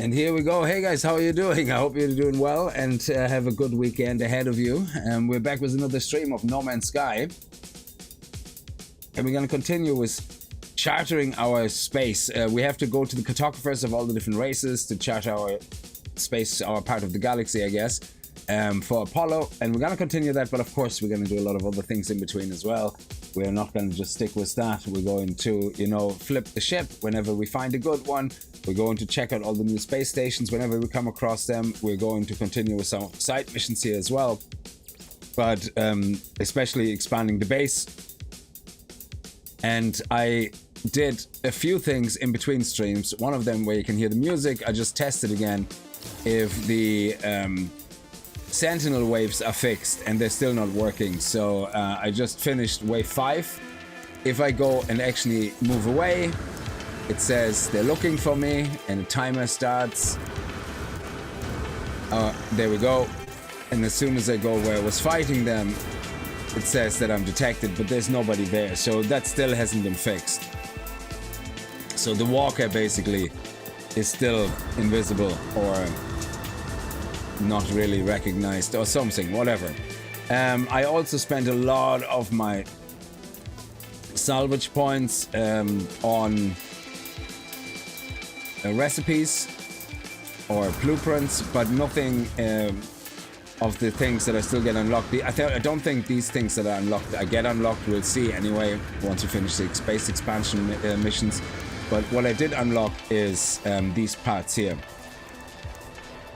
And here we go. Hey guys, how are you doing? I hope you're doing well and have a good weekend ahead of you. We're back with another stream of No Man's Sky. And we're going to continue with chartering our space. We have to go to the cartographers of all the different races to chart our space, our part of the galaxy, I guess, for Apollo. And we're going to continue that, but of course we're going to do a lot of other things in between as well. We're not going to just stick with that. We're going to, flip the ship whenever we find a good one. We're going to check out all the new space stations whenever we come across them. We're going to continue with some side missions here as well, but especially expanding the base. And I did a few things in between streams. One of them where you can hear the music. I just tested again if the Sentinel waves are fixed, and they're still not working. So I just finished wave 5. If I go and actually move away, it says they're looking for me, and the timer starts. There we go. And as soon as I go where I was fighting them, it says that I'm detected, but there's nobody there. So that still hasn't been fixed. So the walker basically is still invisible or not really recognized or something, whatever. I also spent a lot of my salvage points on recipes or blueprints, but nothing of the things that I still get unlocked. I don't think these things that are unlocked I get unlocked. We'll see anyway once we finish the space expansion missions. But what I did unlock is these parts here.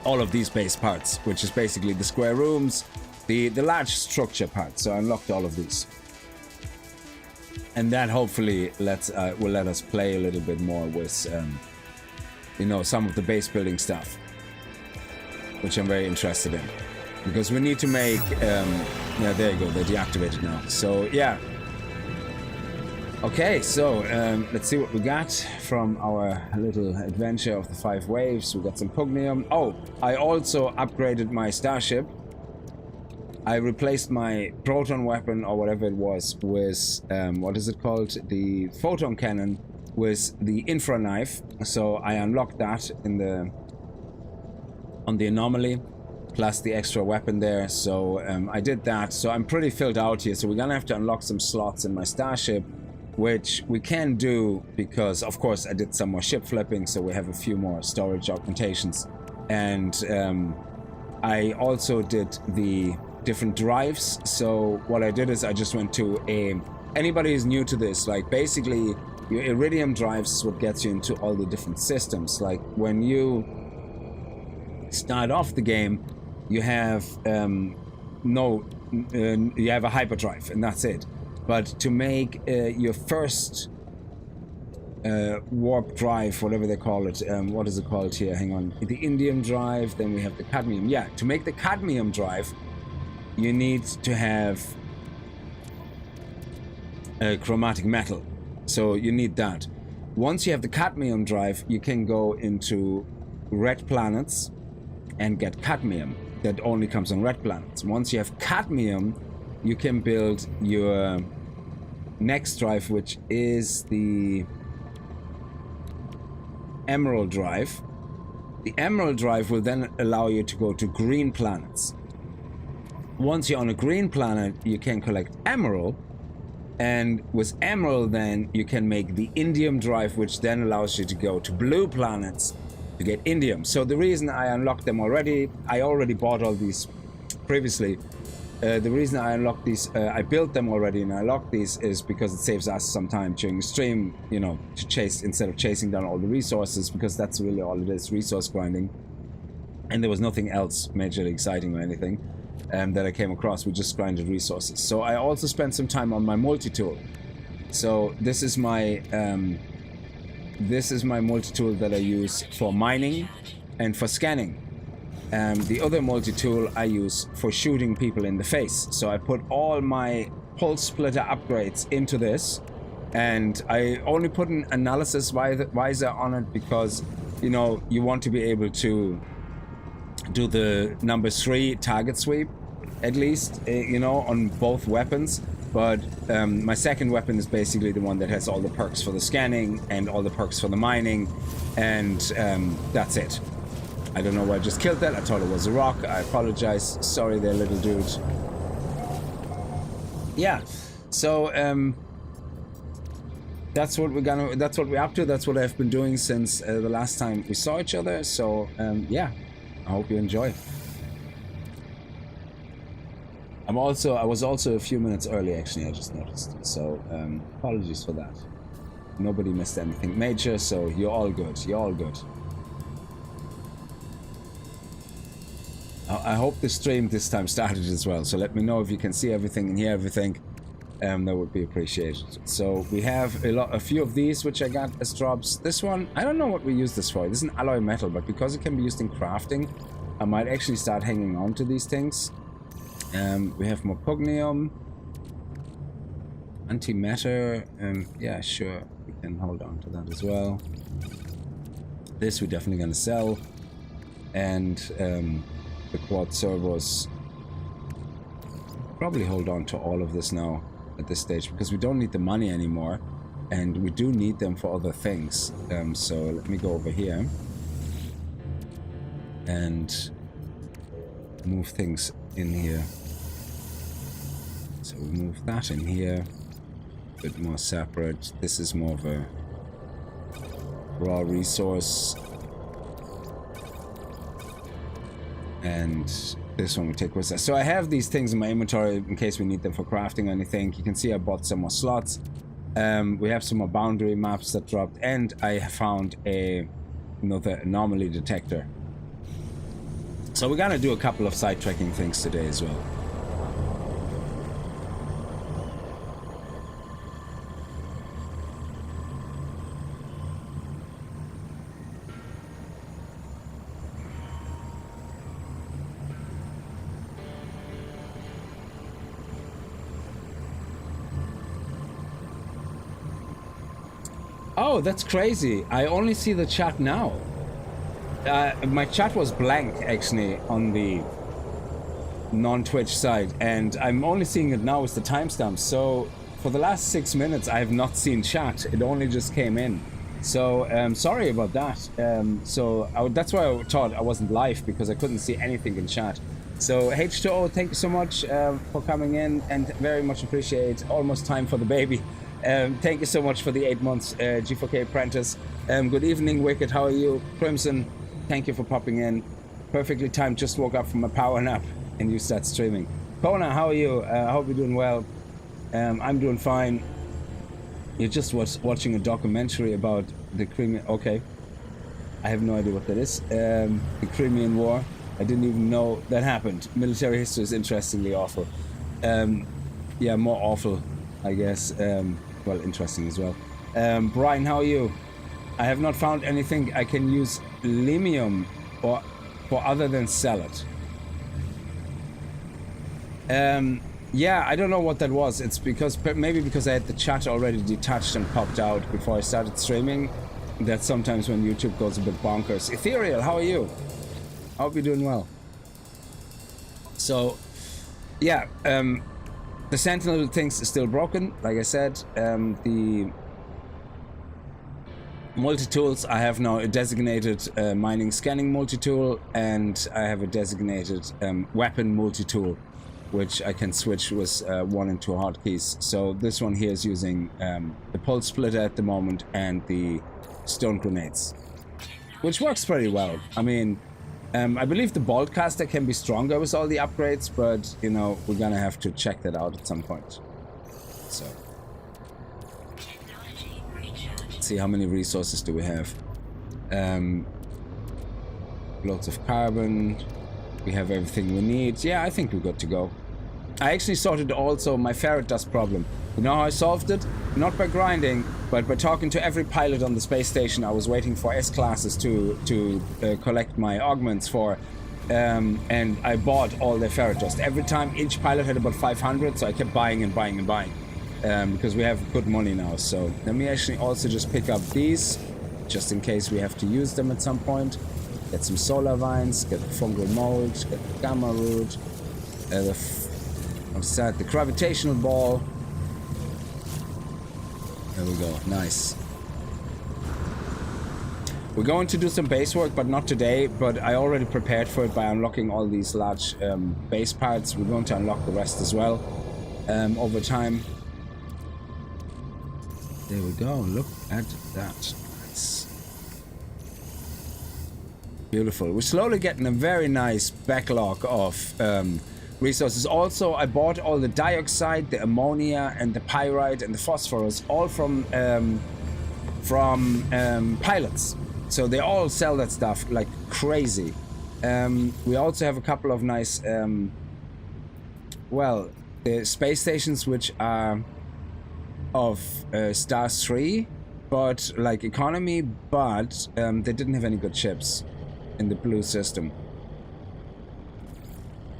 All of these base parts, which is basically the square rooms, the large structure parts. So I unlocked all of these. And that hopefully will let us play a little bit more with some of the base building stuff, which I'm very interested in, because we need to make yeah, there you go, they're deactivated now. So yeah, okay, so let's see what we got from our little adventure of the 5 waves. We got some pugnium. Oh, I also upgraded my starship. I replaced my proton weapon or whatever it was with what is it called, the photon cannon, with the infra knife. So I unlocked that on the anomaly, plus the extra weapon there. So I did that. So I'm pretty filled out here. So we're gonna have to unlock some slots in my starship, which we can do because of course I did some more ship flipping, so we have a few more storage augmentations. And I also did the different drives. So what I did is I just went to anybody who's new to this, like basically your iridium drives is what gets you into all the different systems. Like when you start off the game, you have you have a hyperdrive and that's it. But to make your first warp drive, whatever they call it, what is it called here? Hang on. The indium drive, then we have the cadmium. Yeah, to make the cadmium drive, you need to have chromatic metal. So you need that. Once you have the cadmium drive, you can go into red planets and get cadmium. That only comes on red planets. Once you have cadmium, you can build your next drive, which is the emerald drive. The emerald drive will then allow you to go to green planets. Once you're on a green planet, you can collect emerald, and with emerald then you can make the indium drive, which then allows you to go to blue planets to get indium. So the reason I unlocked them already, I already bought all these previously. The reason I unlocked these, I built them already and I unlocked these, is because it saves us some time during the stream, to chase, instead of chasing down all the resources, because that's really all it is, resource grinding. And there was nothing else majorly exciting or anything that I came across. We just grinded resources. So I also spent some time on my multi-tool. So this is my multi-tool that I use for mining and for scanning. The other multi-tool I use for shooting people in the face. So I put all my pulse splitter upgrades into this, and I only put an analysis visor on it because you want to be able to do the number 3 target sweep at least, on both weapons. But my second weapon is basically the one that has all the perks for the scanning and all the perks for the mining, and that's it. I don't know why I just killed that. I thought it was a rock. I apologize. Sorry there, little dude. Yeah. So, that's what we're up to. That's what I've been doing since the last time we saw each other. So, yeah. I hope you enjoy. I was also a few minutes early, actually, I just noticed. So, apologies for that. Nobody missed anything major, so you're all good. You're all good. I hope the stream this time started as well, so let me know if you can see everything and hear everything. That would be appreciated. So we have a few of these which I got as drops. This one, I don't know what we use this for. This is an alloy metal, but because it can be used in crafting, I might actually start hanging on to these things. We have more pugnium, antimatter. Yeah, sure, we can hold on to that as well. This we're definitely gonna sell, and the quad servos. Probably hold on to all of this now at this stage because we don't need the money anymore, and we do need them for other things. So let me go over here and move things in here. So we move that in here, a bit more separate. This is more of a raw resource, and this one we take with us. So I have these things in my inventory in case we need them for crafting or anything. You can see I bought some more slots. We have some more boundary maps that dropped, and I found another anomaly detector. So we're gonna do a couple of sidetracking things today as well. Oh, that's crazy. I only see the chat now. My chat was blank, actually, on the non-Twitch side, and I'm only seeing it now with the timestamp. So, for the last 6 minutes, I have not seen chat. It only just came in. So, sorry about that. That's why I thought I wasn't live, because I couldn't see anything in chat. So, H2O, thank you so much for coming in, and very much appreciate. Almost time for the baby. Thank you so much for the 8 months, G4K Apprentice. Good evening, Wicked. How are you? Crimson, thank you for popping in. Perfectly timed. Just woke up from a power nap and you start streaming. Kona, how are you? I hope you're doing well. I'm doing fine. You're just watching a documentary about the Crimean. Okay. I have no idea what that is. The Crimean War. I didn't even know that happened. Military history is interestingly awful. Yeah, more awful, I guess. Well, interesting as well. Brian, how are you? I have not found anything I can use limium for other than sell it. Yeah, I don't know what that was. It's maybe because I had the chat already detached and popped out before I started streaming. That's sometimes when YouTube goes a bit bonkers. Ethereal, how are you? I hope you're doing well. So, yeah, the Sentinel things is still broken, like I said. The multi-tools, I have now a designated mining scanning multi-tool, and I have a designated weapon multi-tool, which I can switch with 1 and 2 hotkeys. So this one here is using the pulse splitter at the moment and the stone grenades, which works pretty well. I mean, I believe the bolt caster can be stronger with all the upgrades, but you know, we're gonna have to check that out at some point. So let's see, how many resources do we have? Loads of carbon. We have everything we need. Yeah, I think we're good to go. I actually sorted also my ferret dust problem. You know how I solved it? Not by grinding, but by talking to every pilot on the space station I was waiting for S-classes to collect my augments for. And I bought all their ferret dust. Every time, each pilot had about 500, so I kept buying and buying and buying. Because we have good money now. So let me actually also just pick up these, just in case we have to use them at some point. Get some solar vines, get the fungal mold, get the gamma root, what's that? The gravitational ball. There we go, nice. We're going to do some base work, but not today. But I already prepared for it by unlocking all these large base parts. We're going to unlock the rest as well over time. There we go. Look at that. Nice. Beautiful. We're slowly getting a very nice backlog of resources. Also, I bought all the dioxide, the ammonia, and the pyrite and the phosphorus, all from pilots. So they all sell that stuff like crazy. We also have a couple of nice, well, the space stations which are of Stars 3, but like economy, but they didn't have any good ships in the blue system.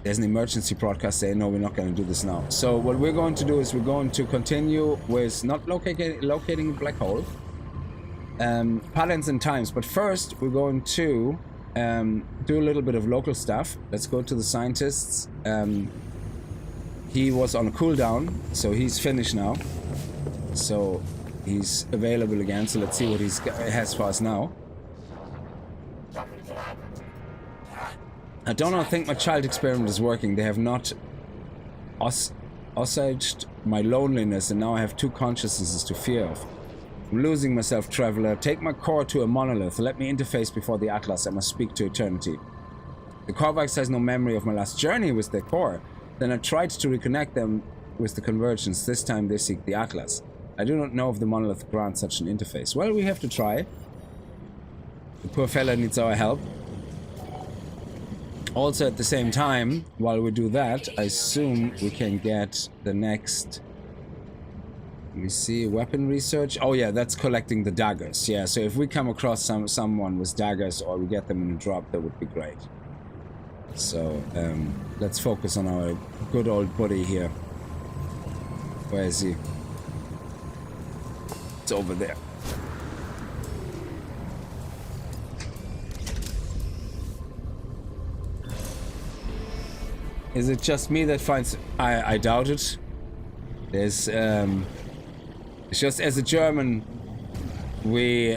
There's an emergency broadcast saying, no, we're not going to do this now. So what we're going to do is we're going to continue with not locating a black hole. Patterns and times, but first we're going to do a little bit of local stuff. Let's go to the scientists. He was on a cooldown, so he's finished now. So he's available again. So let's see what he has for us now. I don't think my child experiment is working. They have not assuaged my loneliness, and now I have two consciousnesses to fear of. I'm losing myself, traveler. Take my core to a monolith. Let me interface before the Atlas. I must speak to eternity. The Korvax has no memory of my last journey with their core. Then I tried to reconnect them with the convergence. This time they seek the Atlas. I do not know if the monolith grants such an interface. Well, we have to try. The poor fella needs our help. Also, at the same time, while we do that, I assume we can get the next... Let me see, weapon research. Oh yeah, that's collecting the daggers. Yeah, so if we come across someone with daggers or we get them in a drop, that would be great. So, let's focus on our good old buddy here. Where is he? It's over there. Is it just me that finds... I doubt it. There's, it's just as a German, we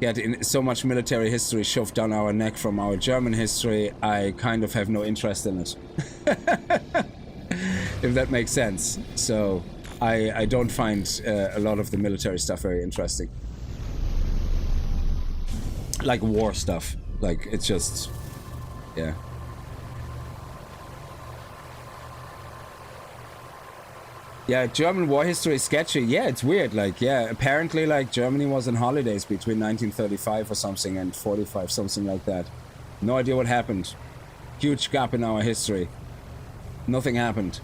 get in so much military history shoved down our neck from our German history, I kind of have no interest in it. If that makes sense. So, I don't find a lot of the military stuff very interesting. Like war stuff. Like, it's just... yeah. Yeah, German war history is sketchy. Yeah, it's weird. Like, yeah, apparently, like, Germany was on holidays between 1935 or something and 45, something like that. No idea what happened. Huge gap in our history. Nothing happened.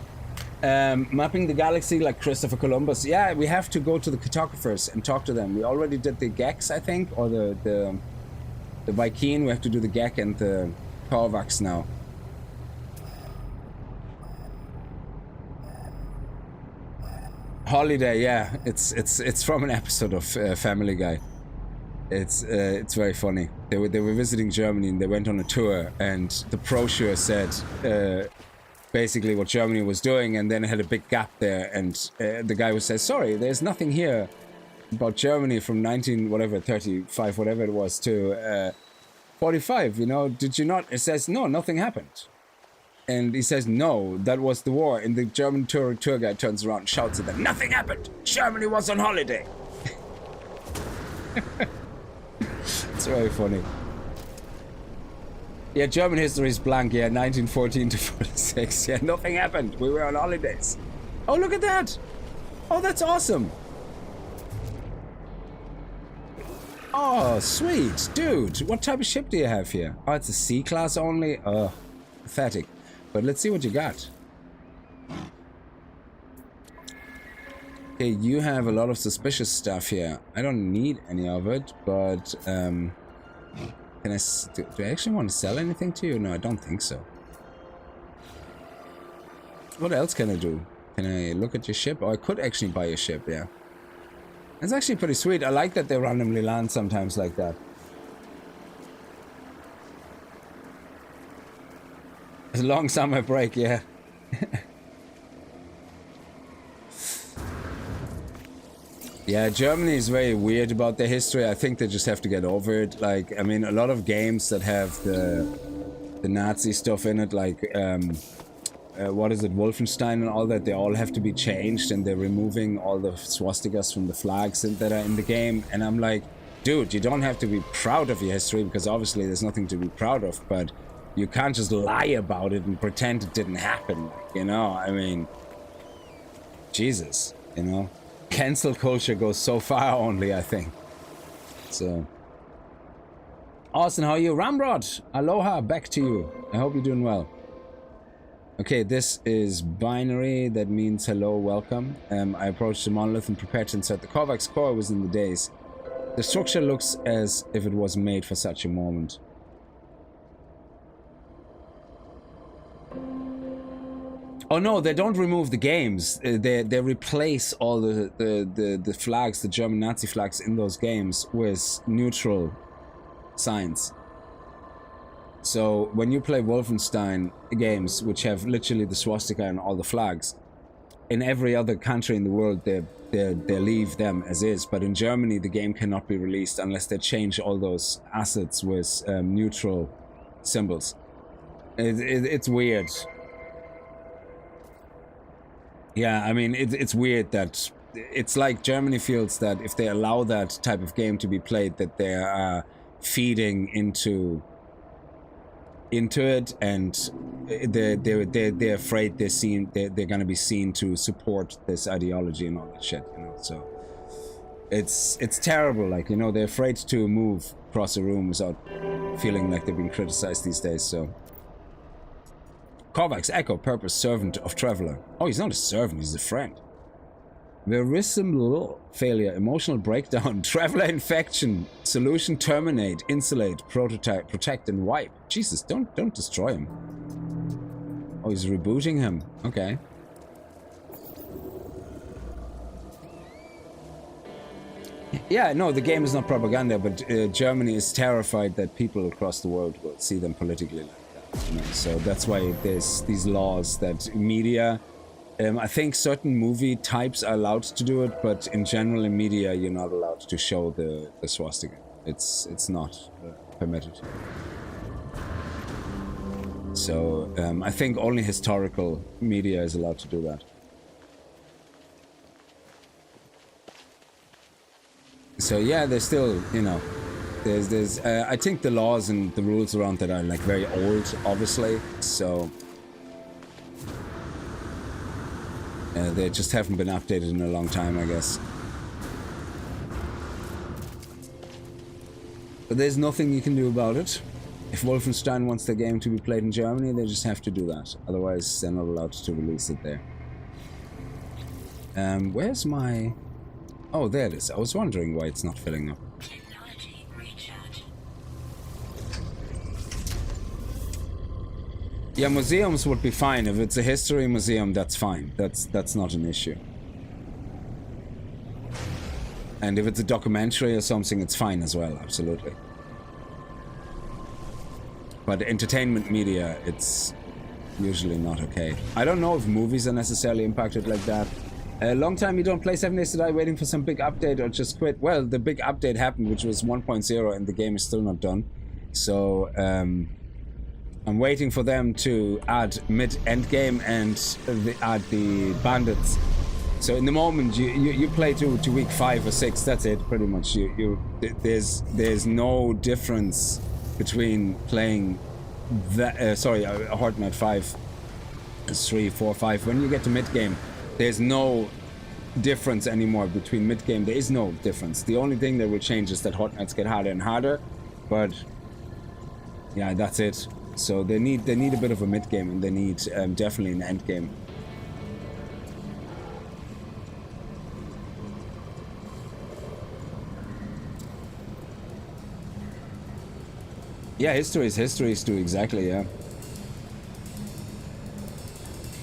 Mapping the galaxy like Christopher Columbus. Yeah, we have to go to the cartographers and talk to them. We already did the Kickz, I think, or the Viking. We have to do the Kickz and the Korvax now. Holiday, yeah, it's from an episode of Family Guy. It's very funny. They were visiting Germany and they went on a tour, and the brochure said basically what Germany was doing, and then it had a big gap there, and the guy would say, sorry, there's nothing here about Germany from 35, whatever it was, to 45, you know, did you not? It says, no, nothing happened. And he says, no, that was the war. And the German tour guide turns around and shouts at them, nothing happened! Germany was on holiday! It's very funny. Yeah, German history is blank, yeah, 1914 to 46. Yeah, nothing happened. We were on holidays. Oh, look at that! Oh, that's awesome! Oh, sweet! Dude, what type of ship do you have here? Oh, it's a C-class only? Oh, pathetic. But let's see what you got. Okay, you have a lot of suspicious stuff here. I don't need any of it, but can I... do I actually want to sell anything to you? No, I don't think so. What else can I do? Can I look at your ship? Oh, I could actually buy your ship, yeah. It's actually pretty sweet. I like that they randomly land sometimes like that. It's a long summer break, yeah. Yeah, Germany is very weird about their history. I think they just have to get over it. Like, I mean, a lot of games that have the Nazi stuff in it, like, what is it, Wolfenstein and all that, they all have to be changed, and they're removing all the swastikas from the flags that are in the game. And I'm like, dude, you don't have to be proud of your history, because obviously there's nothing to be proud of, but you can't just lie about it and pretend it didn't happen, you know? I mean, Jesus, you know? Cancel culture goes so far only, I think. So. Austin, how are you? Ramrod, aloha, back to you. I hope you're doing well. Okay, this is binary. That means hello, welcome. I approached the monolith and prepared to insert the Kovacs core within the days. The structure looks as if it was made for such a moment. Oh no, they don't remove the games. They replace all the flags, the German Nazi flags in those games with neutral signs. So when you play Wolfenstein games, which have literally the swastika and all the flags, in every other country in the world they leave them as is. But in Germany, the game cannot be released unless they change all those assets with neutral symbols. It's weird. Yeah, I mean, it's weird that it's like Germany feels that if they allow that type of game to be played, that they are feeding into it, and they're afraid they're gonna be seen to support this ideology and all that shit, you know. So it's terrible. Like, you know, they're afraid to move across a room without feeling like they're being criticized these days. So. Kovacs, Echo, Purpose, Servant of Traveler. Oh, he's not a servant, he's a friend. Verisimilar failure, emotional breakdown, Traveler infection, solution terminate, insulate, prototype, protect, and wipe. Jesus, don't destroy him. Oh, he's rebooting him. Okay. Yeah, no, the game is not propaganda, but Germany is terrified that people across the world will see them politically like that. You know, so that's why there's these laws that media, I think certain movie types are allowed to do it, but in general in media you're not allowed to show the swastika. It's not permitted. So I think only historical media is allowed to do that. So yeah, there's still, you know, there's I think the laws and the rules around that are like very old, obviously, so they just haven't been updated in a long time, I guess. But there's nothing you can do about it. If Wolfenstein wants the game to be played in Germany, they just have to do that. Otherwise, they're not allowed to release it there. Where's my... Oh, there it is. I was wondering why it's not filling up. Yeah, museums would be fine. If it's a history museum, that's fine. That's not an issue. And if it's a documentary or something, it's fine as well, absolutely. But entertainment media, it's usually not okay. I don't know if movies are necessarily impacted like that. A long time you don't play 7 Days to Die waiting for some big update or just quit. Well, the big update happened, which was 1.0, and the game is still not done. So, I'm waiting for them to add mid-end game and add the bandits. So in the moment you play to week 5 or 6, that's it pretty much. There's no difference between playing that Horde Night 5, 3, 4, 5. When you get to mid game, there's no difference anymore between mid game. There is no difference. The only thing that will change is that Horde Nights get harder and harder, but yeah, that's it. So they need a bit of a mid game, and they need definitely an end game. Yeah, history is too, exactly, yeah.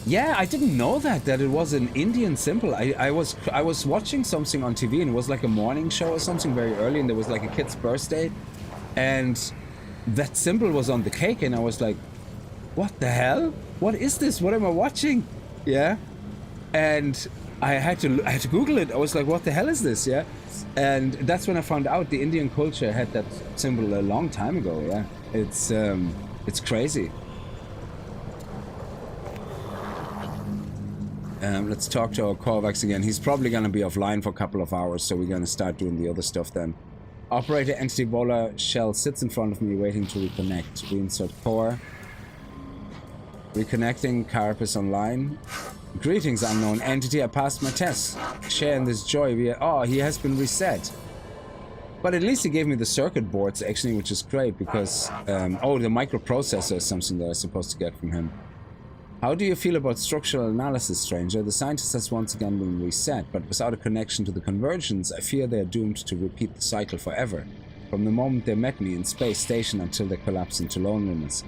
Yeah, I didn't know that it was an Indian symbol. I was watching something on TV, and it was like a morning show or something very early, and there was like a kid's birthday, and that symbol was on the cake, and I was like, what the hell? What is this? What am I watching? Yeah. And I had to Google it. I was like, what the hell is this? Yeah. And that's when I found out the Indian culture had that symbol a long time ago. Yeah. It's crazy. Let's talk to our Korvax again. He's probably going to be offline for a couple of hours, so we're going to start doing the other stuff then. Operator Entity Vola Shell sits in front of me waiting to reconnect. Reinsert core. Reconnecting. Carapace online. Greetings, unknown entity. I passed my test. Share in this joy. Oh, he has been reset. But at least he gave me the circuit boards, actually, which is great because... oh, the microprocessor is something that I'm supposed to get from him. How do you feel about structural analysis, stranger? The scientist has once again been reset, but without a connection to the convergence, I fear they are doomed to repeat the cycle forever. From the moment they met me in space station until they collapse into loneliness.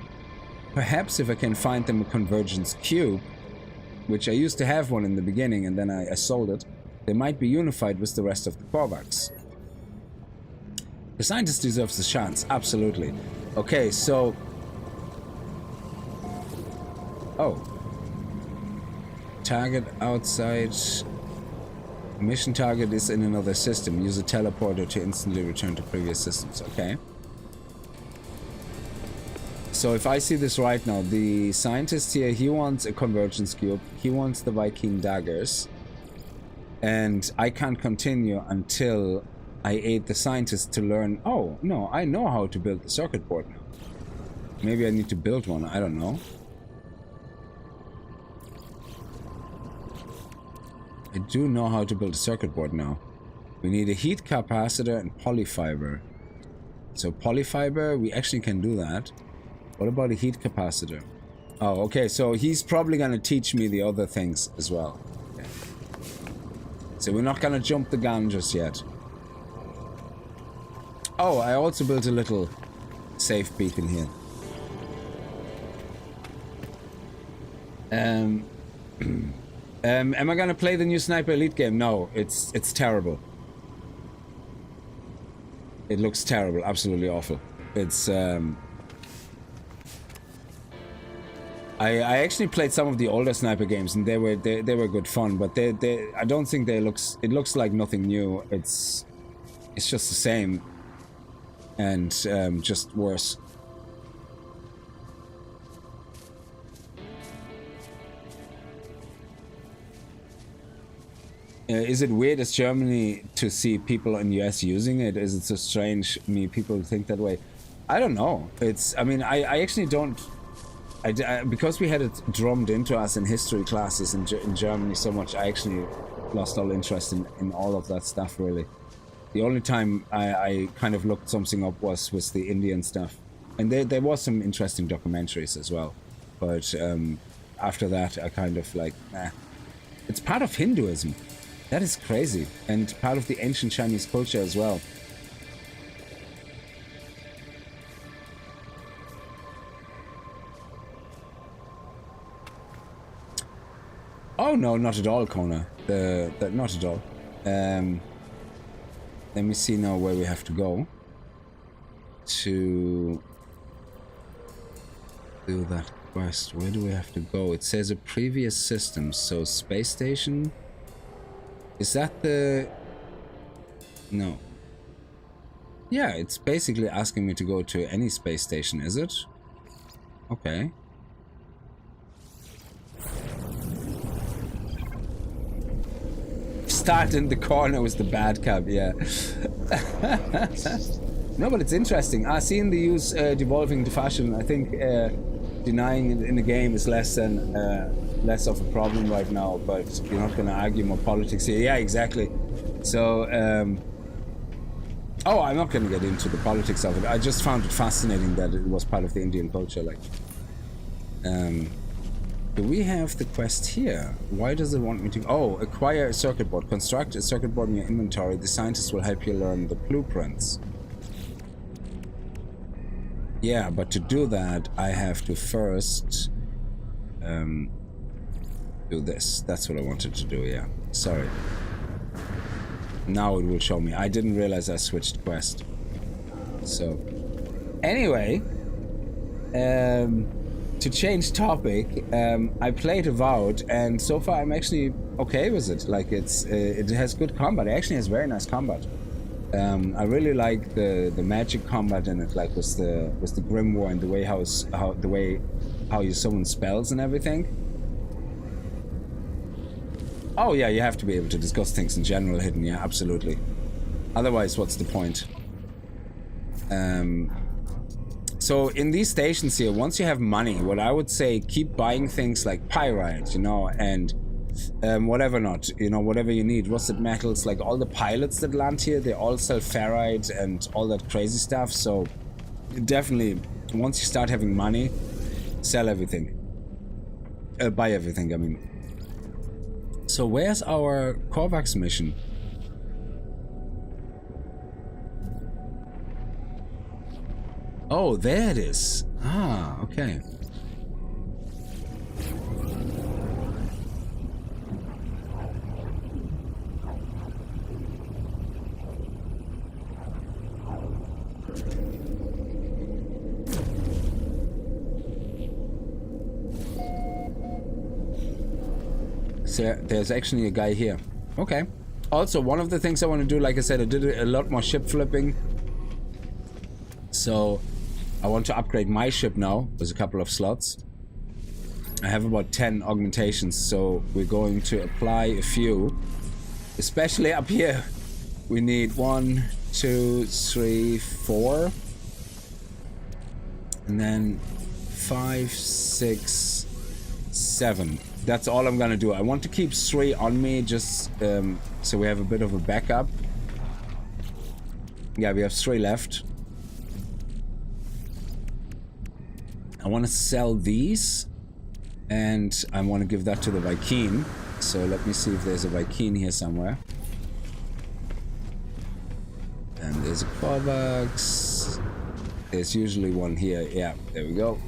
Perhaps if I can find them a convergence cube, which I used to have one in the beginning and then I sold it, they might be unified with the rest of the Korvax. The scientist deserves a chance, absolutely. Okay, so... Oh. Target outside. Mission target is in another system. Use a teleporter to instantly return to previous systems. Okay. So if I see this right now, the scientist here, he wants a convergence cube. He wants the Viking daggers. And I can't continue until I aid the scientist to learn... Oh, no, I know how to build the circuit board now. Maybe I need to build one. I don't know. I do know how to build a circuit board now. We need a heat capacitor and polyfiber. So polyfiber, we actually can do that. What about a heat capacitor? Oh, okay, so he's probably going to teach me the other things as well. Okay. So we're not going to jump the gun just yet. Oh, I also built a little safe beacon here. Am I gonna play the new Sniper Elite game? No, it's terrible. It looks terrible, absolutely awful. It's I actually played some of the older Sniper games and they were good fun, but I don't think it looks like nothing new. It's just the same and just worse. Is it weird as Germany to see people in US using it? Is it so strange people think that way? I don't know. I mean, I actually don't... because we had it drummed into us in history classes in Germany so much, I actually lost all interest in all of that stuff, really. The only time I kind of looked something up was with the Indian stuff. And there was some interesting documentaries as well. But after that, I kind of like, nah. It's part of Hinduism. That is crazy, and part of the ancient Chinese culture as well. Oh no, not at all, Kona. Not at all. Let me see now where we have to go to do that quest. Where do we have to go? It says a previous system, so space station. Is that the... No. Yeah, it's basically asking me to go to any space station, is it? Okay. Start in the corner with the bad cab, yeah. No, but it's interesting. Seeing the use devolving to fashion, I think denying it in the game is less of a problem right now, but you're not going to argue more politics here. Yeah, exactly. So, oh, I'm not going to get into the politics of it. I just found it fascinating that it was part of the Indian culture. Like, do we have the quest here? Why does it want me to... Oh, acquire a circuit board. Construct a circuit board in your inventory. The scientist will help you learn the blueprints. Yeah, but to do that, I have to first do this. That's what I wanted to do, yeah. Sorry. Now it will show me. I didn't realize I switched quest. So, anyway, to change topic, I played Avowed, and so far I'm actually okay with it. Like it has good combat. It actually has very nice combat. I really like the magic combat in it, like with the Grimoire and the way how you summon spells and everything. Oh yeah, you have to be able to discuss things in general hidden. Yeah, absolutely. Otherwise, what's the point? So in these stations here, once you have money, what I would say, keep buying things like pyrite, you know, and whatever whatever you need. Rusted metals, like all the pilots that land here, they all sell ferrite and all that crazy stuff. So definitely, once you start having money, sell everything. Buy everything, I mean. So where's our Korvax mission? Oh, there it is. Ah, okay. So there's actually a guy here. Okay. Also, one of the things I want to do, like I said, I did a lot more ship flipping. So I want to upgrade my ship now. There's a couple of slots. I have about 10 augmentations, so we're going to apply a few. Especially up here. We need 1, 2, 3, 4. And then 5, 6, 7. That's all I'm gonna do. I want to keep 3 on me, just so we have a bit of a backup. Yeah, we have 3 left. I want to sell these, and I want to give that to the Viking. So let me see if there's a Viking here somewhere. And there's a Korvax. There's usually one here. Yeah, there we go.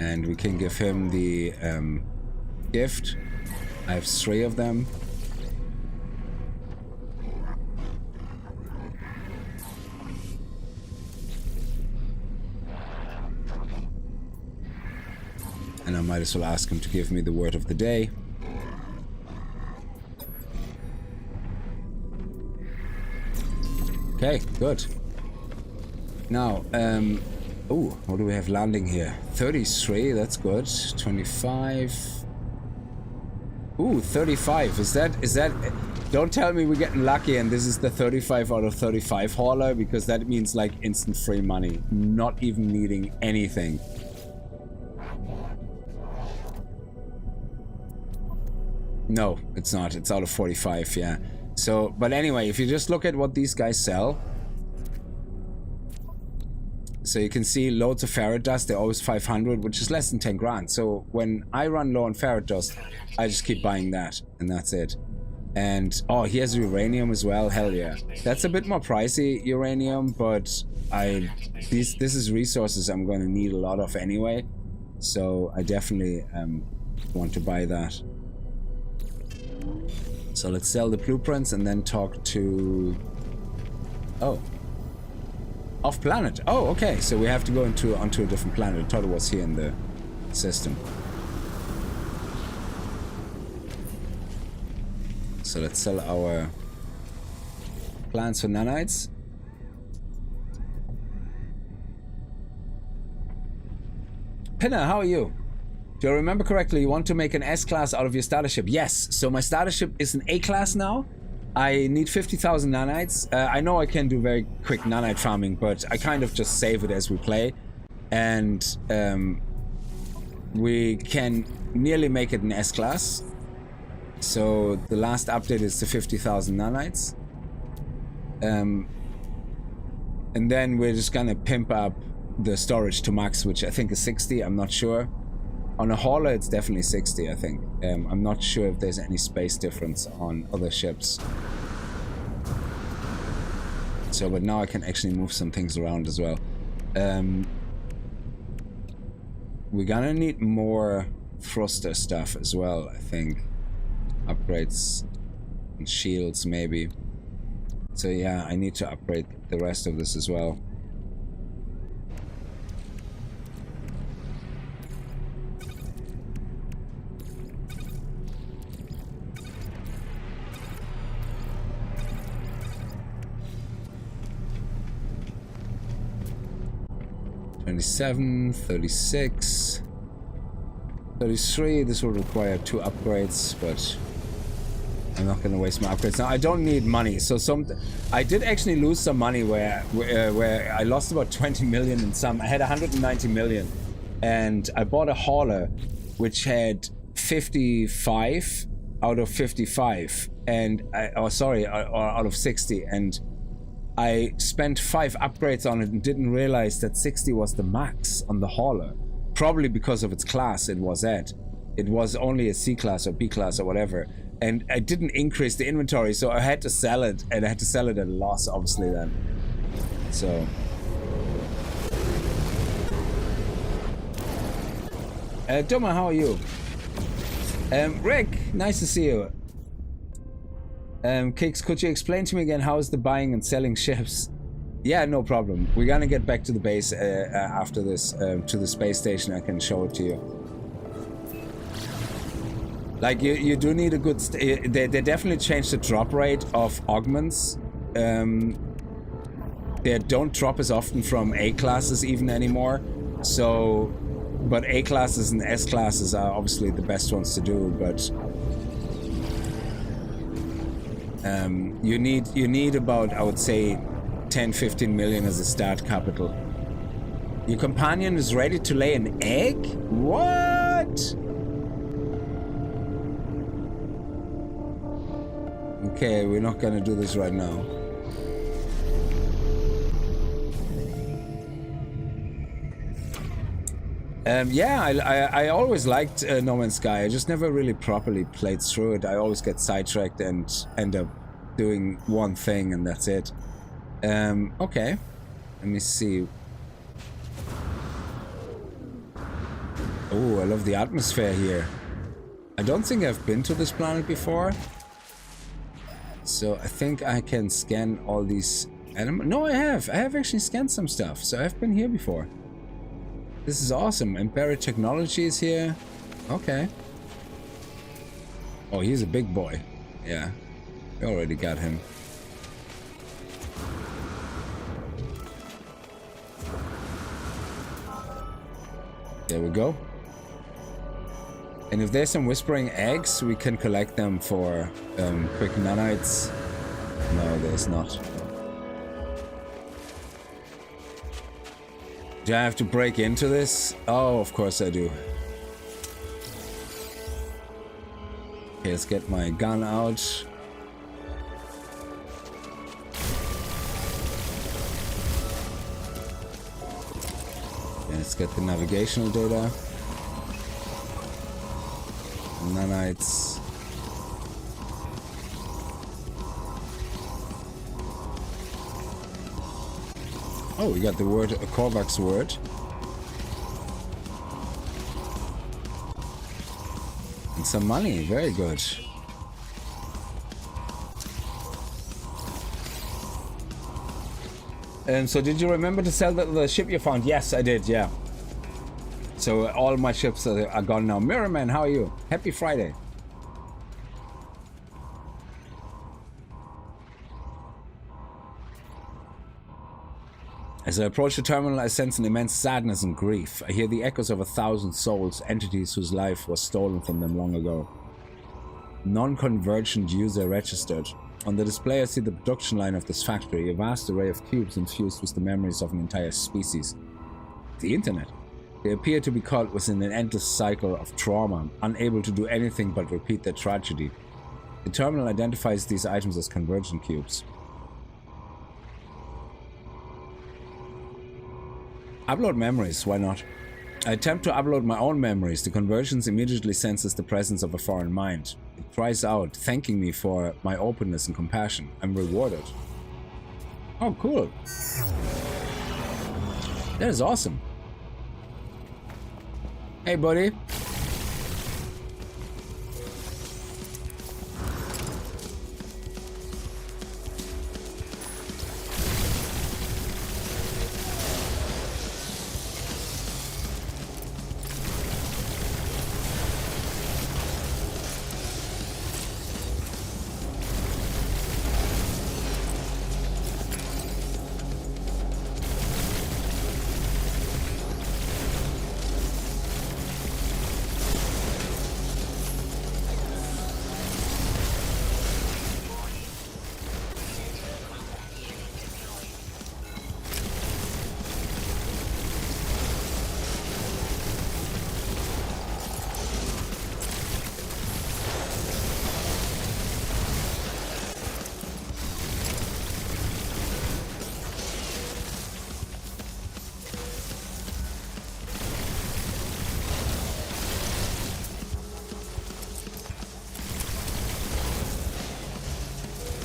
And we can give him the gift. I have 3 of them. And I might as well ask him to give me the word of the day. Okay, good. Now, oh, what do we have landing here? 33, that's good. 25. Ooh, 35. Is that... Don't tell me we're getting lucky and this is the 35 out of 35 hauler, because that means like instant free money. Not even needing anything. No, it's not. It's out of 45, yeah. So, but anyway, if you just look at what these guys sell. So you can see loads of ferret dust. They're always 500, which is less than 10 grand. So when I run low on ferret dust, I just keep buying that, and that's it. And, oh, here's uranium as well. Hell yeah. That's a bit more pricey, uranium, but this is resources I'm going to need a lot of anyway. So I definitely want to buy that. So let's sell the blueprints and then talk to... Oh. Off planet. Oh, okay. So we have to go onto a different planet. I thought it was here in the system. So let's sell our plans for nanites. Pinner, how are you? Do I remember correctly, you want to make an S-class out of your starter ship? Yes, so my starter ship is an A-class now. I need 50,000 nanites. I know I can do very quick nanite farming, but I kind of just save it as we play. And we can nearly make it an S-class. So the last update is to 50,000 nanites. And then we're just gonna pimp up the storage to max, which I think is 60, I'm not sure. On a hauler, it's definitely 60, I think. I'm not sure if there's any space difference on other ships. So, but now I can actually move some things around as well. We're gonna need more thruster stuff as well, I think. Upgrades and shields, maybe. So yeah, I need to upgrade the rest of this as well. 27, 36, 33. This will require 2 upgrades, but I'm not going to waste my upgrades. Now, I don't need money, so I did actually lose some money where I lost about 20 million in some. I had 190 million, and I bought a hauler which had 55 out of 55, and out of 60, and I spent 5 upgrades on it and didn't realize that 60 was the max on the hauler. Probably because of its class it was at. It was only a C class or B class or whatever. And I didn't increase the inventory, so I had to sell it. And I had to sell it at a loss, obviously, then. So... Doma, how are you? Rick, nice to see you. Kickz, could you explain to me again how is the buying and selling ships? Yeah, no problem. We're gonna get back to the base after this, to the space station. I can show it to you. Like, you do need a good... They definitely changed the drop rate of augments. They don't drop as often from A classes even anymore. So... But A classes and S classes are obviously the best ones to do, but... you need about, I would say, 10-15 million as a start capital. Your companion is ready to lay an egg? What? Okay, we're not gonna do this right now. Yeah, I always liked No Man's Sky. I just never really properly played through it. I always get sidetracked and end up doing one thing and that's it. Okay. Let me see. Oh, I love the atmosphere here. I don't think I've been to this planet before. So I think I can scan all these animals. No, I have. I have actually scanned some stuff. So I've been here before. This is awesome. Embedded technology is here. Okay. Oh, he's a big boy. Yeah. We already got him. There we go. And if there's some whispering eggs, we can collect them for quick nanites. No, there's not. Do I have to break into this? Oh, of course I do. Okay, let's get my gun out. Okay, let's get the navigational data. Nanites. Oh, we got the word, a Korvax word. And some money, very good. And so did you remember to sell the ship you found? Yes, I did, yeah. So all my ships are gone now. Mirrorman, how are you? Happy Friday. As I approach the terminal, I sense an immense sadness and grief. I hear the echoes of 1,000 souls, entities whose life was stolen from them long ago. Non-convergent user registered. On the display I see the production line of this factory, a vast array of cubes infused with the memories of an entire species. The internet. They appear to be caught within an endless cycle of trauma, unable to do anything but repeat their tragedy. The terminal identifies these items as convergent cubes. Upload memories, why not? I attempt to upload my own memories. The convergence immediately senses the presence of a foreign mind. It cries out, thanking me for my openness and compassion. I'm rewarded. Oh, cool. That is awesome. Hey, buddy.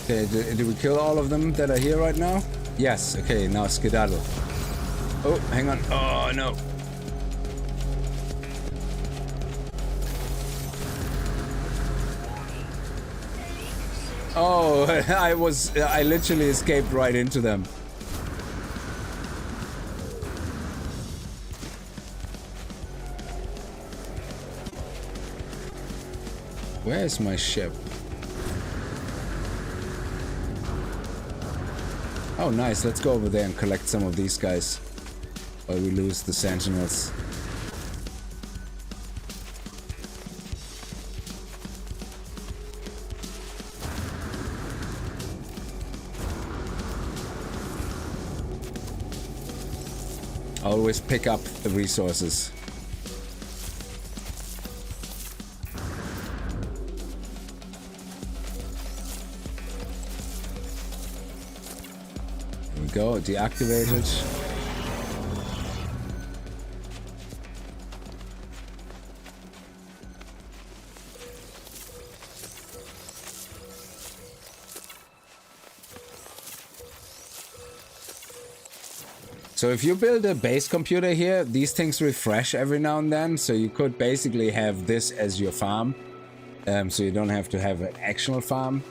Okay, did we kill all of them that are here right now? Yes, okay, now skedaddle. Oh, hang on. Oh, no. Oh, I literally escaped right into them. Where is my ship? Oh, nice. Let's go over there and collect some of these guys while we lose the sentinels. Always pick up the resources. There we go, deactivated. So if you build a base computer here, these things refresh every now and then, so you could basically have this as your farm. So you don't have to have an actual farm.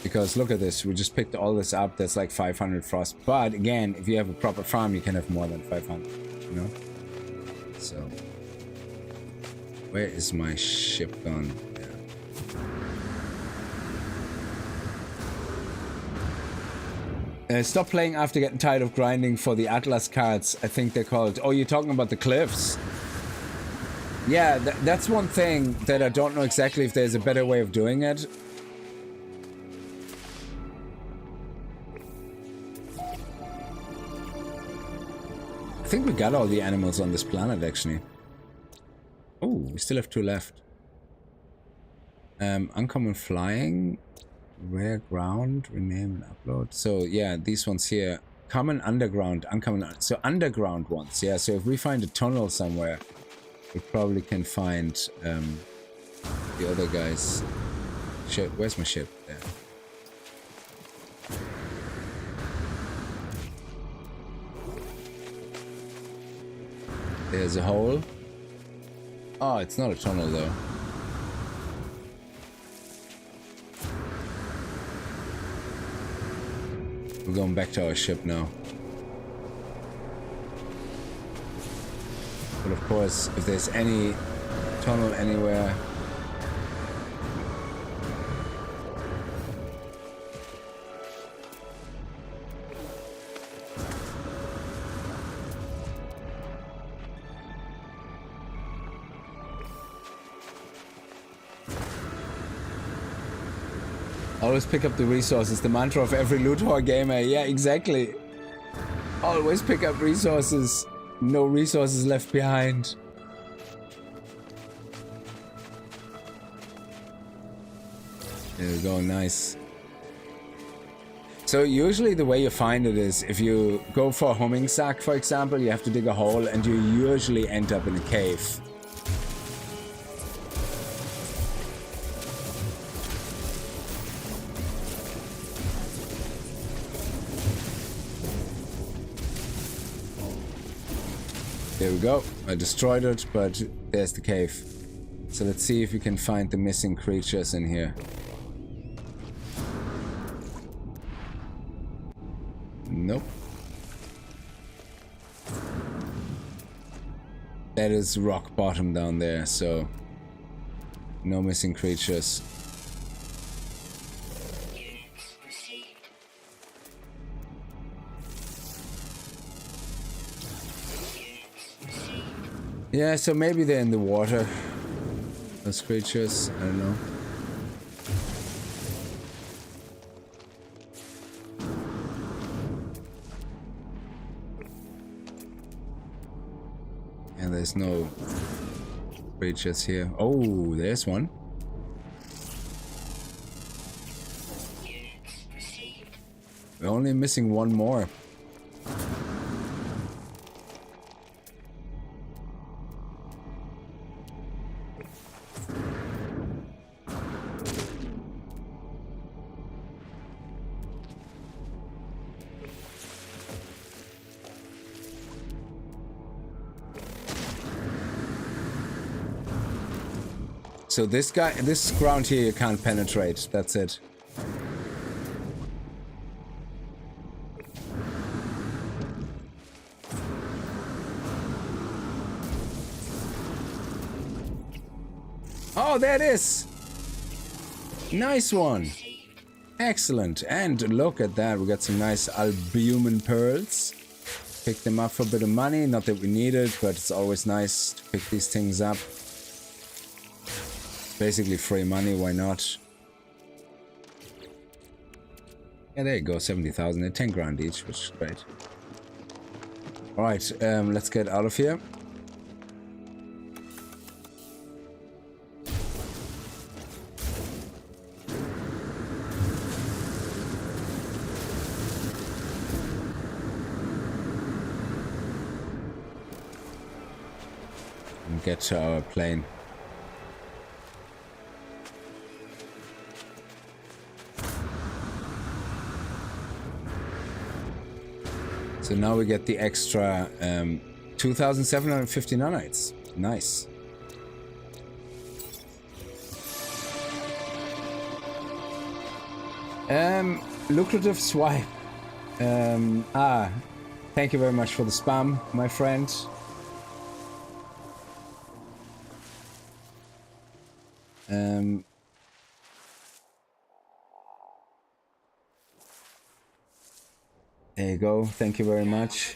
Because look at this, we just picked all this up, that's like 500 frost. But again, if you have a proper farm, you can have more than 500, you know? So, where is my ship gone? Stop playing after getting tired of grinding for the Atlas cards, I think they're called. Oh, you're talking about the cliffs? Yeah, that's one thing that I don't know exactly if there's a better way of doing it. I think we got all the animals on this planet, actually. Oh, we still have 2 left. Uncommon flying. Rare ground, rename and upload. So yeah, these ones here. Common underground, uncommon. So underground ones, yeah. So if we find a tunnel somewhere, we probably can find the other guys. Ship, where's my ship? There. There's a hole. Oh, it's not a tunnel though. We're going back to our ship now. But of course, if there's any tunnel anywhere... Always pick up the resources, the mantra of every loot whore gamer. Yeah, exactly. Always pick up resources. No resources left behind. There we go, nice. So usually the way you find it is, if you go for a homing sack, for example, you have to dig a hole and you usually end up in a cave. There we go. I destroyed it, but there's the cave. So let's see if we can find the missing creatures in here. Nope. That is rock bottom down there, so no missing creatures. Yeah, so maybe they're in the water. Those creatures, I don't know. And there's no creatures here. Oh, there's one. We're only missing one more. So this ground here you can't penetrate. That's it. Oh, there it is. Nice one. Excellent. And look at that. We got some nice albumin pearls. Pick them up for a bit of money. Not that we need it, but it's always nice to pick these things up. Basically free money. Why not? Yeah, there you go. 70,000. They're 10 grand each, which is great. Alright, let's get out of here. Get to our plane. So now we get the extra 2,750 nanites. Nice. Lucrative swipe. Thank you very much for the spam, my friend. There you go. Thank you very much.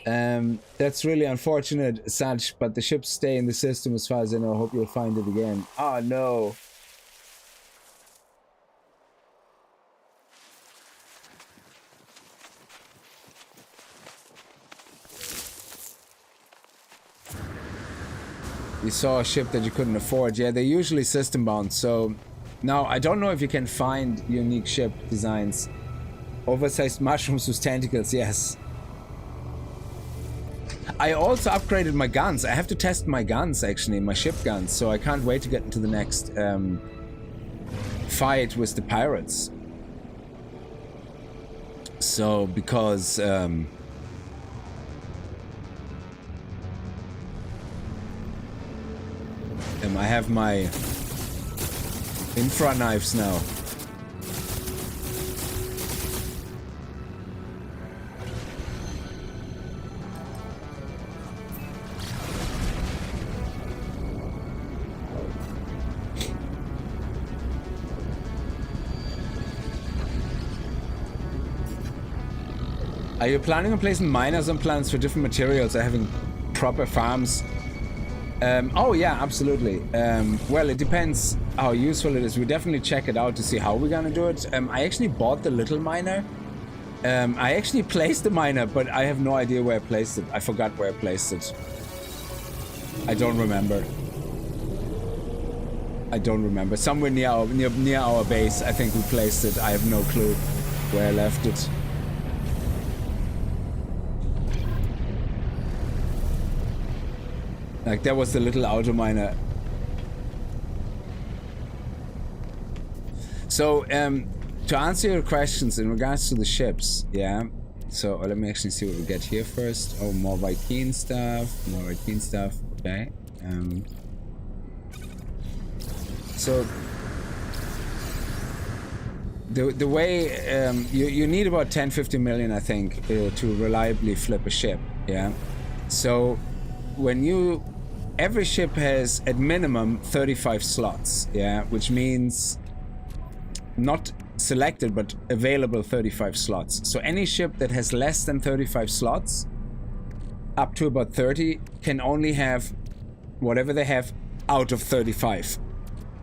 That's really unfortunate, Sanch, but the ships stay in the system as far as I know. I hope you'll find it again. Oh, no. You saw a ship that you couldn't afford. Yeah, they're usually system bound. So now I don't know if you can find unique ship designs. Oversized mushrooms with tentacles, yes. I also upgraded my guns. I have to test my guns, actually, my ship guns. So I can't wait to get into the next fight with the pirates. So, because I have my infra knives now. Are you planning on placing miners on planets for different materials or having proper farms? Oh yeah, absolutely. Well, it depends how useful it is. We definitely check it out to see how we're gonna do it. I actually bought the little miner. I actually placed the miner, but I have no idea where I placed it. I forgot where I placed it. I don't remember. Somewhere near our base, I think we placed it. I have no clue where I left it. Like, that was the little auto miner. So, to answer your questions in regards to the ships, yeah. So, let me actually see what we get here first. Oh, more Viking stuff. Okay. So, the way you need about 10-15 million, I think, to reliably flip a ship. Yeah. So, when every ship has at minimum 35 slots, yeah, which means not selected but available 35 slots. So any ship that has less than 35 slots, up to about 30, can only have whatever they have out of 35.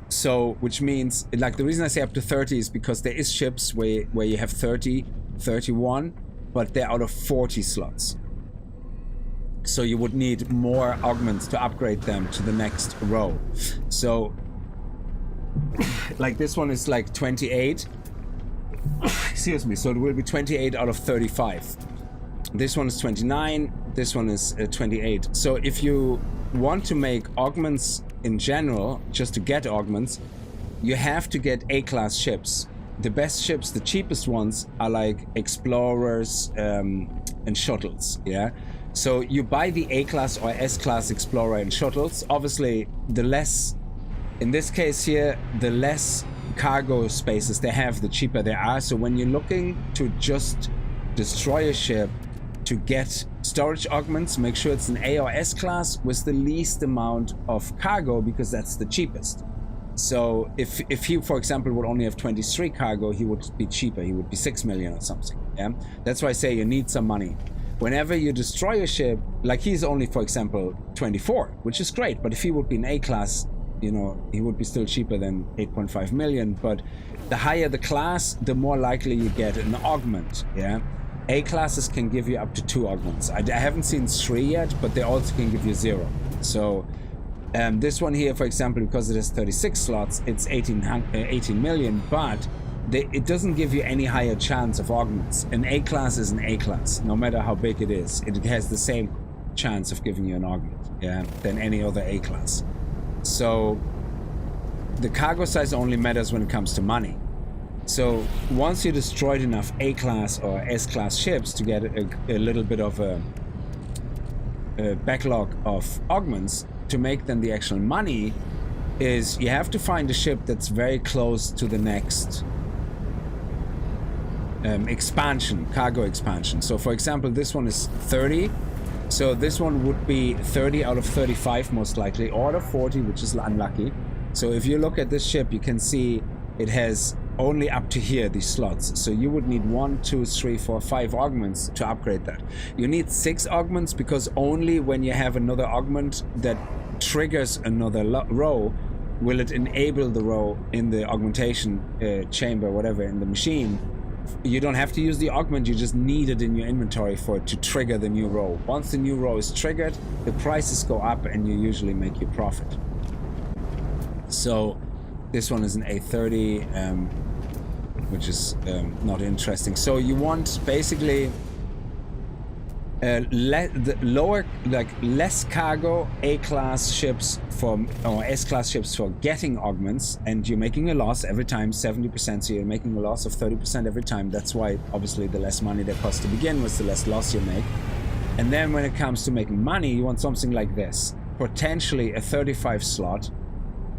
So, which means, like, the reason I say up to 30 is because there is ships where you have 30, 31, but they're out of 40 slots. So you would need more augments to upgrade them to the next row. So, like, this one is like 28. Excuse me. So it will be 28 out of 35. This one is 29. This one is 28. So if you want to make augments in general, just to get augments, you have to get A-class ships. The best ships, the cheapest ones, are like explorers and shuttles, yeah? So you buy the A-class or S-class explorer and shuttles. Obviously, the less In this case here, the less cargo spaces they have, the cheaper they are. So when you're looking to just destroy a ship to get storage augments, make sure it's an A or S class with the least amount of cargo, because that's the cheapest. So if he, for example, would only have 23 cargo, he would be cheaper. He would be 6 million or something. Yeah, that's why I say you need some money. Whenever you destroy a ship, like he's only, for example, 24, which is great. But if he would be an A class, you know, he would be still cheaper than 8.5 million. But the higher the class, the more likely you get an augment. Yeah, A classes can give you up to 2 augments. I haven't seen 3 yet, but they also can give you 0. So this one here, for example, because it has 36 slots, it's 18 million, but it doesn't give you any higher chance of augments. An A class is an A class, no matter how big it is. It has the same chance of giving you an augment, yeah, than any other A class. So the cargo size only matters when it comes to money. So once you destroyed enough A class or S class ships to get a little bit of a backlog of augments, to make them the actual money, is you have to find a ship that's very close to the next expansion, cargo expansion. So for example, this one is 30. So this one would be 30 out of 35 most likely, or out of 40, which is unlucky. So if you look at this ship, you can see it has only up to here, these slots. So you would need 1, 2, 3, 4, 5 augments to upgrade that. You need 6 augments, because only when you have another augment that triggers another row will it enable the row in the augmentation chamber, whatever, in the machine. You don't have to use the augment, you just need it in your inventory for it to trigger the new row. Once the new row is triggered, the prices go up and you usually make your profit. So this one is an A30, which is not interesting. So you want basically less cargo A-class ships or S-class ships for getting augments, and you're making a loss every time, 70%, so you're making a loss of 30% every time. That's why obviously the less money they cost to begin with, the less loss you make. And then when it comes to making money, you want something like this, potentially a 35 slot.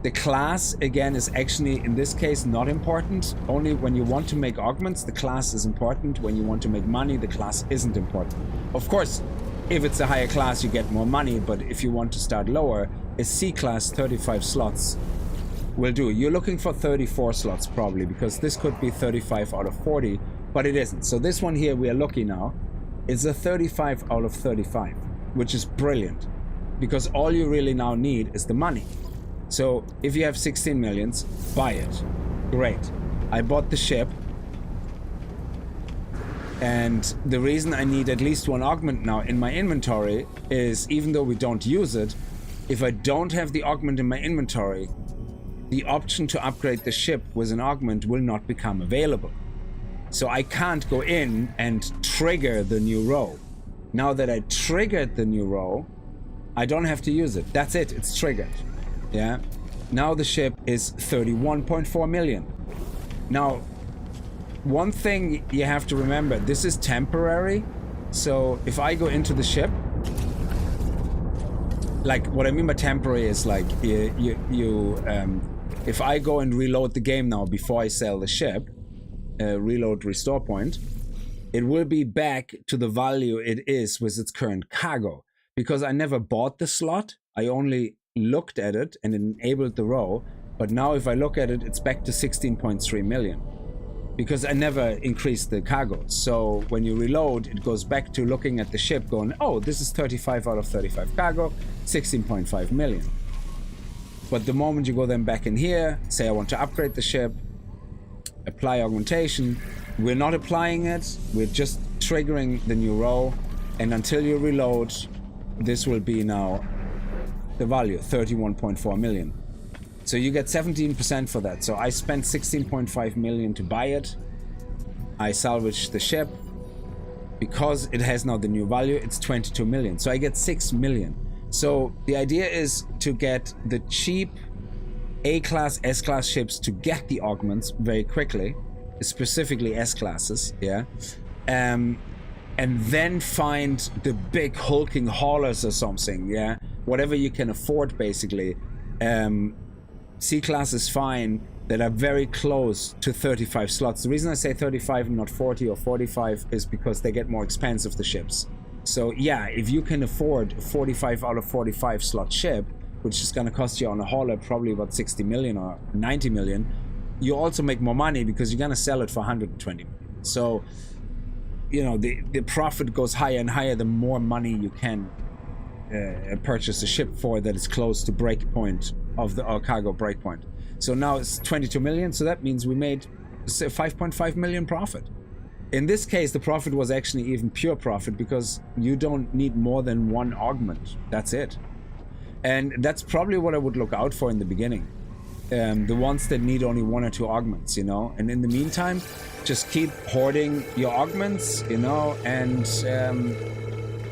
The class, again, is actually, in this case, not important. Only when you want to make augments, the class is important. When you want to make money, the class isn't important. Of course, if it's a higher class, you get more money, but if you want to start lower, a C-class 35 slots will do. You're looking for 34 slots probably, because this could be 35 out of 40, but it isn't. So this one here, we are lucky now, is a 35 out of 35, which is brilliant, because all you really now need is the money. So if you have 16 millions, buy it. Great. I bought the ship. And the reason I need at least 1 augment now in my inventory is, even though we don't use it, if I don't have the augment in my inventory, the option to upgrade the ship with an augment will not become available. So I can't go in and trigger the new row. Now that I triggered the new row, I don't have to use it. That's it. It's triggered. Yeah, now the ship is 31.4 million. Now, one thing you have to remember, this is temporary. So if I go into the ship, like what I mean by temporary is like if I go and reload the game now before I sell the ship, reload restore point, it will be back to the value it is with its current cargo, because I never bought the slot. I only looked at it and enabled the row, but now if I look at it, it's back to 16.3 million, because I never increased the cargo. So when you reload, it goes back to looking at the ship going, oh, this is 35 out of 35 cargo, 16.5 million. But the moment you go then back in here, say I want to upgrade the ship, apply augmentation, we're not applying it, we're just triggering the new row, and until you reload, this will be now the value, 31.4 million. So you get 17% for that. So I spent 16.5 million to buy it. I salvaged the ship. Because it has now the new value, it's 22 million. So I get 6 million. So the idea is to get the cheap A-class, S-class ships to get the augments very quickly, specifically S-classes, yeah. And then find the big hulking haulers or something, yeah. Whatever you can afford, basically, C-class is fine that are very close to 35 slots. The reason I say 35 and not 40 or 45 is because they get more expensive, the ships. So yeah, if you can afford a 45 out of 45 slot ship, which is going to cost you on a hauler probably about 60 million or 90 million, you also make more money because you're going to sell it for 120 million. So, you know, the profit goes higher and higher the more money you can purchase a ship for that is close to breakpoint of the cargo breakpoint. So now it's 22 million, so that means we made 5.5 million profit. In this case, the profit was actually even pure profit because you don't need more than one augment. That's it. And that's probably what I would look out for in the beginning. The ones that need only one or two augments, you know. And in the meantime, just keep hoarding your augments, you know, and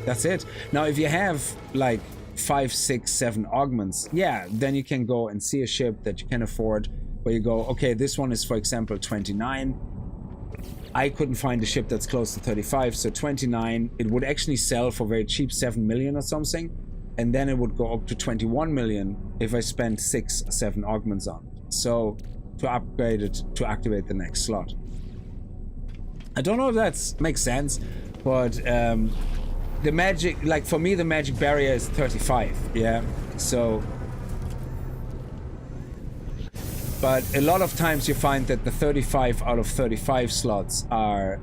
that's it. Now, if you have like 5, 6, 7 augments, yeah, then you can go and see a ship that you can afford where you go, okay, this one is, for example, 29. I couldn't find a ship that's close to 35, so 29, it would actually sell for very cheap, 7 million or something. And then it would go up to 21 million if I spent 6 or 7 augments on it. So to upgrade it to activate the next slot. I don't know if that makes sense, but the magic, like for me, the magic barrier is 35. Yeah. So, but a lot of times you find that the 35 out of 35 slots are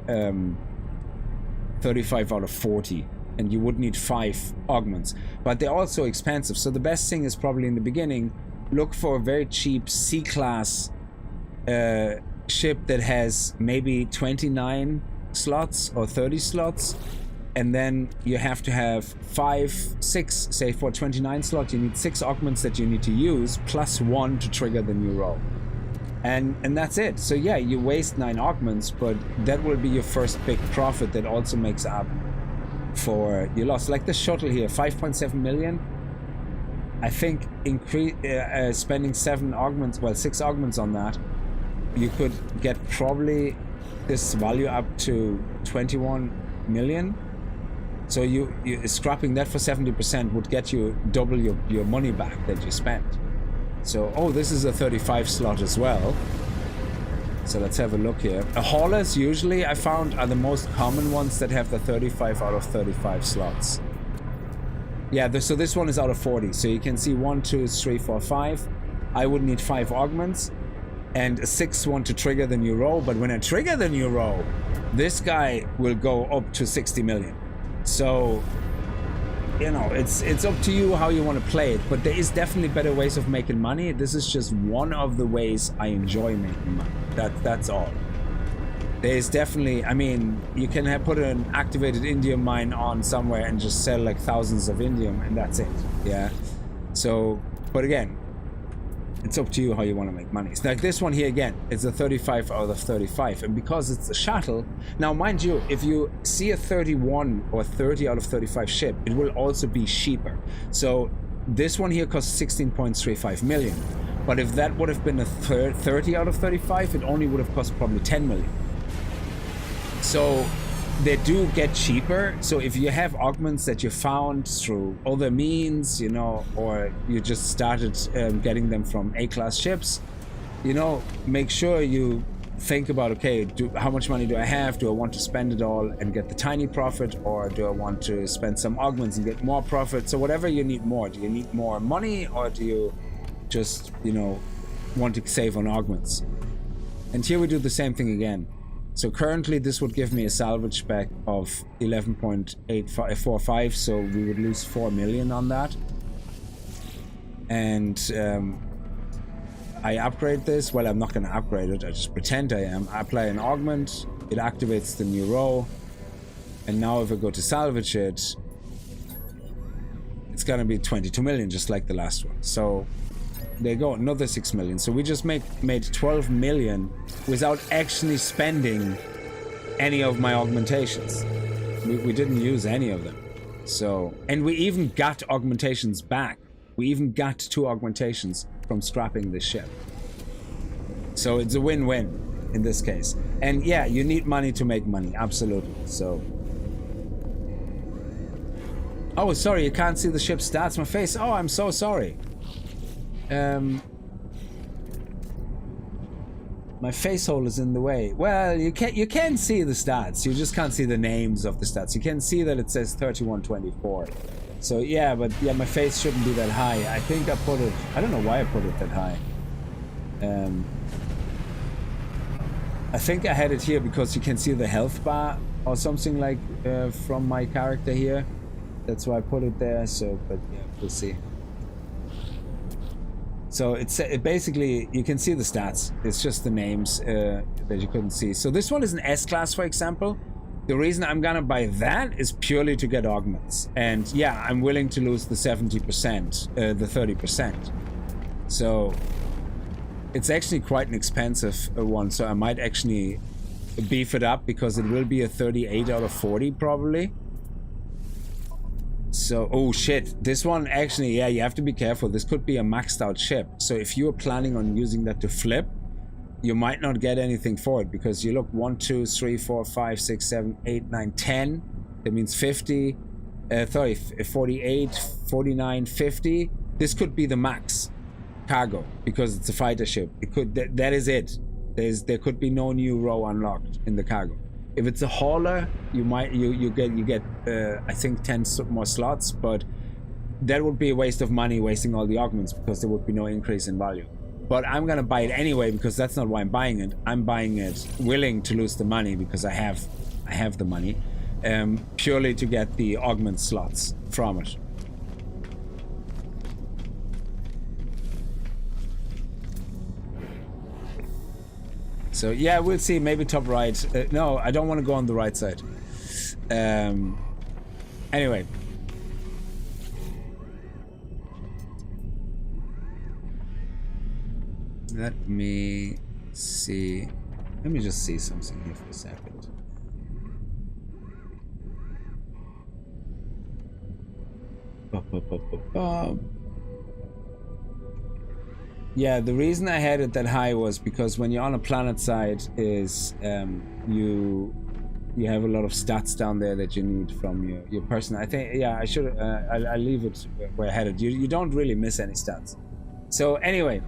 35 out of 40. And you would need 5 augments, but they're also expensive. So the best thing is probably in the beginning, look for a very cheap C-class ship that has maybe 29 slots or 30 slots, and then you have to have 5, 6, say for 29 slots, you need 6 augments that you need to use, plus 1 to trigger the new roll. And that's it. So yeah, you waste 9 augments, but that will be your first big profit that also makes up for your loss. Like the shuttle here, 5.7 million. I think spending 7 augments, well, 6 augments on that, you could get probably this value up to 21 million. So you scrapping that for 70% would get you double your money back that you spent. So, oh, this is a 35 slot as well. So let's have a look here. Haulers usually I found are the most common ones that have the 35 out of 35 slots. Yeah, so this one is out of 40. So you can see 1, 2, 3, 4, 5. I would need 5 augments and a 6th one to trigger the new row. But when I trigger the new row, this guy will go up to 60 million. So, you know, it's up to you how you want to play it. But there is definitely better ways of making money. This is just one of the ways I enjoy making money. That's all. There's definitely, I mean, you can put an activated indium mine on somewhere and just sell like thousands of indium and that's it. Yeah. So, but again, it's up to you how you want to make money. It's like this one here again, it's a 35 out of 35. And because it's a shuttle, now mind you, if you see a 31 or 30 out of 35 ship, it will also be cheaper. So this one here costs 16.35 million. But if that would have been a 30 out of 35, it only would have cost probably 10 million. So they do get cheaper. So if you have augments that you found through other means, you know, or you just started getting them from A-class ships, you know, make sure you think about, okay, how much money do I have? Do I want to spend it all and get the tiny profit, or do I want to spend some augments and get more profit? So whatever you need more, do you need more money, or do you just, you know, want to save on augments? And here we do the same thing again. So currently this would give me a salvage spec of 11.845, so we would lose 4 million on that. And I upgrade this. Well, I'm not going to upgrade it, I just pretend I am. I apply an augment, it activates the new row, and now if I go to salvage it, it's going to be 22 million, just like the last one. So there you go, another 6 million. So we just made 12 million without actually spending any of my augmentations. We didn't use any of them. So, and we even got augmentations back. We even got 2 augmentations from scrapping this ship. So it's a win-win in this case. And yeah, you need money to make money, absolutely. So, oh, sorry, you can't see the ship stats. My face. Oh, I'm so sorry. My face hole is in the way. Well, you can see the stats. You just can't see the names of the stats. You can see that it says 3124. So yeah, but yeah, my face shouldn't be that high. I think I put it... I don't know why I put it that high. I think I had it here because you can see the health bar or something like from my character here. That's why I put it there. So, but yeah, we'll see. So it basically, you can see the stats. It's just the names that you couldn't see. So this one is an S-class, for example. The reason I'm gonna buy that is purely to get augments. And yeah, I'm willing to lose the 70%, the 30%. So it's actually quite an expensive one. So I might actually beef it up because it will be a 38 out of 40 probably. So, oh shit, this one actually, yeah, you have to be careful. This could be a maxed out ship. So if you are planning on using that to flip, you might not get anything for it because you look 1, 2, 3, 4, 5, 6, 7, 8, 9, 10. That means 50, 30, 48, 49, 50. This could be the max cargo because it's a fighter ship. It could, that is it. There could be no new row unlocked in the cargo. If it's a hauler, you get I think 10 more slots, but that would be a waste of money, wasting all the augments because there would be no increase in value. But I'm gonna buy it anyway because that's not why I'm buying it. I'm buying it willing to lose the money because I have the money, purely to get the augment slots from it. So yeah, we'll see. Maybe top right. No, I don't want to go on the right side. Anyway. Let me see. Let me just see something here for a second. Yeah, the reason I had it that high was because when you're on a planet side is you have a lot of stats down there that you need from your person. I think, yeah, I should I'll leave it where I had it. You don't really miss any stats. So anyway,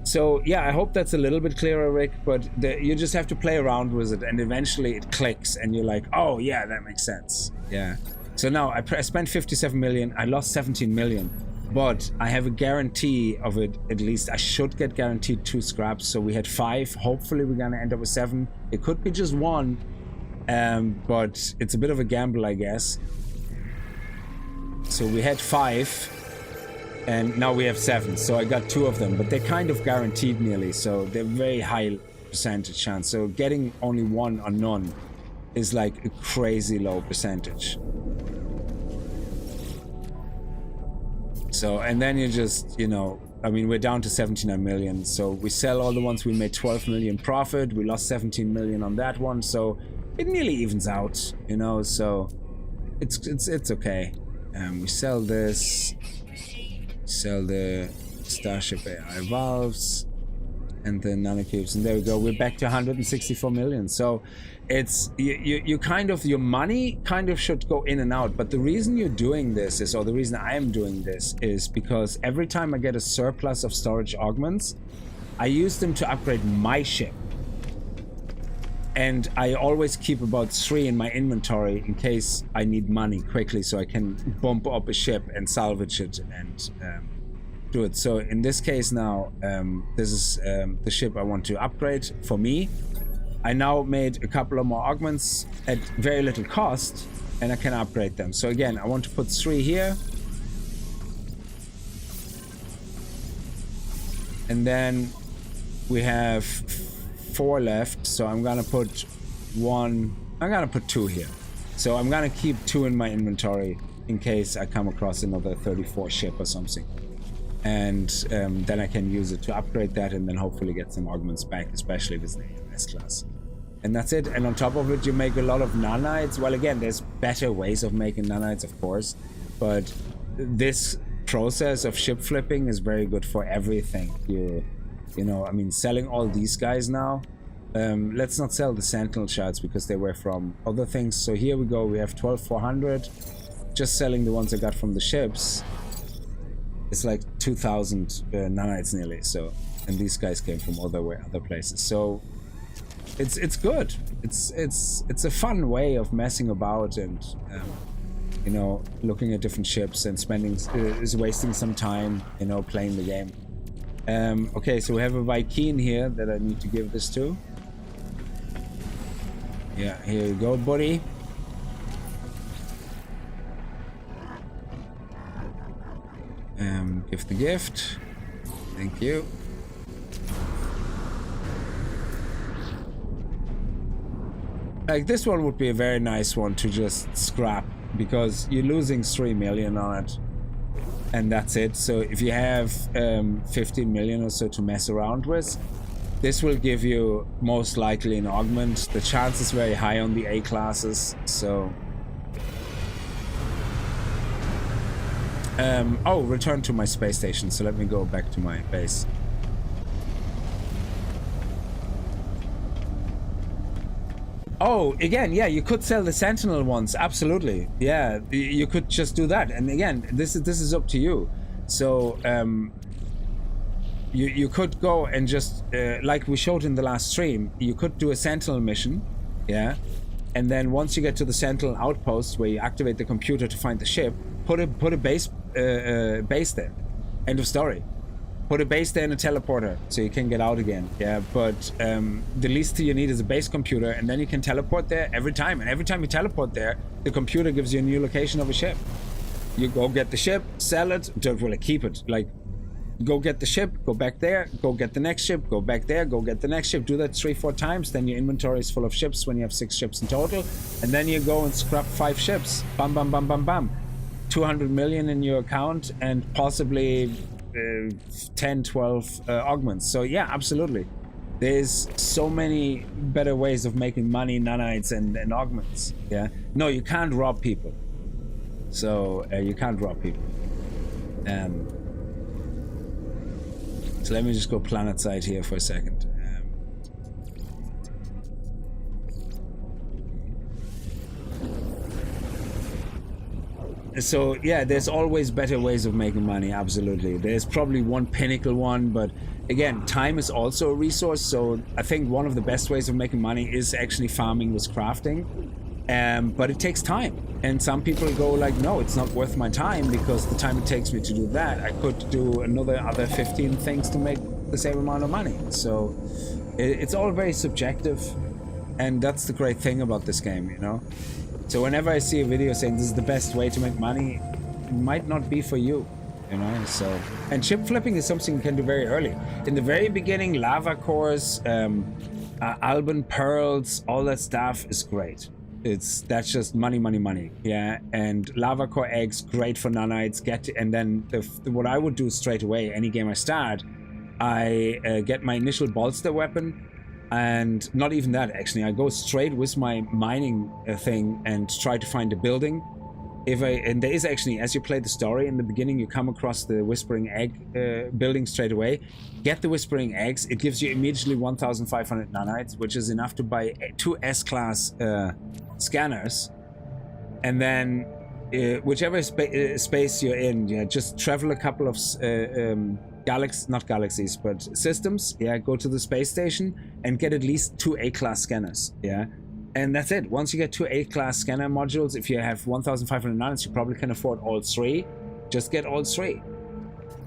so yeah, I hope that's a little bit clearer, Rick, but you just have to play around with it and eventually it clicks and you're like, oh yeah, that makes sense. Yeah. So now I spent 57 million, I lost 17 million. But I have a guarantee of it. At least I should get guaranteed 2 scraps. So we had 5. Hopefully we're gonna end up with 7. It could be just 1, but it's a bit of a gamble, I guess. So we had 5, and now we have 7. So I got 2 of them, but they're kind of guaranteed nearly. So they're very high percentage chance. So getting only 1 or none is like a crazy low percentage. So, and then you just, you know, I mean, we're down to 79 million. So we sell all the ones, we made 12 million profit. We lost 17 million on that one. So it nearly evens out, you know, so it's okay. We sell this, sell the Starship AI valves and the nanocubes. And there we go. We're back to 164 million. So it's you kind of, your money kind of should go in and out, but the reason you're doing this is, or the reason I am doing this is because every time I get a surplus of storage augments, I use them to upgrade my ship, and I always keep about 3 in my inventory in case I need money quickly, so I can bump up a ship and salvage it and do it. So in this case now, this is the ship I want to upgrade for me. I now made a couple of more augments at very little cost, and I can upgrade them. So again, I want to put 3 here. And then we have 4 left, so I'm gonna put 2 here. So I'm gonna keep 2 in my inventory in case I come across another 34 ship or something. And then I can use it to upgrade that and then hopefully get some augments back, especially with the AMS class. And that's it. And on top of it, you make a lot of nanites. Well, again, there's better ways of making nanites, of course, but this process of ship flipping is very good for everything. You know, I mean, selling all these guys now. Let's not sell the Sentinel shards because they were from other things. So here we go. We have 12,400. Just selling the ones I got from the ships. It's like 2,000 nanites nearly. So, and these guys came from other places. So it's good. It's a fun way of messing about and you know, looking at different ships and is wasting some time, you know, playing the game. Okay, so we have a Viking here that I need to give this to. Yeah, here you go, buddy. Give the gift. Thank you. Like, this one would be a very nice one to just scrap, because you're losing 3 million on it, and that's it. So if you have 15 million or so to mess around with, this will give you most likely an augment. The chance is very high on the A classes, so... oh, return to my space station, so let me go back to my base. Oh, again, yeah, you could sell the Sentinel ones, absolutely. Yeah, you could just do that. And again, this is up to you. So, you could go and just, like we showed in the last stream, you could do a Sentinel mission, yeah? And then once you get to the Sentinel outpost, where you activate the computer to find the ship, put a base there. End of story. Put a base there and a teleporter, so you can get out again. Yeah, but the least you need is a base computer, and then you can teleport there every time. And every time you teleport there, the computer gives you a new location of a ship. You go get the ship, sell it, don't really keep it. Like, go get the ship, go back there, go get the next ship, go back there, go get the next ship. Do that 3-4 times, then your inventory is full of ships when you have 6 ships in total. And then you go and scrap 5 ships. Bam, bam, bam, bam, bam. 200 million in your account, and possibly 10-12 augments. So yeah, absolutely, there's so many better ways of making money, nanites and augments. Yeah, no, you can't rob people, so you can't rob people. So let me just go planet side here for a second. So yeah, there's always better ways of making money, absolutely. There's probably one pinnacle one, but again, time is also a resource. So I think one of the best ways of making money is actually farming with crafting, but it takes time. And some people go like, no, it's not worth my time, because the time it takes me to do that, I could do other 15 things to make the same amount of money. So it's all very subjective, and that's the great thing about this game, you know. So whenever I see a video saying this is the best way to make money, it might not be for you, you know. So, and ship flipping is something you can do very early. In the very beginning, lava cores, Alban pearls, all that stuff is great. That's just money, money, money. Yeah, and lava core eggs, great for nanites. And then what I would do straight away, any game I start, I get my initial bolster weapon. And not even that, actually, I go straight with my mining thing and try to find a building. And there is actually, as you play the story in the beginning, you come across the Whispering Egg building straight away. Get the Whispering Eggs. It gives you immediately 1,500 nanites, which is enough to buy 2 S-class scanners. And then whichever space you're in, yeah, just travel a couple of not galaxies, but systems. Yeah, go to the space station and get at least 2 A-class scanners. Yeah, and that's it. Once you get 2 A-class scanner modules, if you have 1,500 nanites, you probably can afford all 3. Just get all 3.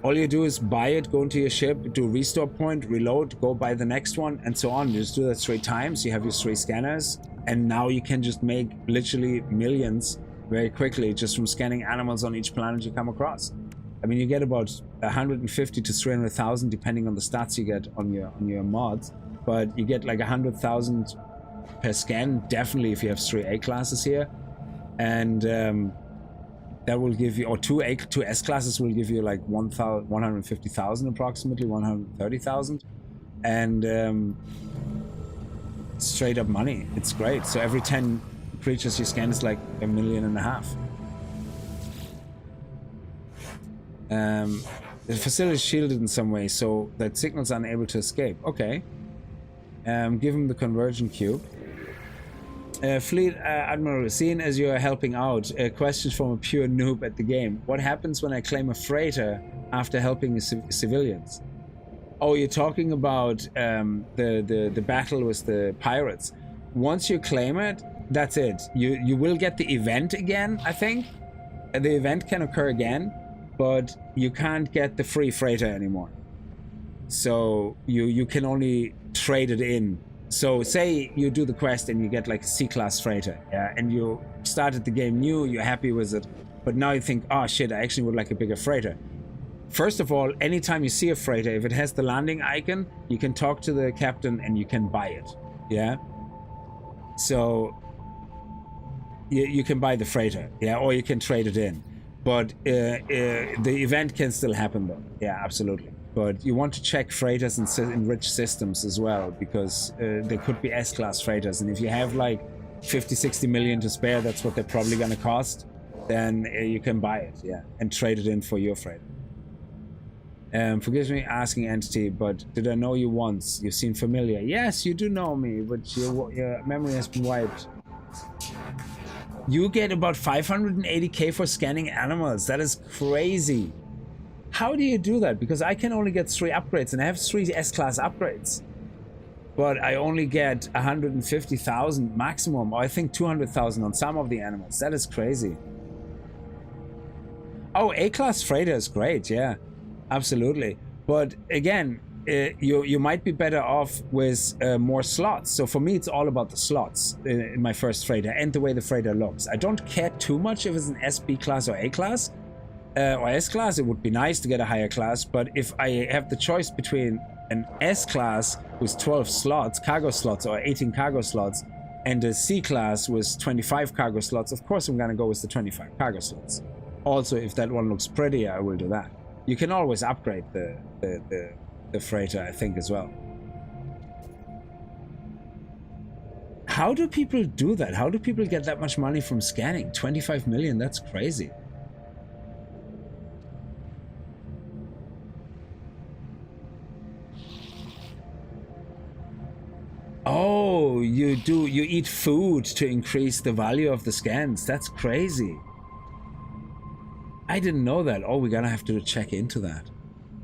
All you do is buy it, go into your ship, do a restore point, reload, go buy the next one, and so on. You just do that 3 times. You have your 3 scanners, and now you can just make literally millions very quickly just from scanning animals on each planet you come across. I mean, you get about 150 to 300,000 depending on the stats you get on your mods, but you get like 100,000 per scan, definitely, if you have 3 A classes here, and that will give you, or 2 S classes will give you like 150,000 approximately, 130,000, and straight up money. It's great. So every 10 creatures you scan is like $1.5 million. The facility is shielded in some way so that signals are unable to escape. Okay. Give him the conversion cube. Fleet Admiral, seeing as you are helping out, questions from a pure noob at the game. What happens when I claim a freighter after helping civilians? Oh, you're talking about the battle with the pirates. Once you claim it, that's it. You will get the event again, I think. The event can occur again, but you can't get the free freighter anymore. So you can only trade it in. So say you do the quest and you get like a C-class freighter, yeah, and you started the game new, you're happy with it, but now you think, oh shit, I actually would like a bigger freighter. First of all, anytime you see a freighter, if it has the landing icon, you can talk to the captain and you can buy it, yeah? So you can buy the freighter, yeah, or you can trade it in. But the event can still happen though, yeah, absolutely. But you want to check freighters in rich systems as well, because there could be S-class freighters, and if you have like 50-60 million to spare, that's what they're probably gonna cost, then you can buy it, yeah, and trade it in for your freighter. Forgive me asking, Entity, but did I know you once? You seem familiar. Yes, you do know me, but your memory has been wiped. You get about 580k for scanning animals. That is crazy. How do you do that? Because I can only get 3 upgrades, and I have 3 S-class upgrades. But I only get 150,000 maximum, or I think 200,000 on some of the animals. That is crazy. Oh, A-class freighter is great, yeah. Absolutely. But again, you might be better off with more slots. So for me, it's all about the slots in my first freighter and the way the freighter looks. I don't care too much if it's an S, B class or A class or S class. It would be nice to get a higher class, but if I have the choice between an S class with 12 slots, cargo slots, or 18 cargo slots, and a C class with 25 cargo slots, of course I'm gonna go with the 25 cargo slots. Also, if that one looks prettier, I will do that. You can always upgrade the freighter, I think, as well. How do people do that? How do people get that much money from scanning? 25 million, that's crazy. Oh, you eat food to increase the value of the scans. That's crazy. I didn't know that. Oh, we're gonna have to check into that.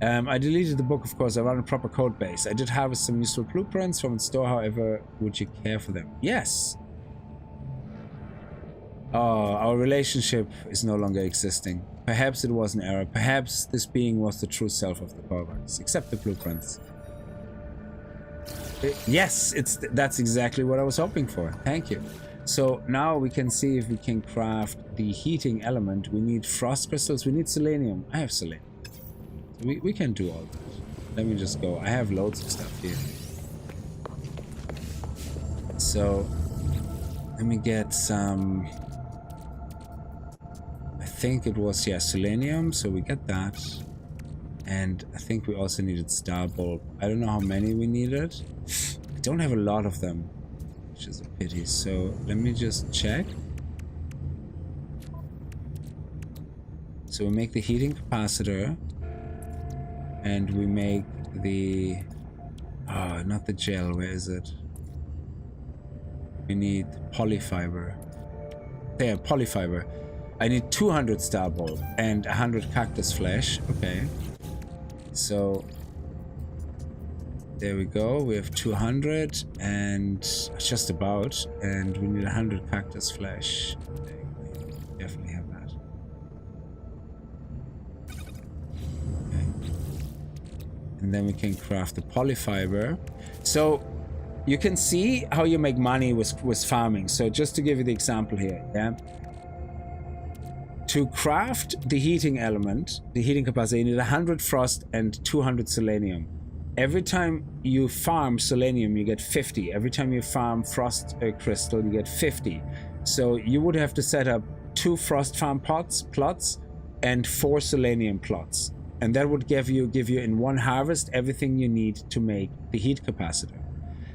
I deleted the book, of course. I ran a proper code base. I did harvest some useful blueprints from its store, however, would you care for them? Yes! Oh, our relationship is no longer existing. Perhaps it was an error. Perhaps this being was the true self of the powerbox. Except the blueprints. Yes, that's exactly what I was hoping for. Thank you. So now we can see if we can craft the heating element. We need frost crystals. We need selenium. I have selenium. So we can do all that. Let me just go. I have loads of stuff here. So let me get some. I think it was, yeah, selenium. So we get that. And I think we also needed star bulb. I don't know how many we needed. I don't have a lot of them, which is a pity. So let me just check. So we make the heating capacitor, and we make the not the gel. Where is it? We need polyfiber. There, polyfiber. I need 200 star bulb and 100 cactus flesh. Okay. So there we go. We have 200 and just about, and we need 100 cactus flesh. We definitely have that. Okay. And then we can craft the polyfiber. So you can see how you make money with farming. So just to give you the example here, yeah. To craft the heating element, the heating capacity, you need 100 frost and 200 selenium. Every time you farm selenium, you get 50. Every time you farm frost crystal, you get 50. So you would have to set up 2 frost farm plots and 4 selenium plots. And that would give you in one harvest everything you need to make the heat capacitor.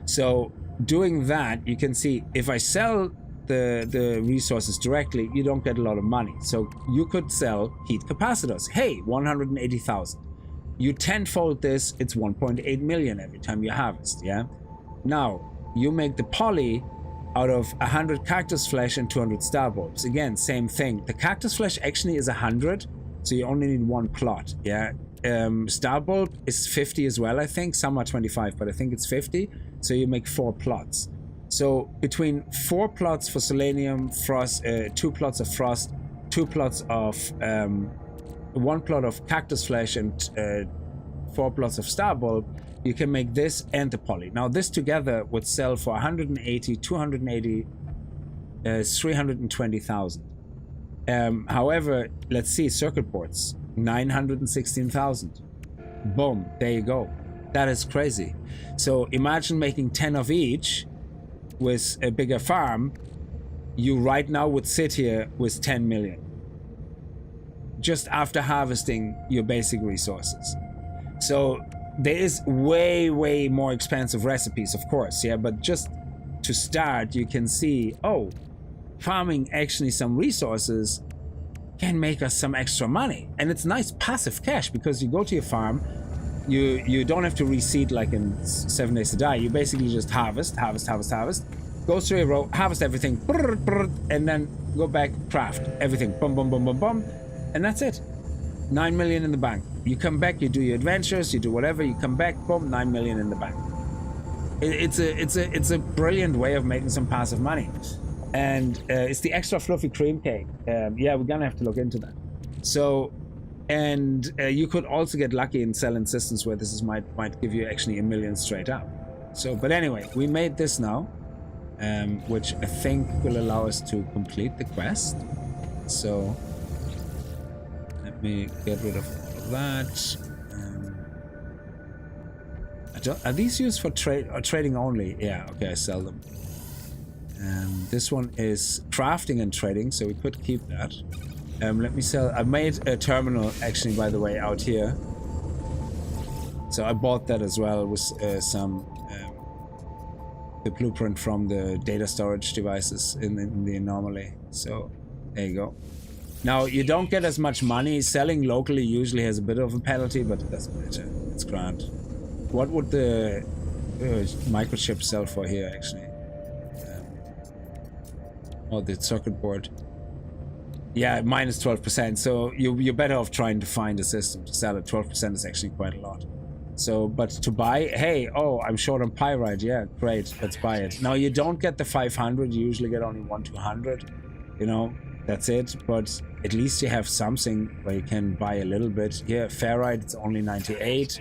So doing that, you can see if I sell the resources directly, you don't get a lot of money. So you could sell heat capacitors. Hey, 180,000. You tenfold this, it's 1.8 million every time you harvest, yeah? Now, you make the poly out of 100 cactus flesh and 200 star bulbs. Again, same thing. The cactus flesh actually is 100, so you only need 1 plot, yeah? Star Bulb is 50 as well, I think. Some are 25, but I think it's 50. So you make 4 plots. So between 4 plots for Selenium, Frost, 2 plots of Frost, 2 plots of 1 plot of Cactus Flesh, and 4 plots of Star Bulb, you can make this and the poly. Now this together would sell for 180, 280, 320,000. However, let's see, circuit boards, 916,000. Boom, there you go. That is crazy. So imagine making 10 of each with a bigger farm. You right now would sit here with 10 million. Just after harvesting your basic resources. So there is way, way more expensive recipes, of course, yeah, but just to start, you can see, oh, farming actually some resources can make us some extra money. And it's nice passive cash, because you go to your farm, you don't have to reseed like in 7 Days to Die. You basically just harvest, go through a row, harvest everything, and then go back, craft everything, boom, boom, boom, boom, boom, and that's it. 9 million in the bank. You come back, you do your adventures, you do whatever, you come back, boom, 9 million in the bank. It's a brilliant way of making some passive money. And it's the extra fluffy cream cake. Yeah, we're gonna have to look into that. So, and you could also get lucky and sell in systems where this is might give you actually 1 million straight up. So, but anyway, we made this now, which I think will allow us to complete the quest. So let me get rid of all of that. Are these used for trade or trading only? Yeah, okay, I sell them. This one is crafting and trading, so we could keep that. Let me sell. I made a terminal actually, by the way, out here. So I bought that as well with some the blueprint from the data storage devices in the anomaly. So there you go. Now you don't get as much money. Selling locally usually has a bit of a penalty, but it doesn't matter. It's grand. What would the microchip sell for here actually? Oh, the circuit board. Yeah, minus 12%. So you're better off trying to find a system to sell it. 12% is actually quite a lot. So, but to buy, hey, oh, I'm short on pyrite. Yeah, great, let's buy it. Now you don't get the 500. You usually get only 1-200. You know, that's it. But at least you have something where you can buy a little bit. Here, ferrite, it's only 98.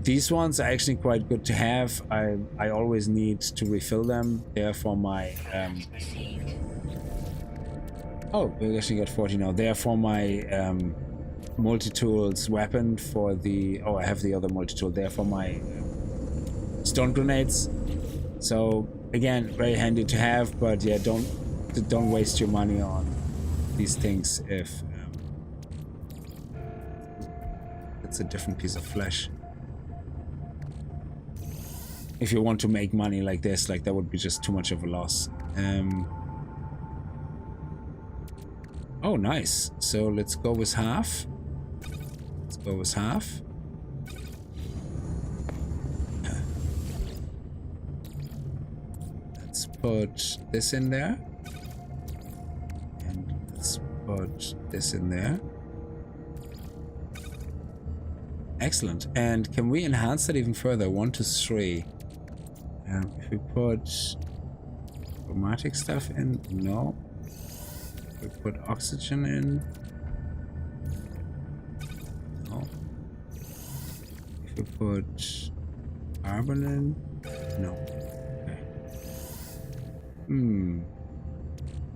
These ones are actually quite good to have. I always need to refill them. They're for my oh, we actually got 40 now. They're for my multi-tools weapon for the... Oh, I have the other multi-tool. They're for my stone grenades. So again, very handy to have, but yeah, don't waste your money on these things if it's a different piece of flesh. If you want to make money like this, like that would be just too much of a loss. Oh, nice. So let's go with half. Let's go with half. Let's put this in there. And let's put this in there. Excellent. And can we enhance that even further? 1 to 3. If we put chromatic stuff in, no. If we put oxygen in, no. If we put carbon in, no. Okay.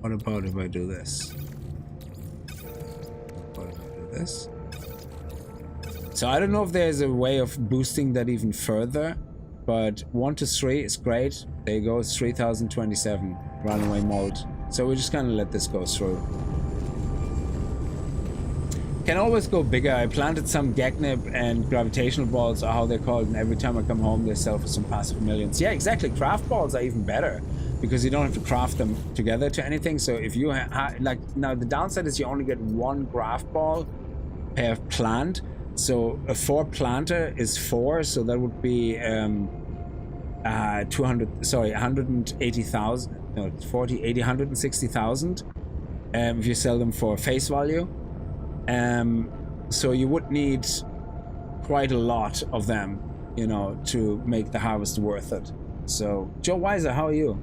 What about if I do this? What if I do this? So I don't know if there's a way of boosting that even further. But 1 to 3 is great. There you go, it's 3027 runaway mold. So we're just gonna let this go through. Can always go bigger. I planted some Gagnip and gravitational balls, or how they're called, and every time I come home they sell for some passive millions. Yeah, exactly. Craft balls are even better because you don't have to craft them together to anything. So if you like, now the downside is you only get 1 graft ball per plant. So a 4 planter is 4, so that would be 180,000, no, 40, 80, 160,000 if you sell them for face value. So you would need quite a lot of them, you know, to make the harvest worth it. So, Joe Weiser, how are you?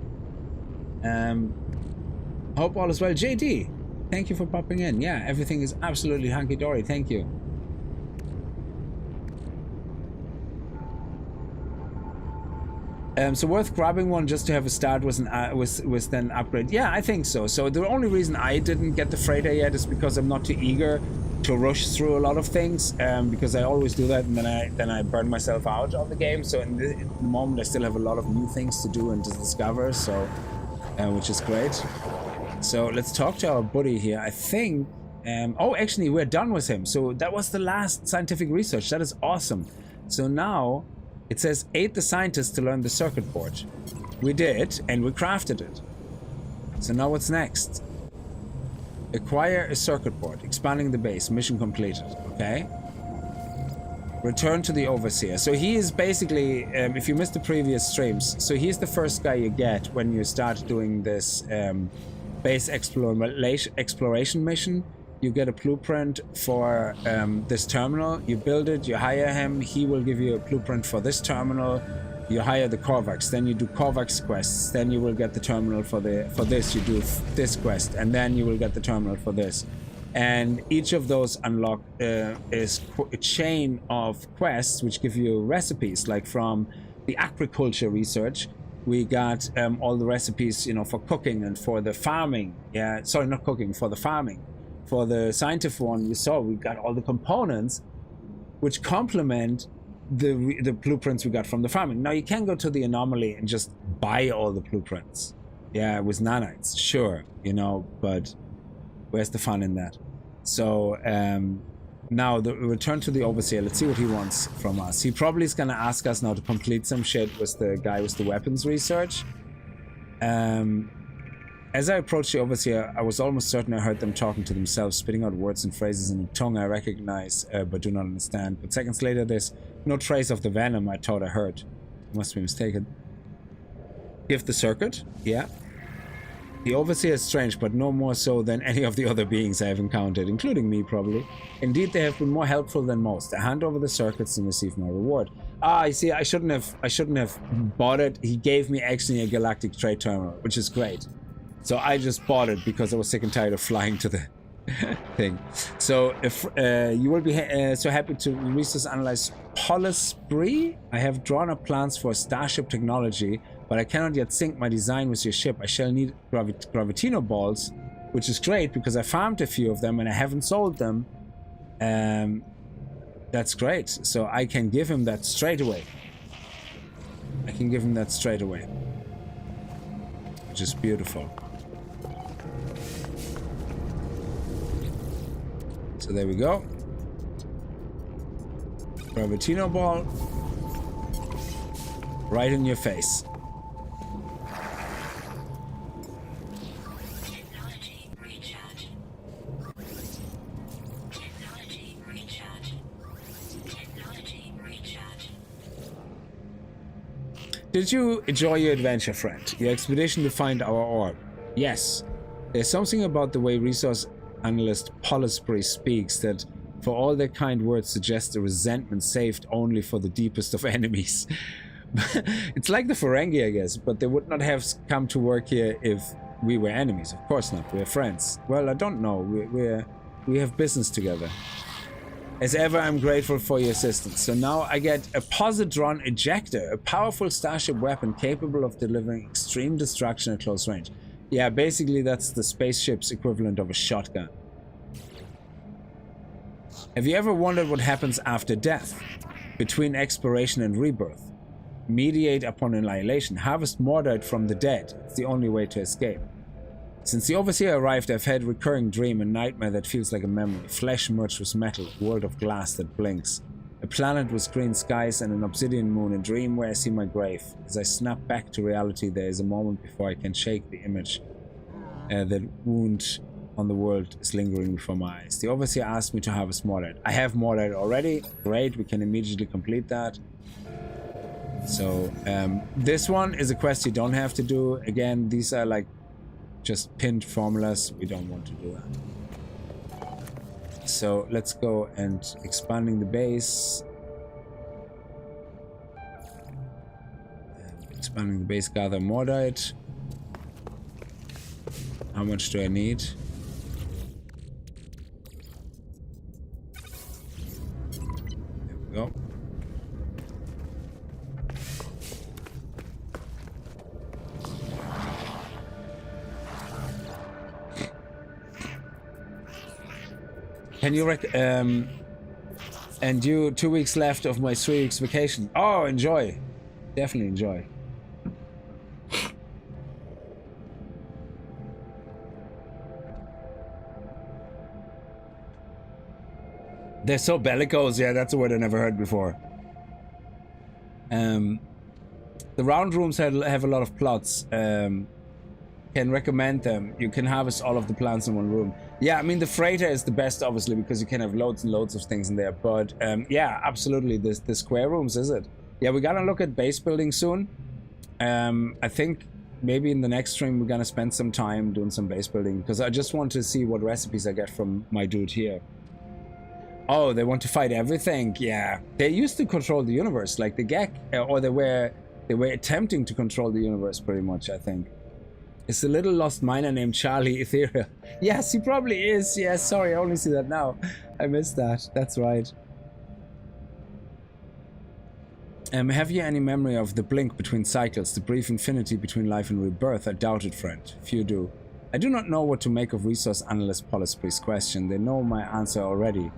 Hope all is well. JD, thank you for popping in. Yeah, everything is absolutely hunky-dory. Thank you. So worth grabbing one just to have a start was then upgrade. Yeah, I think so. So the only reason I didn't get the freighter yet is because I'm not too eager to rush through a lot of things, because I always do that and then I burn myself out of the game. So in the moment I still have a lot of new things to do and to discover, so which is great. So let's talk to our buddy here. I think oh, actually we're done with him. So that was the last scientific research. That is awesome. So now it says aid the scientists to learn the circuit board. We did, and we crafted it. So now what's next? Acquire a circuit board. Expanding the base. Mission completed. Okay. Return to the overseer. So he is basically, if you missed the previous streams, so he's the first guy you get when you start doing this base exploration mission. You get a blueprint for this terminal, you build it, you hire him, he will give you a blueprint for this terminal, you hire the Korvax, then you do Korvax quests, then you will get the terminal for this, you do this quest, and then you will get the terminal for this. And each of those unlock is a chain of quests which give you recipes, like from the agriculture research, we got all the recipes, you know, for cooking and for the farming. Yeah, sorry, not cooking, for the farming. For the scientific one, you saw we got all the components which complement the blueprints we got from the farming. Now you can go to the anomaly and just buy all the blueprints. Yeah, with nanites, sure, you know, but where's the fun in that? So now the return to the overseer. Let's see what he wants from us. He probably is gonna ask us now to complete some shit with the guy with the weapons research. As I approached the overseer, I was almost certain I heard them talking to themselves, spitting out words and phrases in a tongue I recognize but do not understand. But seconds later, there's no trace of the venom I thought I heard. I must be mistaken. Give the circuit? Yeah. The overseer is strange, but no more so than any of the other beings I have encountered, including me probably. Indeed, they have been more helpful than most. I hand over the circuits and receive my reward. Ah, you see, I shouldn't have bought it. He gave me actually a galactic trade terminal, which is great. So I just bought it because I was sick and tired of flying to the thing. So if you will be so happy to research analyze Polisbury. I have drawn up plans for starship technology, but I cannot yet sync my design with your ship. I shall need gravitino balls, which is great because I farmed a few of them and I haven't sold them. That's great. So I can give him that straight away. Which is beautiful. So there we go. Gravitino ball. Right in your face. Technology recharge. Technology recharge. Technology recharge. Did you enjoy your adventure, friend? Your expedition to find our orb? Yes. There's something about the way resource analyst Polisbury speaks that, for all their kind words, suggests a resentment saved only for the deepest of enemies. It's like the Ferengi, I guess, but they would not have come to work here if we were enemies. Of course not. We're friends. Well, I don't know. We have business together. As ever, I'm grateful for your assistance. So now I get a positron ejector, a powerful starship weapon capable of delivering extreme destruction at close range. Yeah, basically that's the spaceship's equivalent of a shotgun. Have you ever wondered what happens after death? Between exploration and rebirth? Mediate upon annihilation. Harvest mordite from the dead. It's the only way to escape. Since the overseer arrived, I've had a recurring dream, a nightmare that feels like a memory. Flesh merged with metal, a world of glass that blinks. A planet with green skies and an obsidian moon, a dream where I see my grave. As I snap back to reality, there is a moment before I can shake the image. That wound on the world is lingering before my eyes. The overseer asked me to harvest mordite. I have mordite already. Great, we can immediately complete that. So, this one is a quest you don't have to do. Again, these are like just pinned formulas. We don't want to do that. So let's go and expanding the base. Expanding the base, gather Mordite. How much do I need? There we go. Can you and you 2 weeks left of my 3 weeks vacation. Oh, enjoy. Definitely enjoy. They're so bellicose. Yeah, that's a word I never heard before. The round rooms have a lot of plots. Can recommend them. You can harvest all of the plants in one room. Yeah, I mean the freighter is the best, obviously, because you can have loads and loads of things in there. But yeah, absolutely, the square rooms, is it? Yeah, we gotta look at base building soon. I think maybe in the next stream we're gonna spend some time doing some base building, because I just want to see what recipes I get from my dude here. Oh, they want to fight everything. Yeah, they used to control the universe, like the Gek, or they were attempting to control the universe pretty much, I think. It's a little lost miner named Charlie Ethereal. Yes, he probably is. Yeah, sorry, I only see that now. I missed that. That's right. Have you any memory of the blink between cycles, the brief infinity between life and rebirth? I doubt it, friend. If you do. I do not know what to make of Resource Analyst Polispri's question. They know my answer already.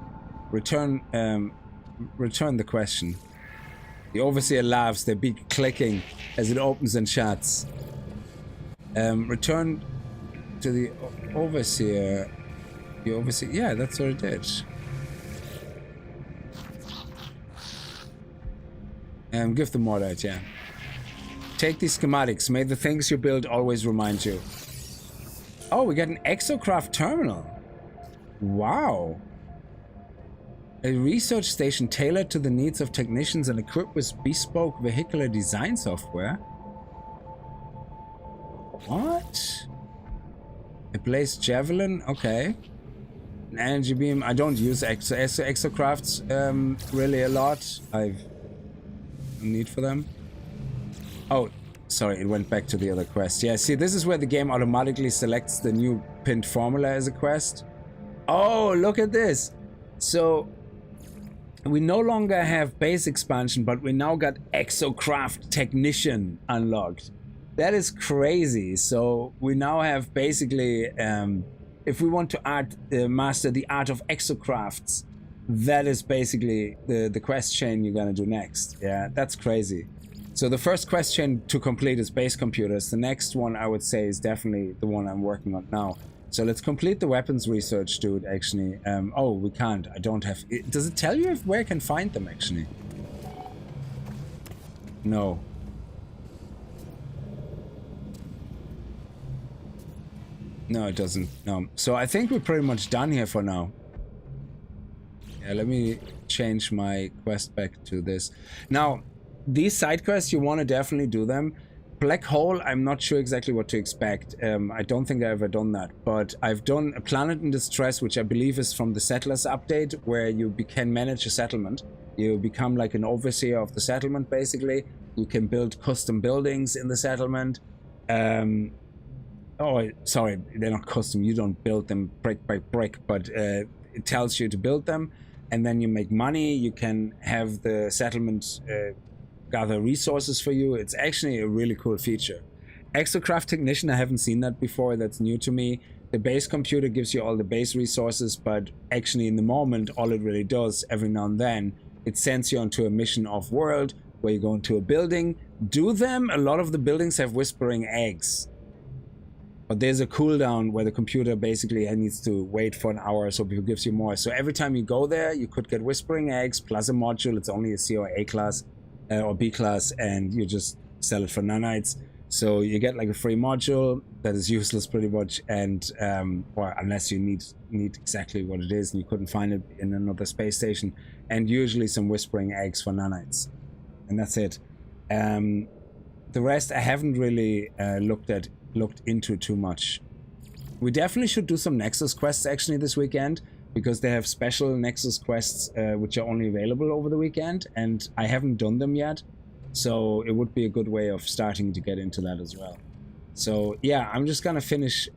Return the question. The Overseer laughs, their beak clicking as it opens and shuts. Return to the Overseer. The Overseer, yeah, that's what it did. Give them more that, yeah. Take these schematics. May the things you build always remind you. Oh, we got an exocraft terminal. Wow. A research station tailored to the needs of technicians and equipped with bespoke vehicular design software. What? A blazed javelin? Okay. An energy beam. I don't use exocrafts really a lot. I've no need for them. Oh, sorry, it went back to the other quest. Yeah, see, this is where the game automatically selects the new pinned formula as a quest. Oh, look at this. So we no longer have base expansion, but we now got exocraft technician unlocked. That is crazy. So we now have basically, if we want to master the art of exocrafts, that is basically the quest chain you're gonna do next. Yeah, that's crazy. So the first quest chain to complete is base computers. The next one I would say is definitely the one I'm working on now. So let's complete the weapons research, dude, actually. Oh, we can't. I don't have... Does it tell you where I can find them, actually? No. No, it doesn't. No. So I think we're pretty much done here for now. Yeah, let me change my quest back to this. Now, these side quests, you want to definitely do them. Black Hole, I'm not sure exactly what to expect. I don't think I've ever done that. But I've done a Planet in Distress, which I believe is from the Settlers update, where you can manage a settlement. You become like an overseer of the settlement, basically. You can build custom buildings in the settlement. Oh, sorry, they're not custom. You don't build them brick by brick, but it tells you to build them. And then you make money. You can have the settlement gather resources for you. It's actually a really cool feature. Exocraft Technician, I haven't seen that before. That's new to me. The base computer gives you all the base resources, but actually in the moment, all it really does, every now and then, it sends you onto a mission off-world where you go into a building, do them. A lot of the buildings have whispering eggs. But there's a cooldown where the computer basically needs to wait for an hour or so before it gives you more. So every time you go there, you could get Whispering Eggs plus a module. It's only a C or A class or B class, and you just sell it for nanites. So you get like a free module that is useless pretty much, and or unless you need exactly what it is and you couldn't find it in another space station, and usually some Whispering Eggs for nanites. And that's it. The rest I haven't really looked into too much. We definitely should do some Nexus quests actually this weekend, because they have special Nexus quests which are only available over the weekend, and I haven't done them yet, so it would be a good way of starting to get into that as well. So yeah, I'm just gonna finish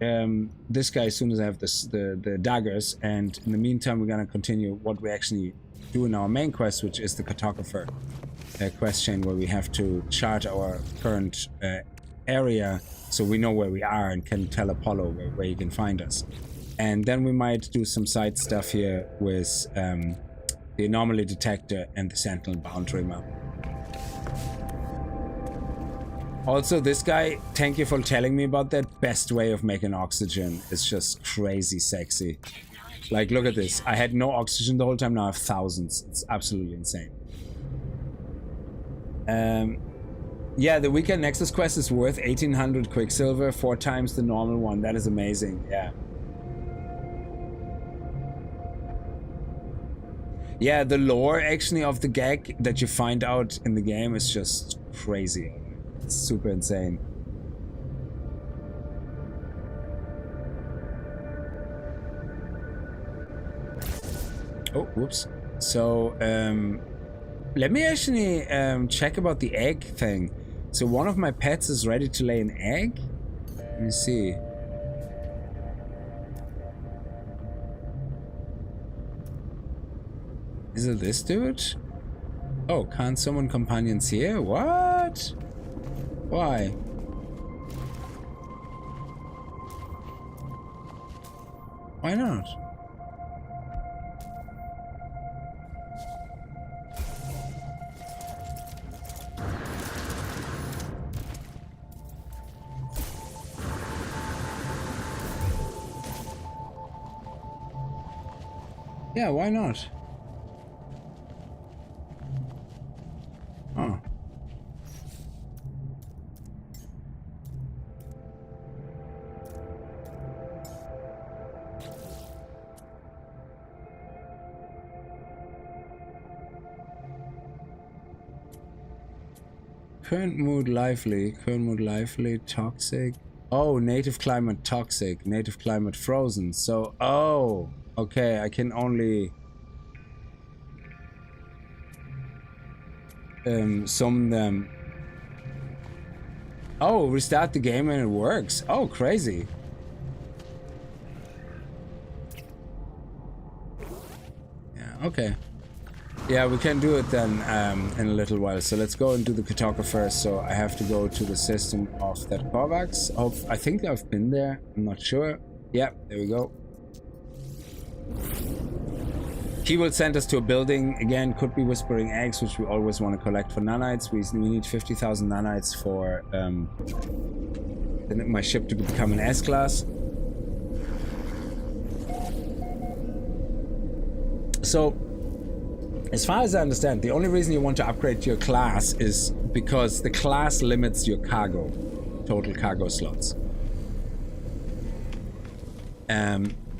this guy as soon as I have the daggers, and in the meantime we're gonna continue what we actually do in our main quest, which is the cartographer quest chain, where we have to chart our current area so we know where we are and can tell Apollo where he can find us. And then we might do some side stuff here with the anomaly detector and the Sentinel boundary map. Also, this guy, thank you for telling me about that. Best way of making oxygen is just crazy sexy. Like, look at this. I had no oxygen the whole time, now I have thousands. It's absolutely insane. Yeah, the weekend Nexus quest is worth 1800 Quicksilver, 4 times the normal one. That is amazing, yeah. Yeah, the lore actually of the gag that you find out in the game is just crazy. It's super insane. Oh, whoops. So, let me actually check about the egg thing. So one of my pets is ready to lay an egg? Let me see. Is it this dude? Oh, can't summon companions here? What? Why? Why not? Yeah, why not? Oh. Current mood lively, toxic. Oh, native climate toxic, native climate frozen. So, oh, okay, I can only summon them. Oh, restart the game and it works. Oh, crazy. Yeah, okay. Yeah, we can do it then in a little while. So let's go and do the cartographer. So I have to go to the system of that Korvax. I think I've been there. I'm not sure. Yeah, there we go. He will send us to a building. Again, could be Whispering Eggs, which we always want to collect for nanites. We need 50,000 nanites for my ship to become an S-class. So, as far as I understand, the only reason you want to upgrade your class is because the class limits your cargo, total cargo slots.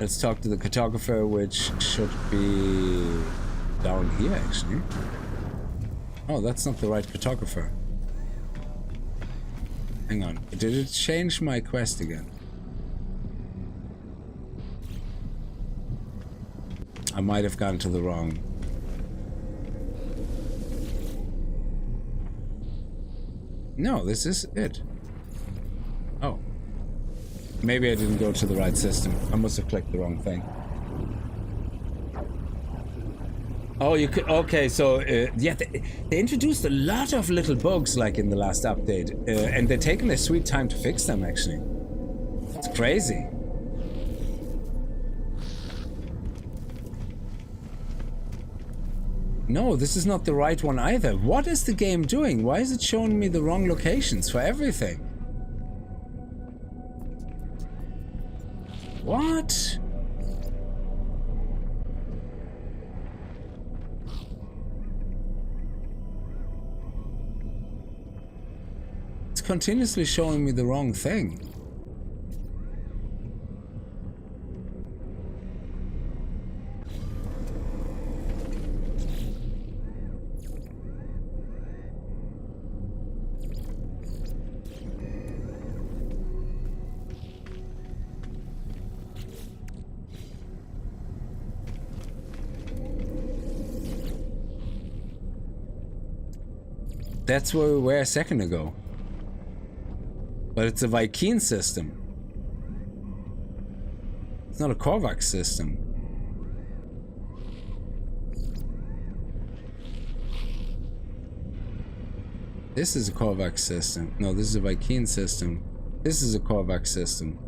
Let's talk to the cartographer, which should be down here, actually. Oh, that's not the right cartographer. Hang on, did it change my quest again? I might have gone to the wrong. No, this is it. Oh. Maybe I didn't go to the right system. I must have clicked the wrong thing. Oh, you could... Okay, so... yeah, they introduced a lot of little bugs, like, in the last update. And they're taking their sweet time to fix them, actually. It's crazy. No, this is not the right one either. What is the game doing? Why is it showing me the wrong locations for everything? What? It's continuously showing me the wrong thing. That's where we were a second ago. But it's a Vy'keen system. It's not a Korvax system. This is a Korvax system. No, this is a Vy'keen system. This is a Korvax system.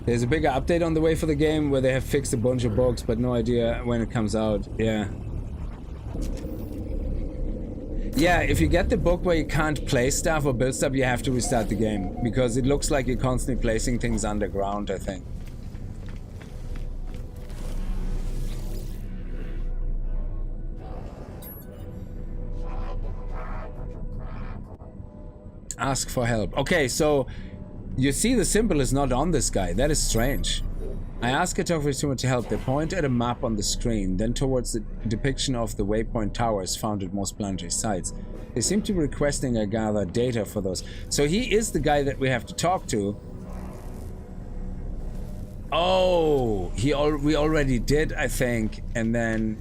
There's a bigger update on the way for the game where they have fixed a bunch of bugs, but no idea when it comes out. Yeah. Yeah, if you get the bug where you can't place stuff or build stuff, you have to restart the game. Because it looks like you're constantly placing things underground, I think. Ask for help. Okay, so you see the symbol is not on this guy. That is strange. I ask Kartoffelsumer to help. They point at a map on the screen, then towards the depiction of the waypoint towers found at most planetary sites. They seem to be requesting I gather data for those. So he is the guy that we have to talk to. Oh, we already did, I think. And then...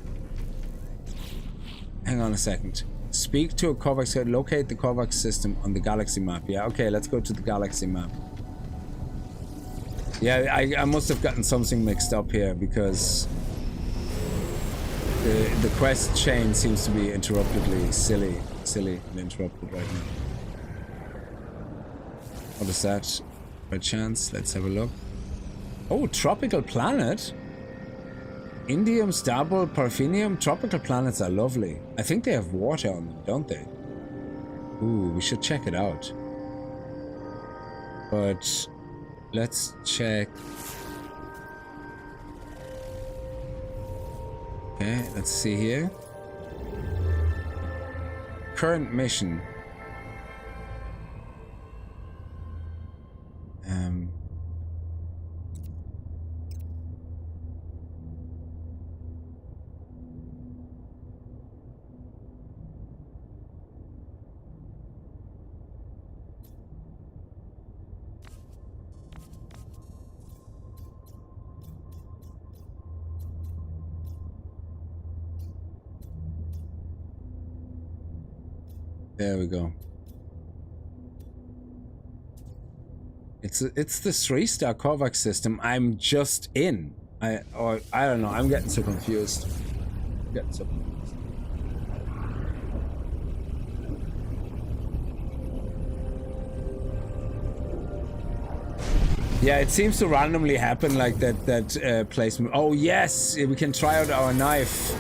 Hang on a second. Speak to a Korvax, locate the Korvax system on the galaxy map. Yeah, okay, let's go to the galaxy map. Yeah, I must have gotten something mixed up here because the quest chain seems to be interruptedly silly and interrupted right now. What is that? By chance? Let's have a look. Oh, tropical planet? Indium, Starball, Parfenium. Tropical planets are lovely. I think they have water on them, don't they? Ooh, we should check it out. But let's check. Okay, let's see here. Current mission. There we go. It's the 3-star Korvax system. I'm just in. I don't know. I'm getting so confused. Yeah, it seems to randomly happen like that placement. Oh yes, we can try out our knife.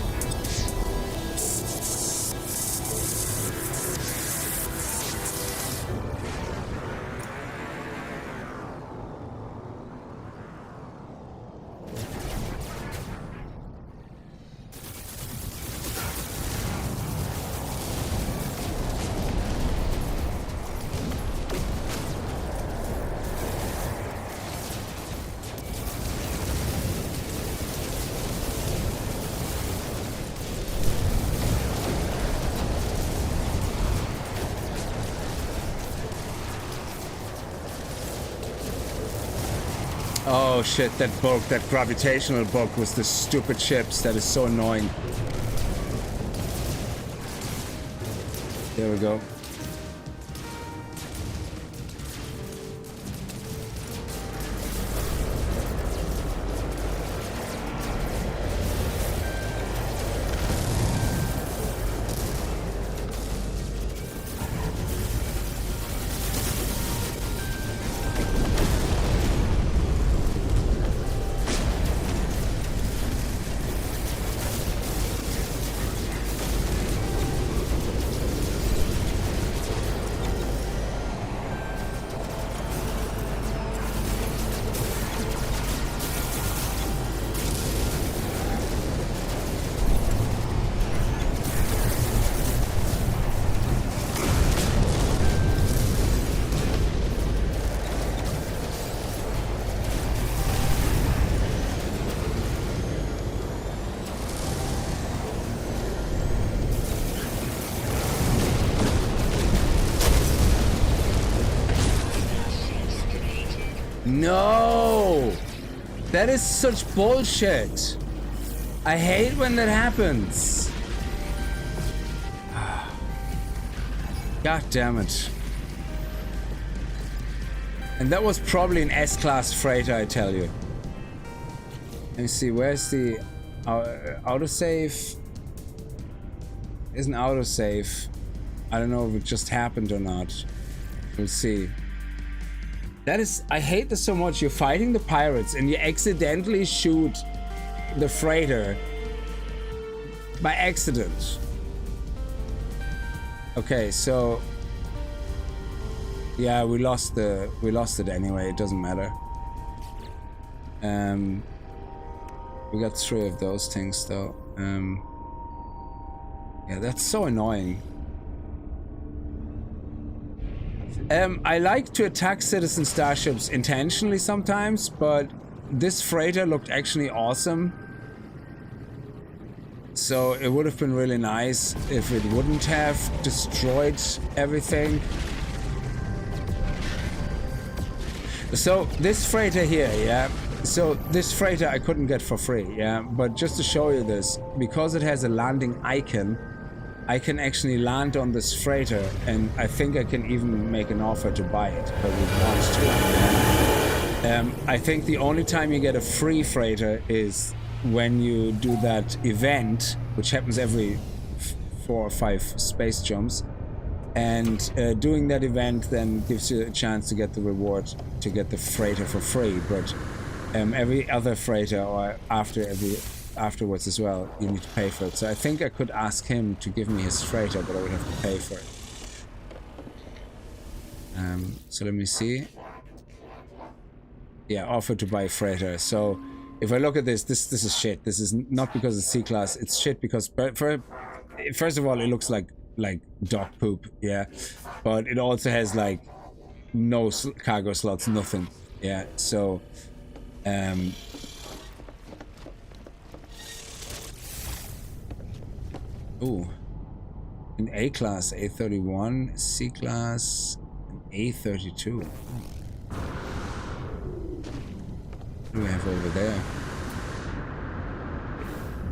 Oh shit, that bug, that gravitational bug with the stupid ships, that is so annoying. There we go. No! That is such bullshit. I hate when that happens. God damn it. And that was probably an S-class freighter, I tell you. Let me see, where's the autosave? Isn't autosave. I don't know if it just happened or not. We'll see. That is, I hate this so much. You're fighting the pirates and you accidentally shoot the freighter by accident. Okay, so yeah, we lost it anyway. It doesn't matter. We got 3 of those things though. Yeah, that's so annoying. I like to attack citizen starships intentionally sometimes, but this freighter looked actually awesome. So it would have been really nice if it wouldn't have destroyed everything. So this freighter here, yeah. So this freighter I couldn't get for free, yeah. But just to show you this, because it has a landing icon, I can actually land on this freighter, and I think I can even make an offer to buy it if I would want to. I think the only time you get a free freighter is when you do that event, which happens every 4 or 5 space jumps, and doing that event then gives you a chance to get the reward to get the freighter for free. But every other freighter or afterwards as well, you need to pay for it. So I think I could ask him to give me his freighter, but I would have to pay for it. So let me see. Yeah, offer to buy freighter. So if I look at this is shit. This is not because it's C-class. It's shit because first of all, it looks like dog poop. Yeah, but it also has like no cargo slots, nothing. Yeah, so ooh, an A-class, A31, C-class, an A32. What do we have over there?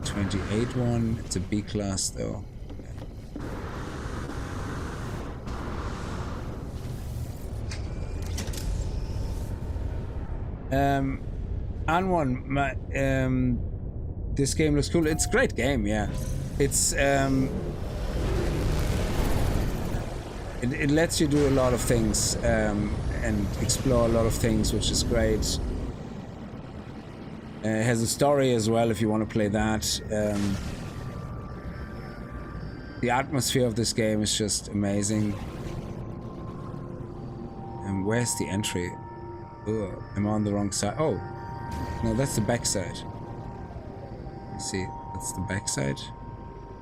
28 one. It's a B-class though. Anwan, this game looks cool. It's a great game, yeah. It's it lets you do a lot of things and explore a lot of things, which is great. It has a story as well if you want to play that. The atmosphere of this game is just amazing. And where's the entry? Ugh, I'm on the wrong side. Oh, no, that's the back side. Let's see, that's the back side.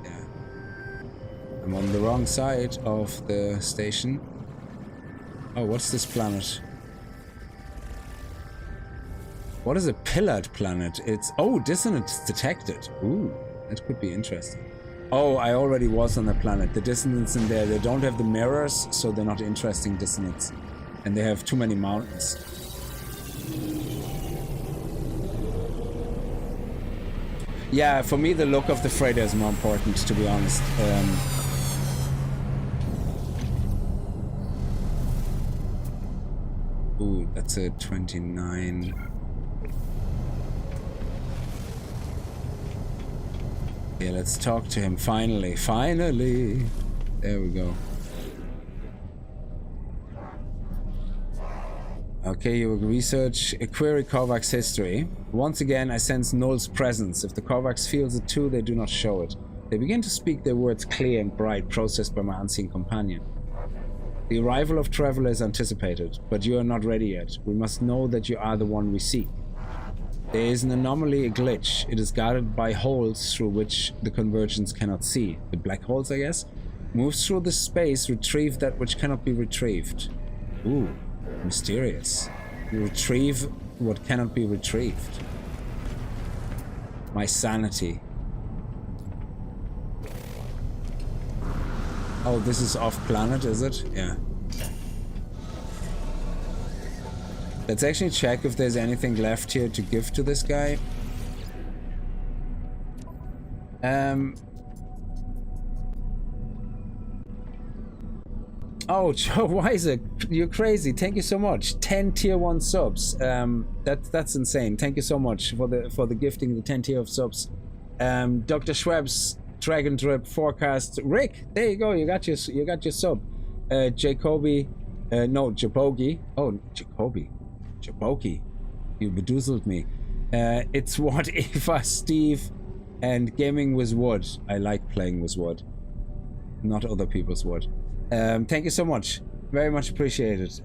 Yeah, I'm on the wrong side of the station. Oh, what's this planet? What is a pillared planet? It's... oh, dissonance detected. Ooh, that could be interesting. Oh, I already was on the planet. The dissonance in there, they don't have the mirrors, so they're not interesting dissonance. And they have too many mountains. Yeah, for me the look of the freighter is more important, to be honest. Ooh, that's a 29. Yeah, let's talk to him finally. Finally! There we go. Okay, you research a query Korvax history. Once again, I sense Null's presence. If the Korvax feels it too, they do not show it. They begin to speak their words clear and bright, processed by my unseen companion. The arrival of Traveler is anticipated, but you are not ready yet. We must know that you are the one we seek. There is an anomaly, a glitch. It is guarded by holes through which the convergence cannot see. The black holes, I guess? Moves through the space, retrieve that which cannot be retrieved. Ooh. Mysterious. Retrieve what cannot be retrieved. My sanity. Oh, this is off planet, is it? Yeah. Let's actually check if there's anything left here to give to this guy. Oh, Joe Weiser, you're crazy. Thank you so much. 10 tier 1 subs. That's insane. Thank you so much for the gifting, the 10 tier of subs. Dr. Schweb's Dragon Drip Forecast. Rick, there you go. You got your sub. Jacoby, no, Jabogi. Oh, Jacoby. Jabogi. You bedoozled me. It's what Eva, Steve, and Gaming with Wood. I like playing with wood, not other people's wood. Thank you so much. Very much appreciated.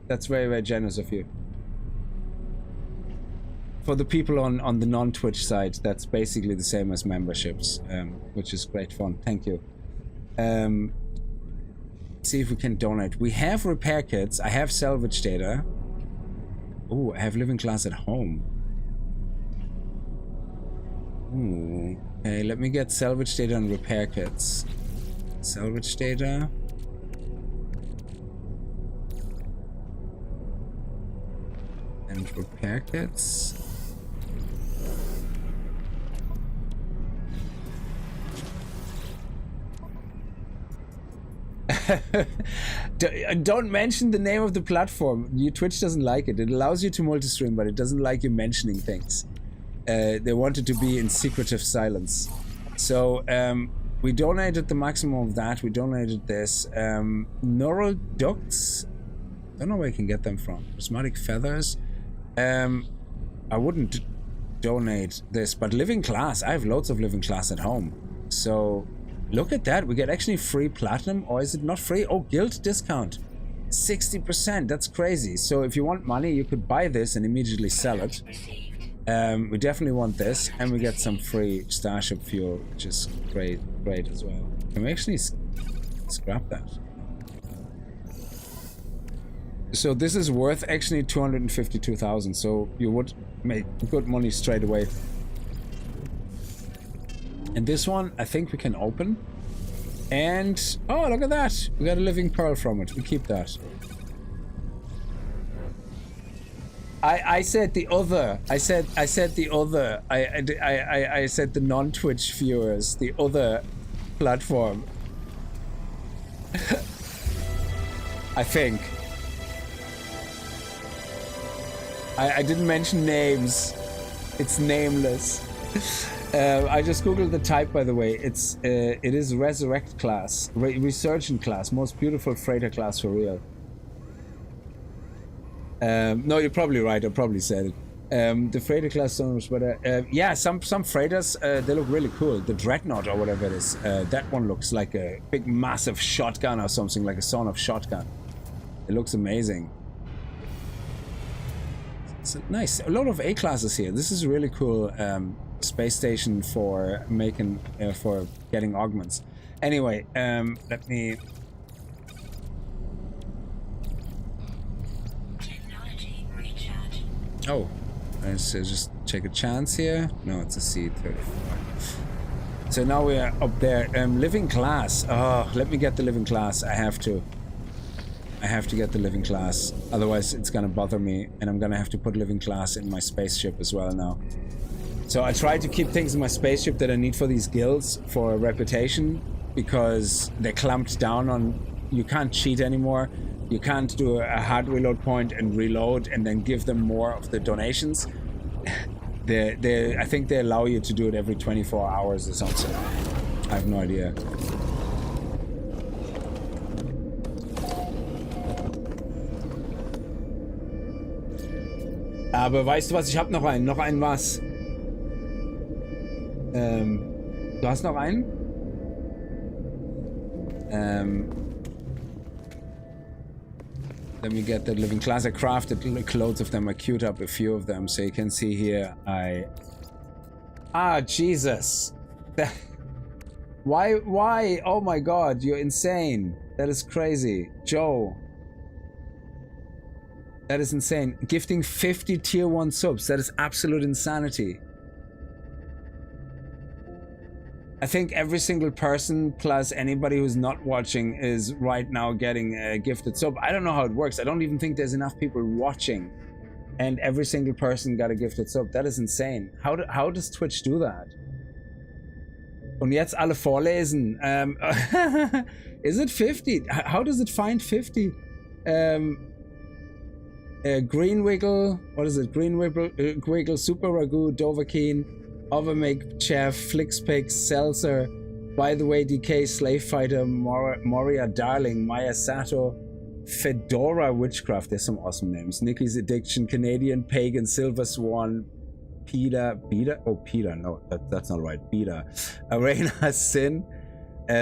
That's very, very generous of you. For the people on the non-Twitch side, that's basically the same as memberships, which is great fun. Thank you. See if we can donate. We have repair kits. I have salvage data. Oh, I have living class at home. Ooh. Okay, let me get salvage data and repair kits. Salvage data. And repair kits. Don't mention the name of the platform. Your Twitch doesn't like it. It allows you to multi-stream, but it doesn't like you mentioning things. They want it to be in secretive silence. So we donated the maximum of that. We donated this. Neural ducts. Don't know where I can get them from. Prismatic feathers. I wouldn't donate this, but living class. I have loads of living class at home. So look at that. We get actually free platinum, or is it not free? Oh, guild discount. 60%. That's crazy. So if you want money, you could buy this and immediately sell it. We definitely want this, and we get some free Starship fuel, which is great as well. Can we actually scrap that? So this is worth actually 252,000, so you would make good money straight away. And this one, I think we can open. And, oh, look at that. We got a living pearl from it. We keep that. I said the other. I said the other. I said the non-Twitch viewers, the other platform. I think. I didn't mention names. It's nameless. I just googled the type, by the way. It is Resurrect class, Resurgent class, most beautiful freighter class for real. No, you're probably right. I probably said it. The freighter class so much better. Yeah, some freighters they look really cool. The Dreadnought or whatever it is. That one looks like a big, massive shotgun or something, like a son of shotgun. It looks amazing. It's nice. A lot of A classes here. This is a really cool space station for making for getting augments. Anyway, let me. Oh, let's just check a chance here. No, it's a C34. So now we are up there. Living class. Oh, let me get the living class. I have to get the living class. Otherwise, it's gonna bother me, and I'm gonna have to put living class in my spaceship as well now. So I try to keep things in my spaceship that I need for these guilds for reputation, because they're clamped down on. You can't cheat anymore. You can't do a hard reload point and reload and then give them more of the donations. I think they allow you to do it every 24 hours or something. I have no idea. Aber weißt du was? Ich habe noch einen. Noch einen was? Du hast noch einen? Let me get the living class. I crafted loads of them. I queued up a few of them, so you can see here. Jesus! Why? Oh my God! You're insane. That is crazy, Joe. That is insane. Gifting 50 tier 1 subs. That is absolute insanity. I think every single person plus anybody who's not watching is right now getting a gifted sub. I don't know how it works. I don't even think there's enough people watching and every single person got a gifted sub. That is insane. How does Twitch do that? Und jetzt alle vorlesen. Is it 50? How does it find 50? Green Wiggle, what is it? Green Wiggle, Super Ragu, Dovahkiin, Overmake, Chef, Flixpix, Seltzer, By the Way, DK, Slave Fighter, Moria Darling, Maya Sato, Fedora Witchcraft. There's some awesome names. Nikki's Addiction, Canadian Pagan, Silver Swan, Peter, oh Peter, no, that's not right. Peter, Arena Sin,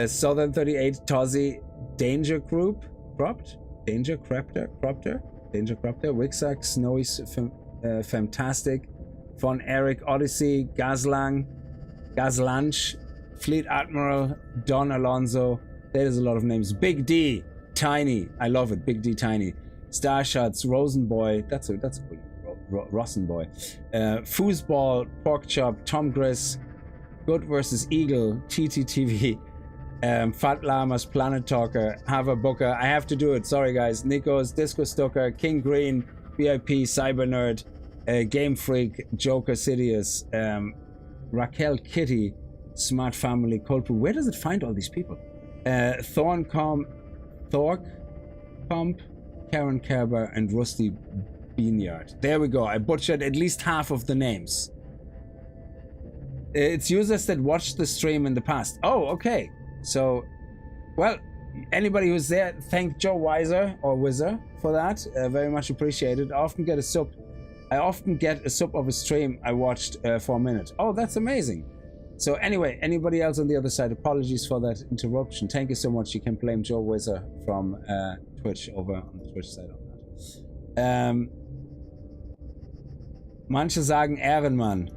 Southern 38, Tozzy, Danger Group, Cropped, Danger Crapter, Wixack, Snowy, Fantastic, Von Eric, Odyssey, Gazlanch, Fleet Admiral, Don Alonso. There's a lot of names. Big D, Tiny, I love it. Big D, Tiny, Starshots, Rosenboy. That's a cool. Rosenboy, Foosball, Porkchop, Tom Gris, Good vs. Eagle, TTTV, Fat Llamas, Planet Talker, Hava Booker. I have to do it. Sorry guys. Nikos, Disco Stucker, King Green, VIP, Cyber Nerd, Game Freak, Joker Sidious, Raquel Kitty, Smart Family, Coldpool. Where does it find all these people? Thork Pump, Karen Kerber, and Rusty Beanyard. There we go. I butchered at least half of the names. It's users that watched the stream in the past. Oh, okay. So, well, anybody who's there, thank Joe Weiser or Wizard for that. Very much appreciated. I often get a sub of a stream I watched for a minute. Oh, that's amazing. So anyway, anybody else on the other side, apologies for that interruption. Thank you so much. You can blame Joe Wizard from Twitch over on the Twitch side on that. Manche sagen Ehrenmann.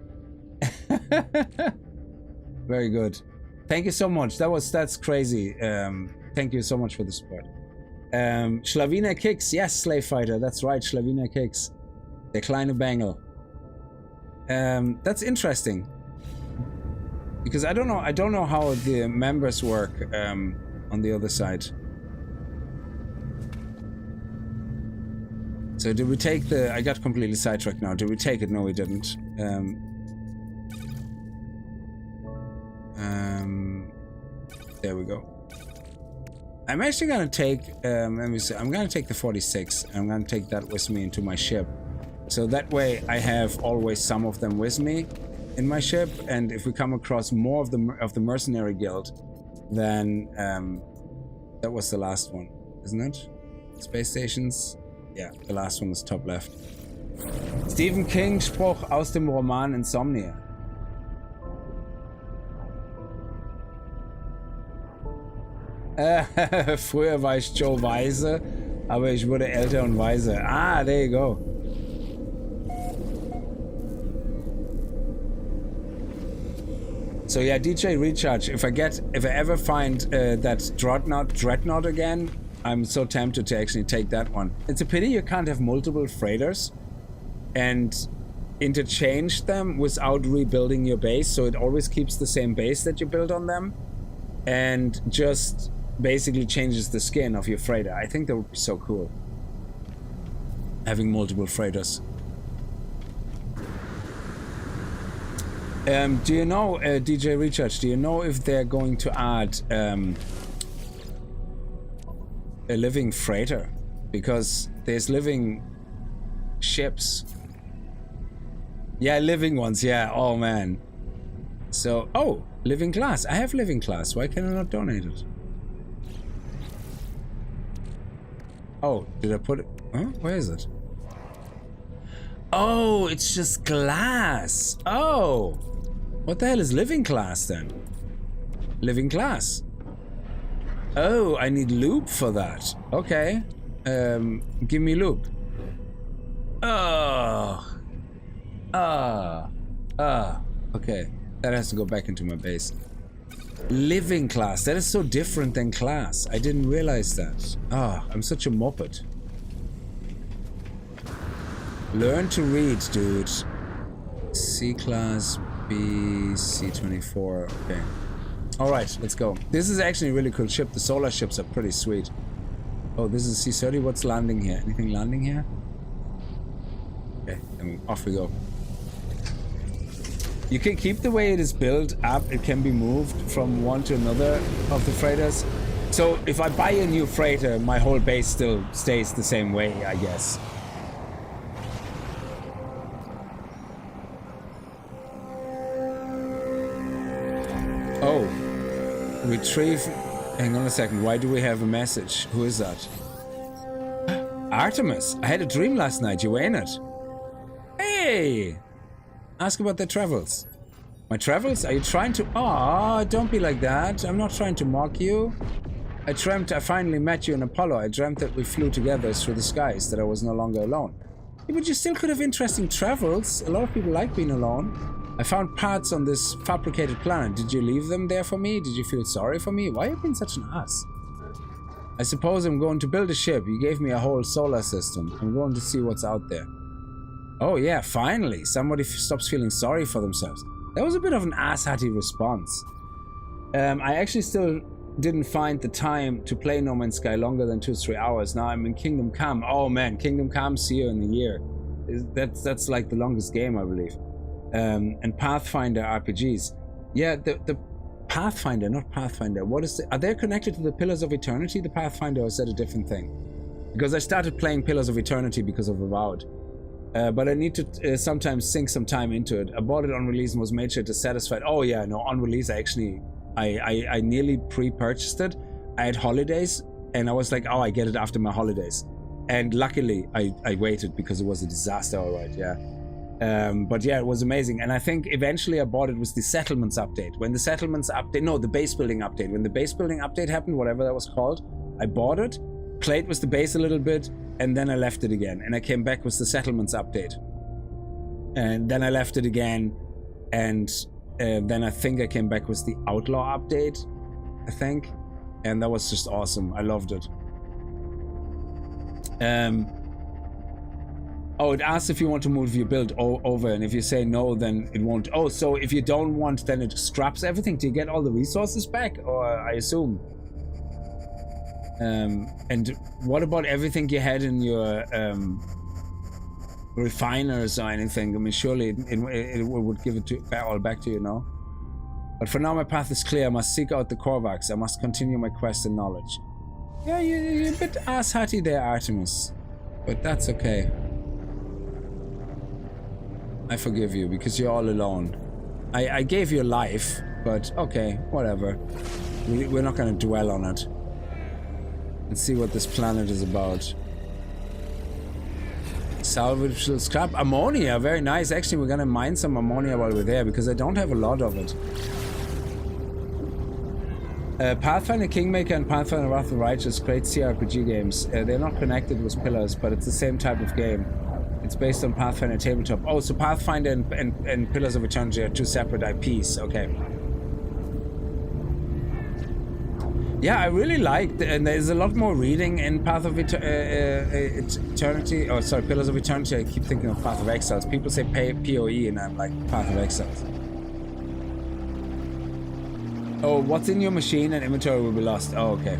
Very good. Thank you so much. That's crazy. Thank you so much for the support. Schlawiner Kickz. Yes, Slave Fighter. That's right, Schlawiner Kickz. Der kleine Bengel. That's interesting. Because I don't know how the members work on the other side. So did we take the... I got completely sidetracked now. Did we take it? No, we didn't. There we go. I'm actually gonna take... let me see. I'm gonna take the 46. And I'm gonna take that with me into my ship. So that way I have always some of them with me in my ship. And if we come across more of the mercenary guild, then... that was the last one, isn't it? Space stations... Yeah, the last one is top left. Stephen King Spruch aus dem Roman Insomnia. Früher war ich Joe Weise, aber ich wurde älter und weise. Ah, there you go. So yeah, DJ Recharge. If I ever find that Dreadnought again, I'm so tempted to actually take that one. It's a pity you can't have multiple freighters and interchange them without rebuilding your base, so it always keeps the same base that you build on them and just basically changes the skin of your freighter. I think that would be so cool. Having multiple freighters. Do you know, DJ Recharge, do you know if they're going to add a living freighter? Because there's living ships. Yeah, living ones, yeah. Oh man. So, oh, living class. I have living class. Why can I not donate it? Oh, did I put it? Huh? Where is it? Oh, it's just glass. Oh. What the hell is living class then? Living class. Oh, I need loop for that. Okay. Give me loop. Oh. Okay. That has to go back into my base. Living class. That is so different than class. I didn't realize that. Ah, I'm such a moped. Learn to read, dude. C class, B, C24. Okay. Alright, let's go. This is actually a really cool ship. The solar ships are pretty sweet. Oh, this is C30. What's landing here? Anything landing here? Okay. and off we go. You can keep the way it is built up. It can be moved from one to another of the freighters. So if I buy a new freighter, my whole base still stays the same way, I guess. Oh. Retrieve... Hang on a second. Why do we have a message? Who is that? Artemis. I had a dream last night. You were in it. Hey! Ask about their travels. My travels? Are you trying to... Aw, don't be like that. I'm not trying to mock you. I dreamt I finally met you in Apollo. I dreamt that we flew together through the skies, that I was no longer alone. Yeah, but you still could have interesting travels. A lot of people like being alone. I found parts on this fabricated planet. Did you leave them there for me? Did you feel sorry for me? Why are you being such an ass? I suppose I'm going to build a ship. You gave me a whole solar system. I'm going to see what's out there. Oh yeah, finally. Somebody stops feeling sorry for themselves. That was a bit of an asshatty response. I actually still didn't find the time to play No Man's Sky longer than 2-3 hours. Now I'm in Kingdom Come. Oh man, Kingdom Come's here in a year. That's like the longest game, I believe. And Pathfinder RPGs. Yeah, the Pathfinder, not Pathfinder. What is are they connected to the Pillars of Eternity, the Pathfinder, or is that a different thing? Because I started playing Pillars of Eternity because of Avowed. But I need to sometimes sink some time into it. I bought it on release and was made sure to satisfied. Oh yeah, no, on release I nearly pre-purchased it. I had holidays and I was like, oh, I get it after my holidays. And luckily I waited because it was a disaster, alright, yeah. But yeah, it was amazing. And I think eventually I bought it with the Settlements update. When the Settlements update, no, the base building update. When the base building update happened, whatever that was called, I bought it, played with the base a little bit, and then I left it again. And I came back with the Settlements update. And then I left it again. And then I think I came back with the Outlaw update, I think. And that was just awesome. I loved it. Oh, it asks if you want to move your build over, and if you say no, then it won't. Oh, so if you don't want, then it scraps everything. Do you get all the resources back? Or I assume. And what about everything you had in your refiners or anything? I mean, surely it would give it all back to you, no? But for now, my path is clear. I must seek out the Korvax. I must continue my quest in knowledge. Yeah, you're a bit asshatty there, Artemis. But that's okay. I forgive you because you're all alone. I gave you life, but okay, whatever. We're not going to dwell on it. Let's see what this planet is about. Salvageable scrap. Ammonia, very nice. Actually, we're going to mine some ammonia while we're there because I don't have a lot of it. Pathfinder Kingmaker and Pathfinder Wrath of the Righteous, great CRPG games. They're not connected with Pillars, but it's the same type of game. It's based on Pathfinder Tabletop. Oh, so Pathfinder and Pillars of Eternity are two separate IPs. Okay. Yeah, I really liked, and there's a lot more reading in Path of Eternity. Oh, sorry, Pillars of Eternity. I keep thinking of Path of Exiles. People say PoE, and I'm like, Path of Exiles. Oh, what's in your machine and inventory will be lost. Oh, okay.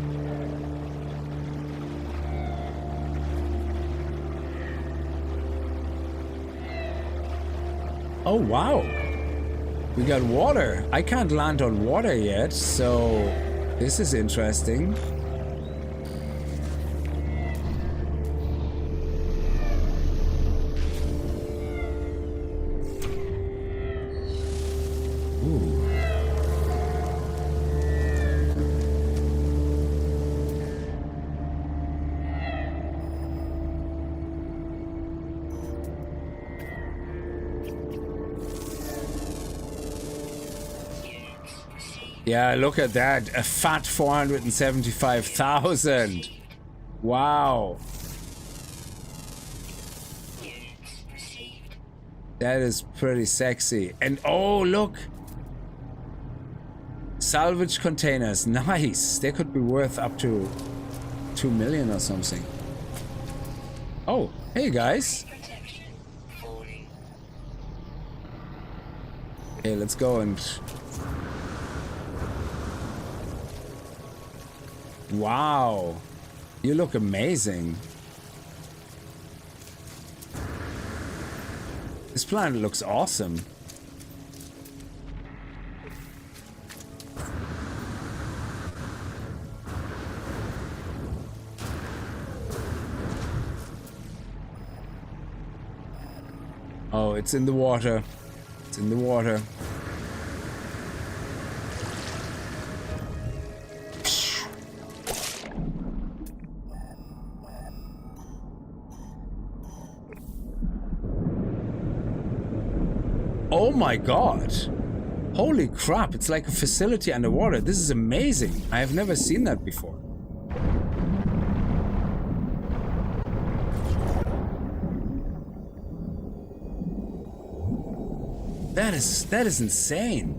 Oh, wow. We got water. I can't land on water yet, so this is interesting. Ooh. Yeah, look at that. A fat 475,000. Wow. That is pretty sexy. And oh, look. Salvage containers. Nice. They could be worth up to 2 million or something. Oh, hey guys. Okay, let's go and... Wow, you look amazing. This planet looks awesome. Oh, it's in the water. It's in the water. Oh my god! Holy crap, it's like a facility underwater. This is amazing. I have never seen that before. That is insane.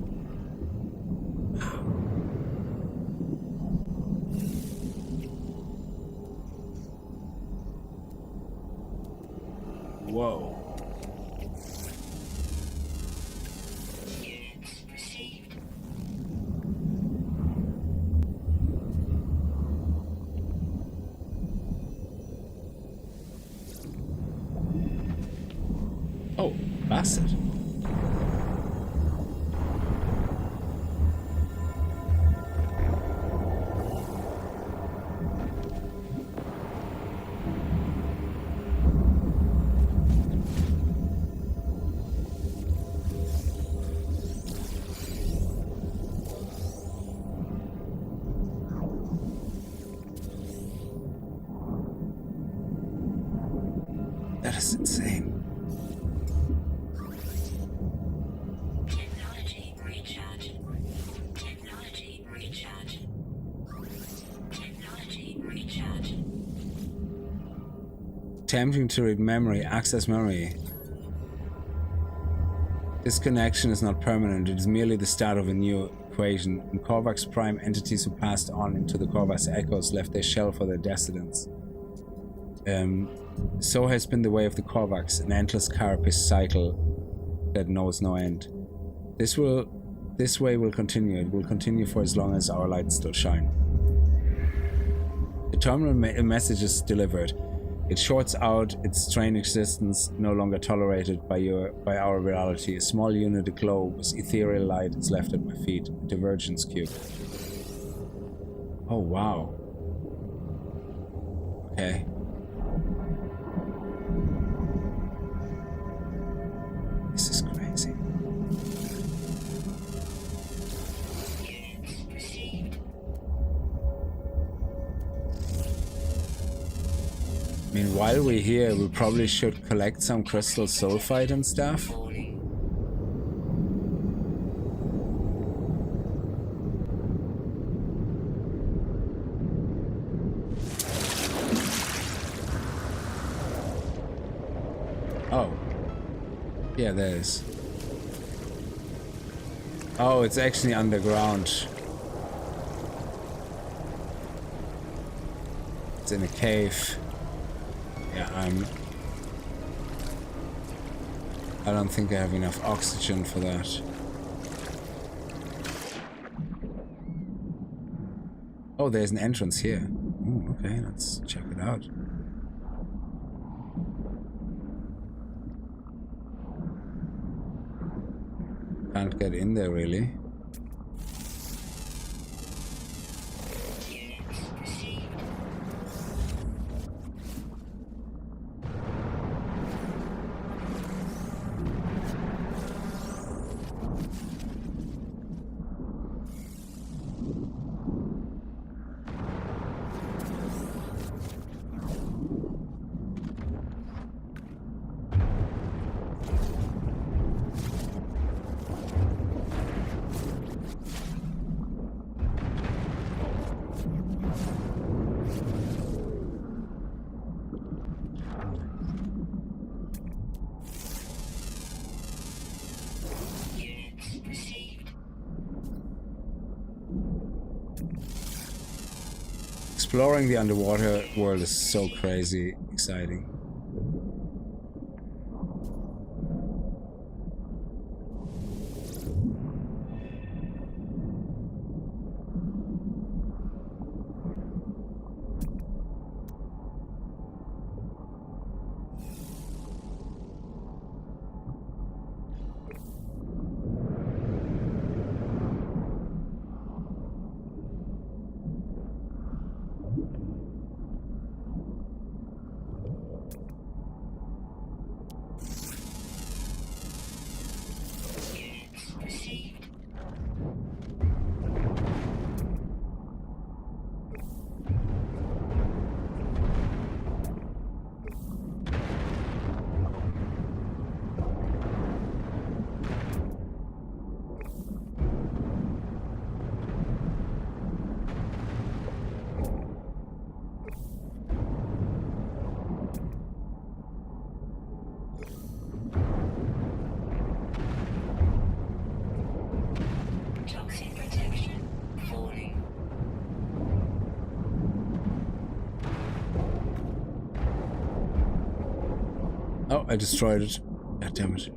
Whoa. Oh, bastard. That is insane. Technology recharge. Technology recharge. Technology recharge. Attempting to read memory, access memory. This connection is not permanent, it is merely the start of a new equation. In Korvax Prime, entities who passed on into the Korvax echoes left their shell for their descendants. So has been the way of the Korvax, an endless carapace cycle that knows no end. This way will continue. It will continue for as long as our lights still shine. The terminal message is delivered. It shorts out its strange existence, no longer tolerated by our reality. A small unit aglow with ethereal light is left at my feet. A divergence cube. Oh wow. Okay. This is crazy. I mean, while we're here, we probably should collect some crystal sulfide and stuff. Oh. Yeah, there is. Oh, it's actually underground. It's in a cave. Yeah, I don't think I have enough oxygen for that. Oh, there's an entrance here. Ooh, okay, let's check it out. Can't get in there really. Exploring the underwater world is so crazy exciting. I destroyed it. God damn it.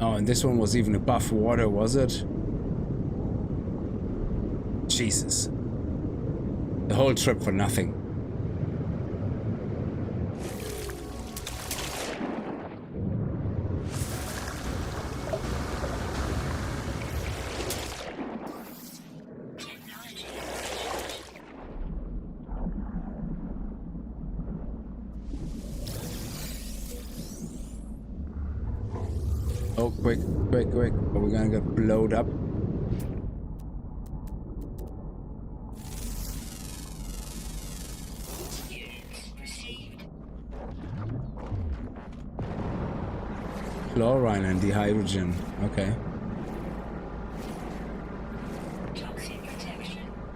Oh, and this one was even above water, was it? Jesus. The whole trip for nothing. Oh, quick, quick, quick. Are we gonna get blowed up? Chlorine and dehydrogen. Okay.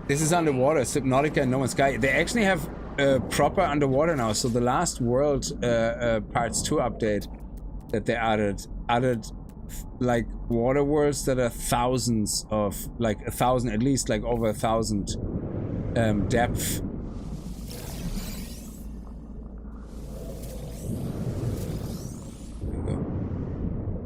This is underwater. Subnautica and No Man's Sky. They actually have proper underwater now. So the last world parts 2 update that they added like water worlds that are thousands of, like 1,000, at least like over 1,000 depth.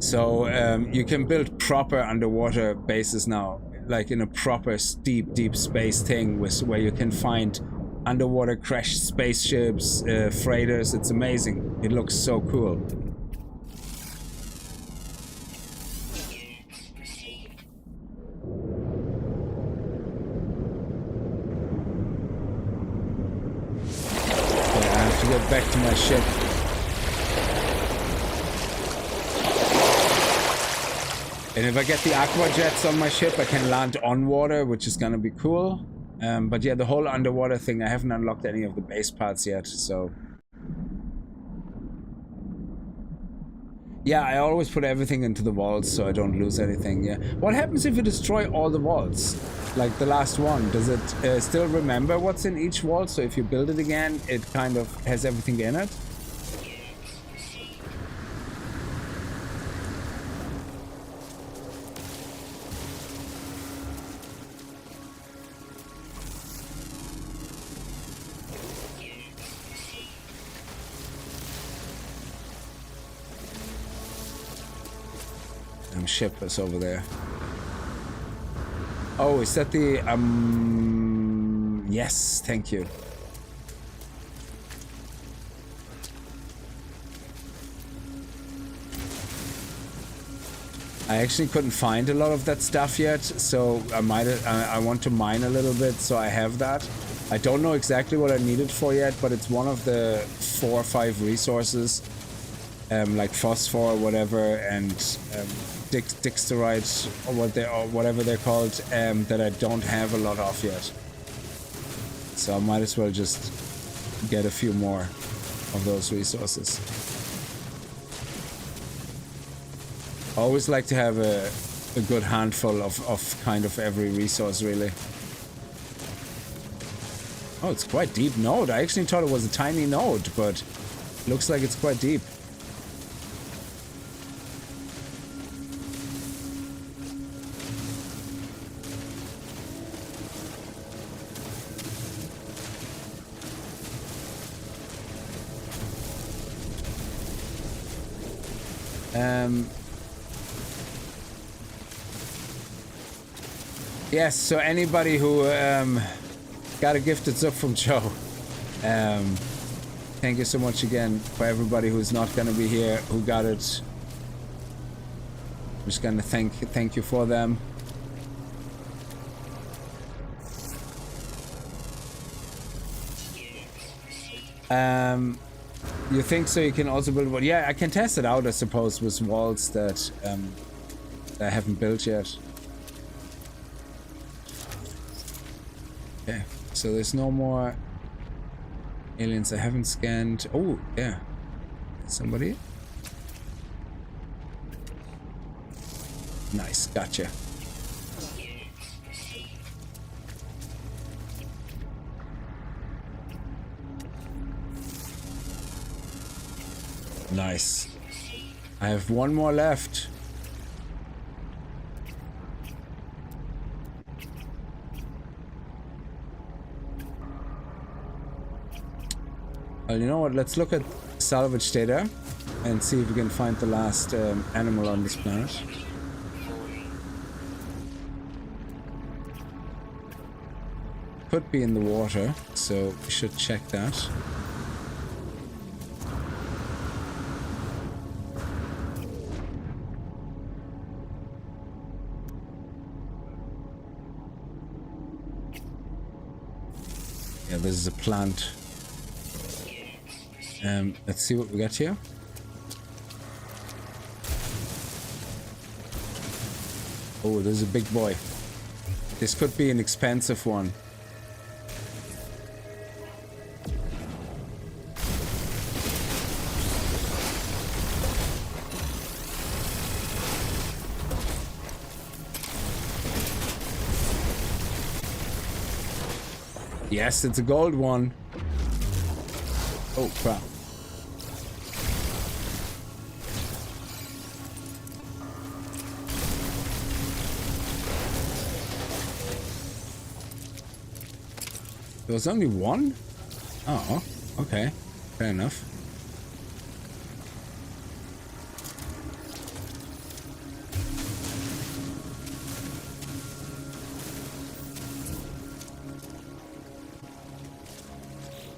So you can build proper underwater bases now, like in a proper deep space thing, where you can find underwater crashed spaceships, freighters. It's amazing. It looks so cool. Get back to my ship. And if I get the aqua jets on my ship, I can land on water, which is gonna be cool. But yeah, the whole underwater thing, I haven't unlocked any of the base parts yet, so... Yeah, I always put everything into the vaults so I don't lose anything, yeah. What happens if you destroy all the vaults? Like the last one, does it still remember what's in each vault? So if you build it again, it kind of has everything in it? Ship is over there. Oh, is that the yes, thank you. I actually couldn't find a lot of that stuff yet, so I want to mine a little bit, so I have that. I don't know exactly what I need it for yet, but it's one of the 4 or 5 resources, like phosphor or whatever, and dexterite or whatever they're called, that I don't have a lot of yet. So I might as well just get a few more of those resources. I always like to have a good handful of kind of every resource, really. Oh, it's quite deep node. I actually thought it was a tiny node, but looks like it's quite deep. Yes, so anybody who got a gifted sub from Joe, thank you so much again. For everybody who's not gonna be here, who got it, I'm just gonna thank you for them. You think so? You can also build one? Yeah, I can test it out, I suppose, with walls that I haven't built yet. Okay, so there's no more aliens I haven't scanned. Oh, yeah. Somebody? Nice, gotcha. Nice. I have one more left. Well, you know what? Let's look at salvage data and see if we can find the last animal on this planet. Could be in the water, so we should check that. Yeah, this is a plant. Let's see what we got here. Oh, this is a big boy. This could be an expensive one. Yes, it's a gold one. Oh, crap. There was only one? Oh, okay. Fair enough.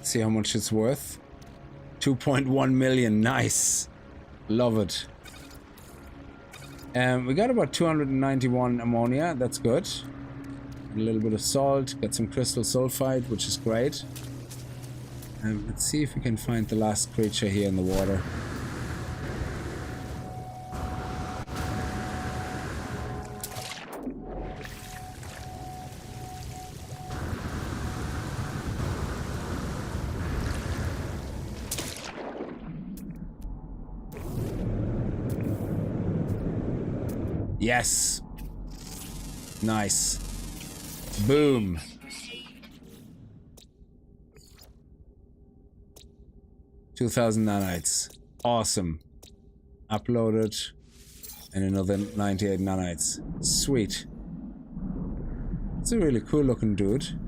See how much it's worth. 2.1 million. Nice. Love it. We got about 291 ammonia. That's good. A little bit of salt. Got some crystal sulfide, which is great. Let's see if we can find the last creature here in the water. Yes. Nice. Boom. $2,000 nanites. Awesome. Uploaded. And another 98 nanites. Sweet. It's a really cool looking dude.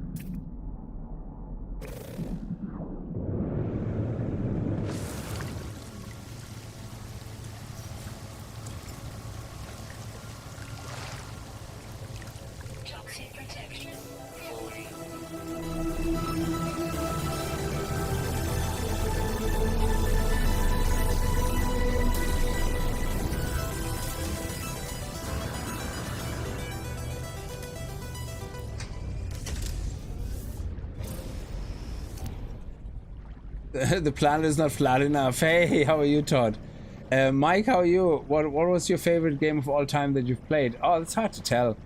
The planet is not flat enough. Hey, how are you, Todd? Mike, how are you? What was your favorite game of all time that you've played? Oh, it's hard to tell.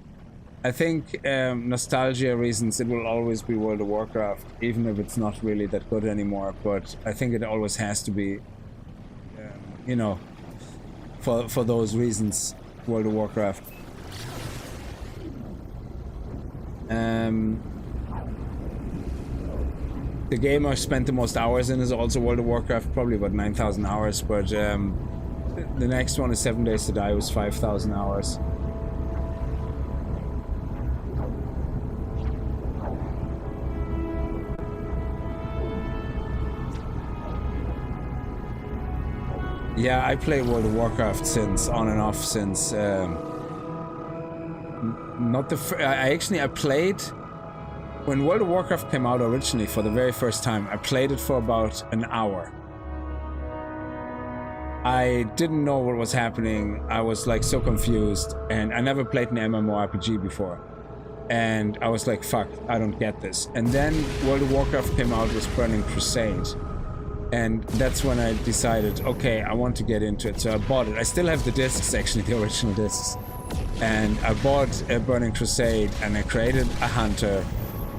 I think nostalgia reasons, it will always be World of Warcraft, even if it's not really that good anymore. But I think it always has to be, you know, for those reasons, World of Warcraft. The game I've spent the most hours in is also World of Warcraft, probably about 9,000 hours, but the next one is 7 Days to Die, was 5,000 hours. Yeah, I played World of Warcraft since, on and off since, I played when World of Warcraft came out originally for the very first time. I played it for about an hour. I didn't know what was happening. I was like so confused, and I never played an MMORPG before. And I was like, fuck, I don't get this. And then World of Warcraft came out with Burning Crusade. And that's when I decided, okay, I want to get into it. So I bought it. I still have the discs, actually, the original discs. And I bought a Burning Crusade, and I created a hunter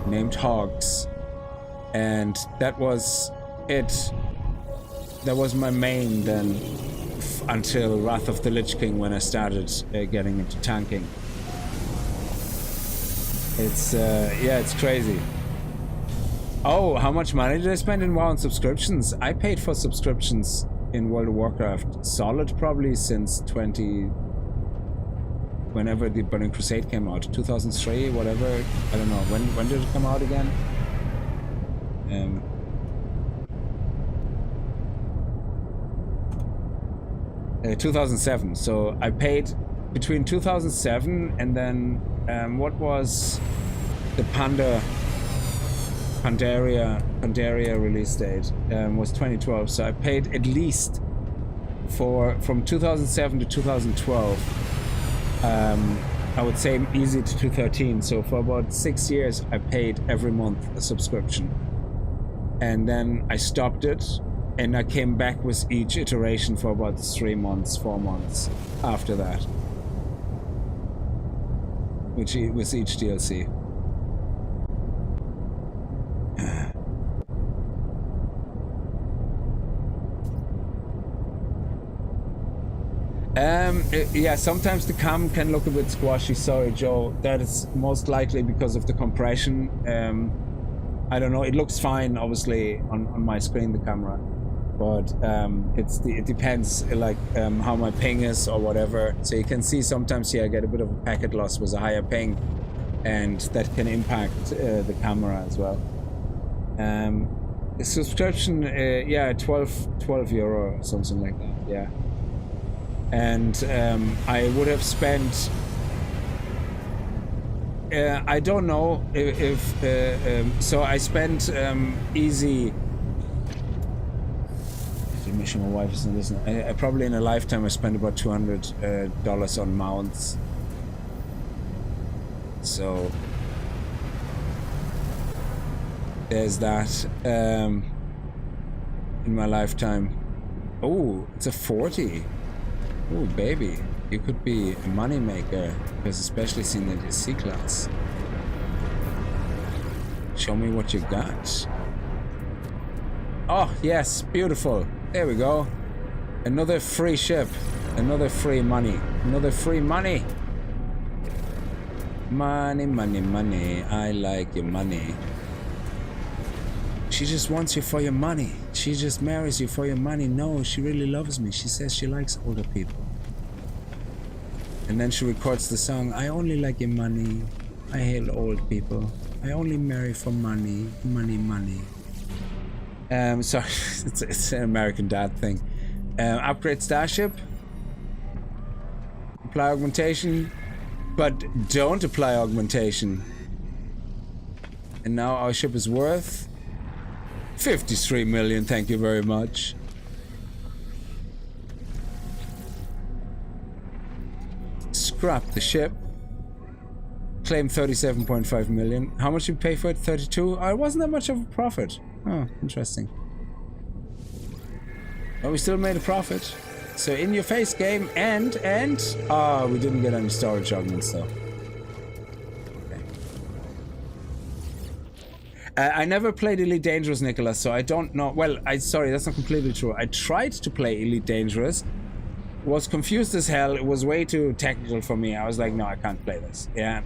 named Hogs. And that was it. That was my main then. until Wrath of the Lich King when I started getting into tanking. It's yeah, it's crazy. Oh, how much money did I spend in WoW on subscriptions? I paid for subscriptions in World of Warcraft solid probably since whenever the Burning Crusade came out, 2003, whatever. I don't know, when did it come out again? 2007. So I paid between 2007 and then what was the Pandaria release date was 2012. So I paid at least from 2007 to 2012. I would say easy to 2013. So for about 6 years, I paid every month a subscription, and then I stopped it, and I came back with each iteration for about 3 months, 4 months after that, which was each DLC. Yeah, sometimes the cam can look a bit squashy. Sorry, Joe. That is most likely because of the compression. I don't know. It looks fine, obviously, on my screen, the camera, but it depends, like how my ping is or whatever. So you can see sometimes here I get a bit of a packet loss with a higher ping, and that can impact the camera as well. The subscription, yeah, 12 euro or something like that. Yeah. And I would have spent I don't know if so I spent easy, make sure my wife isn't listening. I probably in a lifetime I spent about $200 on mounts, so there's that in my lifetime. Oh, it's a 40. Oh, baby, you could be a money maker, because especially seeing the C class. Show me what you got. Oh, yes, beautiful. There we go. Another free ship. Another free money. Another free money. Money, money, money. I like your money. She just wants you for your money. She just marries you for your money. No, she really loves me. She says she likes older people. And then she records the song, I only like your money. I hate old people. I only marry for money. Money, money. Sorry, it's an American Dad thing. Upgrade Starship. Apply augmentation. But don't apply augmentation. And now our ship is worth 53 million, thank you very much. Scrap the ship. Claim 37.5 million. How much did you pay for it? 32? Oh, it wasn't that much of a profit. Oh, interesting. But we still made a profit. So in your face game and oh, we didn't get any storage augments though. I never played Elite Dangerous, Nicholas, so I don't know. Well, sorry, that's not completely true. I tried to play Elite Dangerous, was confused as hell. It was way too technical for me. I was like, no, I can't play this. Yeah.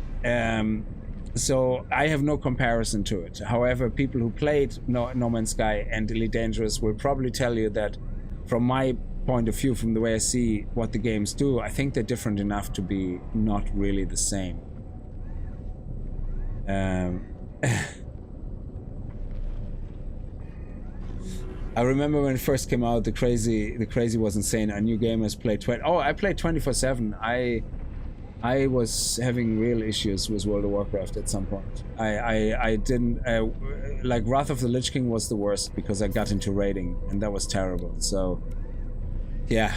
So I have no comparison to it. However, people who played No Man's Sky and Elite Dangerous will probably tell you that from my point of view, from the way I see what the games do, I think they're different enough to be not really the same. I remember when it first came out, the crazy was insane. I knew gamers played I played 24/7. I was having real issues with World of Warcraft at some point. I didn't like Wrath of the Lich King was the worst because I got into raiding and that was terrible. So yeah,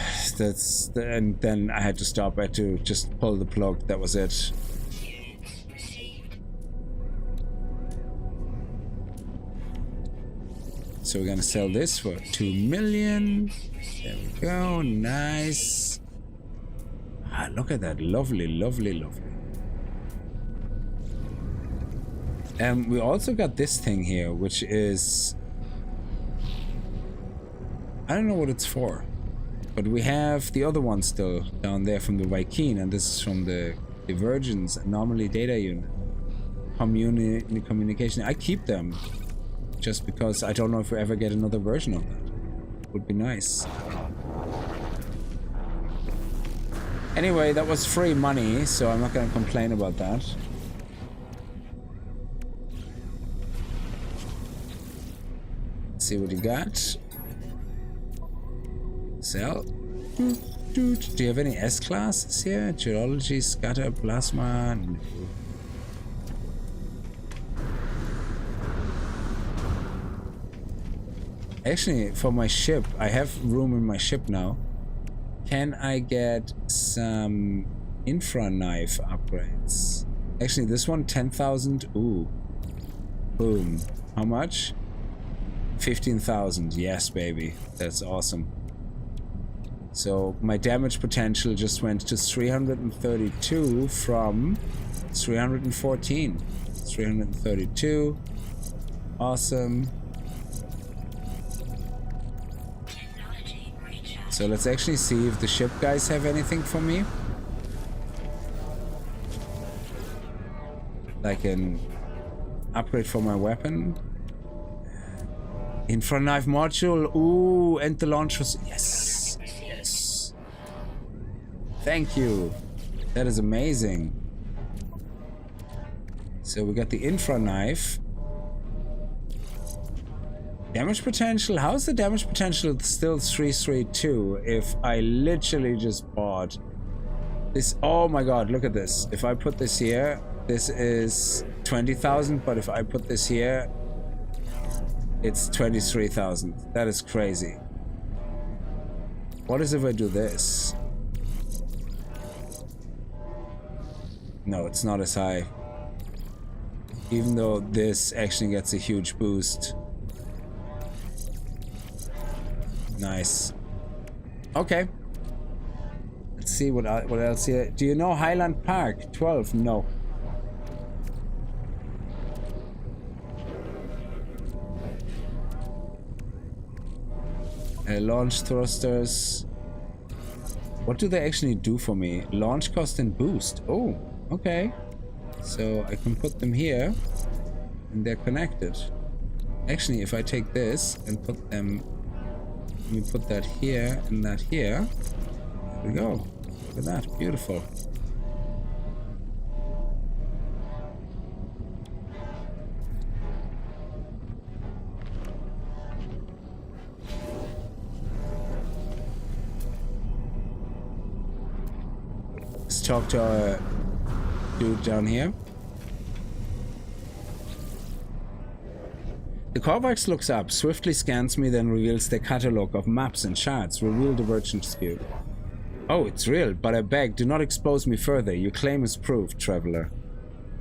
and then I had to stop. I had to just pull the plug. That was it. So we're gonna sell this for 2 million. There we go, nice. Ah, look at that, lovely, lovely, lovely. And we also got this thing here, which is, I don't know what it's for. But we have the other one still down there from the Viking, and this is from the Divergence Anomaly Data Unit. Communication. I keep them just because I don't know if we ever get another version of that. Would be nice. Anyway, that was free money, so I'm not going to complain about that. Let's see what you got. Sell. Do you have any S classes here? Geology, scatter, plasma. No. Actually, for my ship, I have room in my ship now. Can I get some infra knife upgrades? Actually, this one 10,000. Ooh. Boom. How much? 15,000. Yes, baby. That's awesome. So my damage potential just went to 332 from 314. 332. Awesome. So let's actually see if the ship guys have anything for me. Like an upgrade for my weapon. Infra knife module. Ooh, and the launch was... Yes. Yes. Thank you. That is amazing. So we got the infra knife. Damage potential? How's the damage potential still 332 if I literally just bought this? Oh my god, look at this. If I put this here, this is 20,000, but if I put this here, it's 23,000. That is crazy. What is if I do this? No, it's not as high. Even though this actually gets a huge boost. Nice. Okay. Let's see what else here. Do you know Highland Park? 12? No. Launch thrusters. What do they actually do for me? Launch cost and boost. Oh, okay. So I can put them here and they're connected. Actually, if I take this and put them... Let me put that here and that here. There we go. Look at that. Beautiful. Let's talk to our dude down here. The Korvax looks up, swiftly scans me, then reveals their catalog of maps and charts. Reveal divergence cube. Oh, it's real, but I beg, do not expose me further. Your claim is proved, traveler.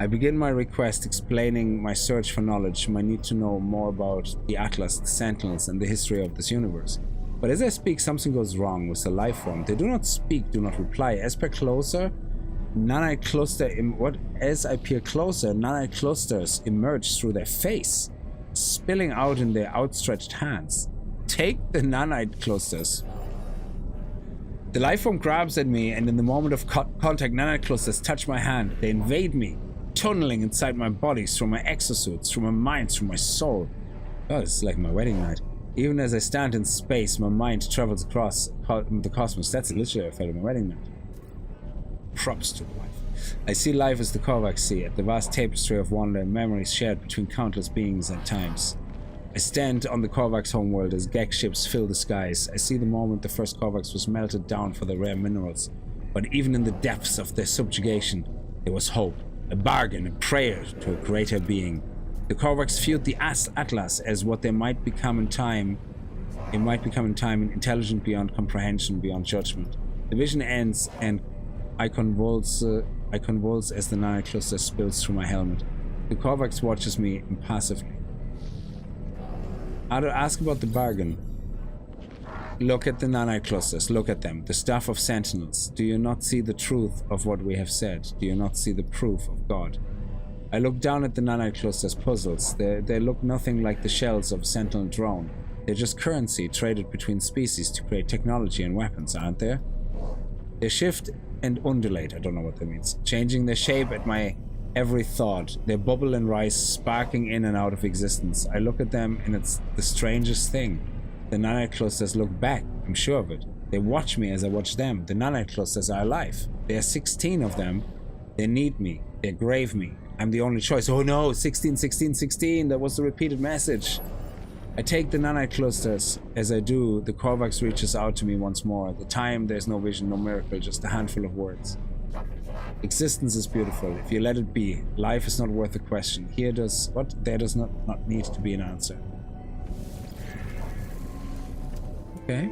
I begin my request explaining my search for knowledge, my need to know more about the Atlas, the Sentinels, and the history of this universe. But as I speak, something goes wrong with the life form. They do not speak, do not reply. As per closer, nanite cluster as I peer closer, nanite clusters emerge through their face, spilling out in their outstretched hands. Take the nanite clusters. The life form grabs at me, and in the moment of contact, nanite clusters touch my hand. They invade me, tunneling inside my body, through my exosuits, through my mind, through my soul. God, it's like my wedding night. Even as I stand in space, my mind travels across the cosmos. That's literally a felt of my wedding night. Props to life. I see life as the Korvax see it, the vast tapestry of wonder and memories shared between countless beings at times. I stand on the Korvax homeworld as Gek ships fill the skies. I see the moment the first Korvax was melted down for the rare minerals. But even in the depths of their subjugation, there was hope, a bargain, a prayer to a greater being. The Korvax viewed the Atlas as what they might become in time. It might become in time intelligent beyond comprehension, beyond judgment. The vision ends, and I convulse as the nanite cluster spills through my helmet. The Korvax watches me impassively. How to ask about the bargain? Look at the nanite clusters. Look at them. The stuff of sentinels. Do you not see the truth of what we have said? Do you not see the proof of God? I look down at the nanite clusters puzzles. They look nothing like the shells of a sentinel drone. They're just currency traded between species to create technology and weapons, aren't they? They shift and undulate, I don't know what that means, changing their shape at my every thought. They bubble and rise, sparking in and out of existence. I look at them and it's the strangest thing. The nanite clusters look back, I'm sure of it. They watch me as I watch them. The nanite clusters are alive. There are 16 of them. They need me. They grave me. I'm the only choice. Oh no, 16, 16, 16. That was the repeated message. I take the nanite clusters. As I do, the Korvax reaches out to me once more. The time, there's no vision, no miracle, just a handful of words. Existence is beautiful. If you let it be, life is not worth a question. Here does what? There does not need to be an answer. Okay.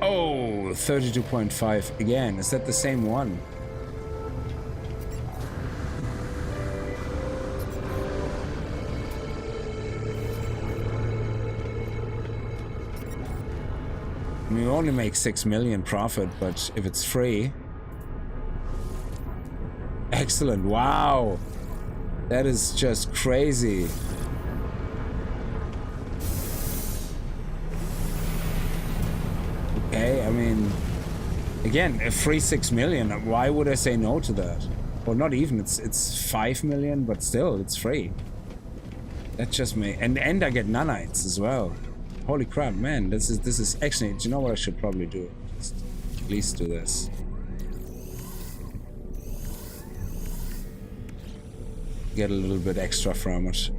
Oh, 32.5 again. Is that the same one? We only make 6 million profit, but if it's free... Excellent, wow! That is just crazy. Okay, I mean... Again, a free 6 million, why would I say no to that? Well, not even, it's 5 million, but still, it's free. That just may... And I get nanites as well. Holy crap, man, this is actually, do you know what I should probably do? Just at least do this. Get a little bit extra from it.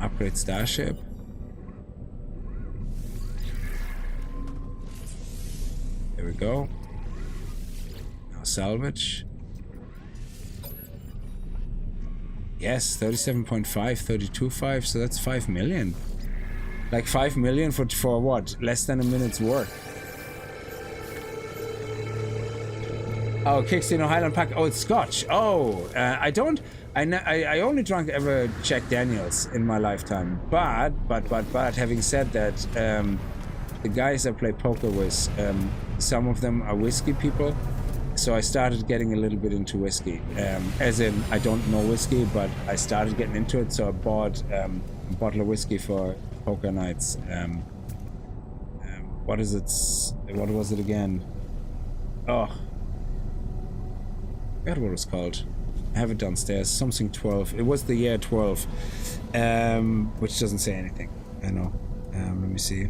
Upgrade Starship. There we go. Now salvage. Yes, 37.5, 32.5, so that's 5 million. Like 5 million for what? Less than a minute's work. Oh, Kickz, Highland Pack. Oh, it's Scotch. Oh, I only drank ever Jack Daniels in my lifetime. But having said that, the guys I play poker with, some of them are whiskey people. So I started getting a little bit into whiskey. As in, I don't know whiskey, but I started getting into it. So I bought a bottle of whiskey for poker nights. What is it? What was it again? Oh, I forgot what it was called. I have it downstairs. Something 12. It was the year 12, which doesn't say anything. I know. Let me see.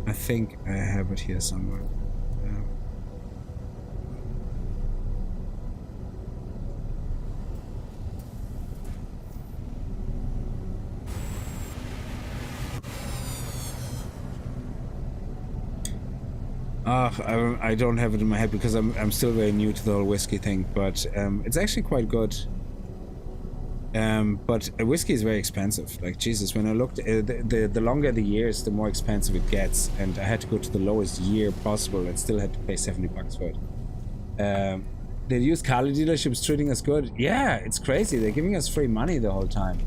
I think I have it here somewhere. I don't have it in my head because I'm still very new to the whole whiskey thing, but it's actually quite good. But whiskey is very expensive. Like Jesus, when I looked, the longer the years, the more expensive it gets, and I had to go to the lowest year possible and still had to pay $70 for it. The used car dealerships treating us good. Yeah, it's crazy. They're giving us free money the whole time.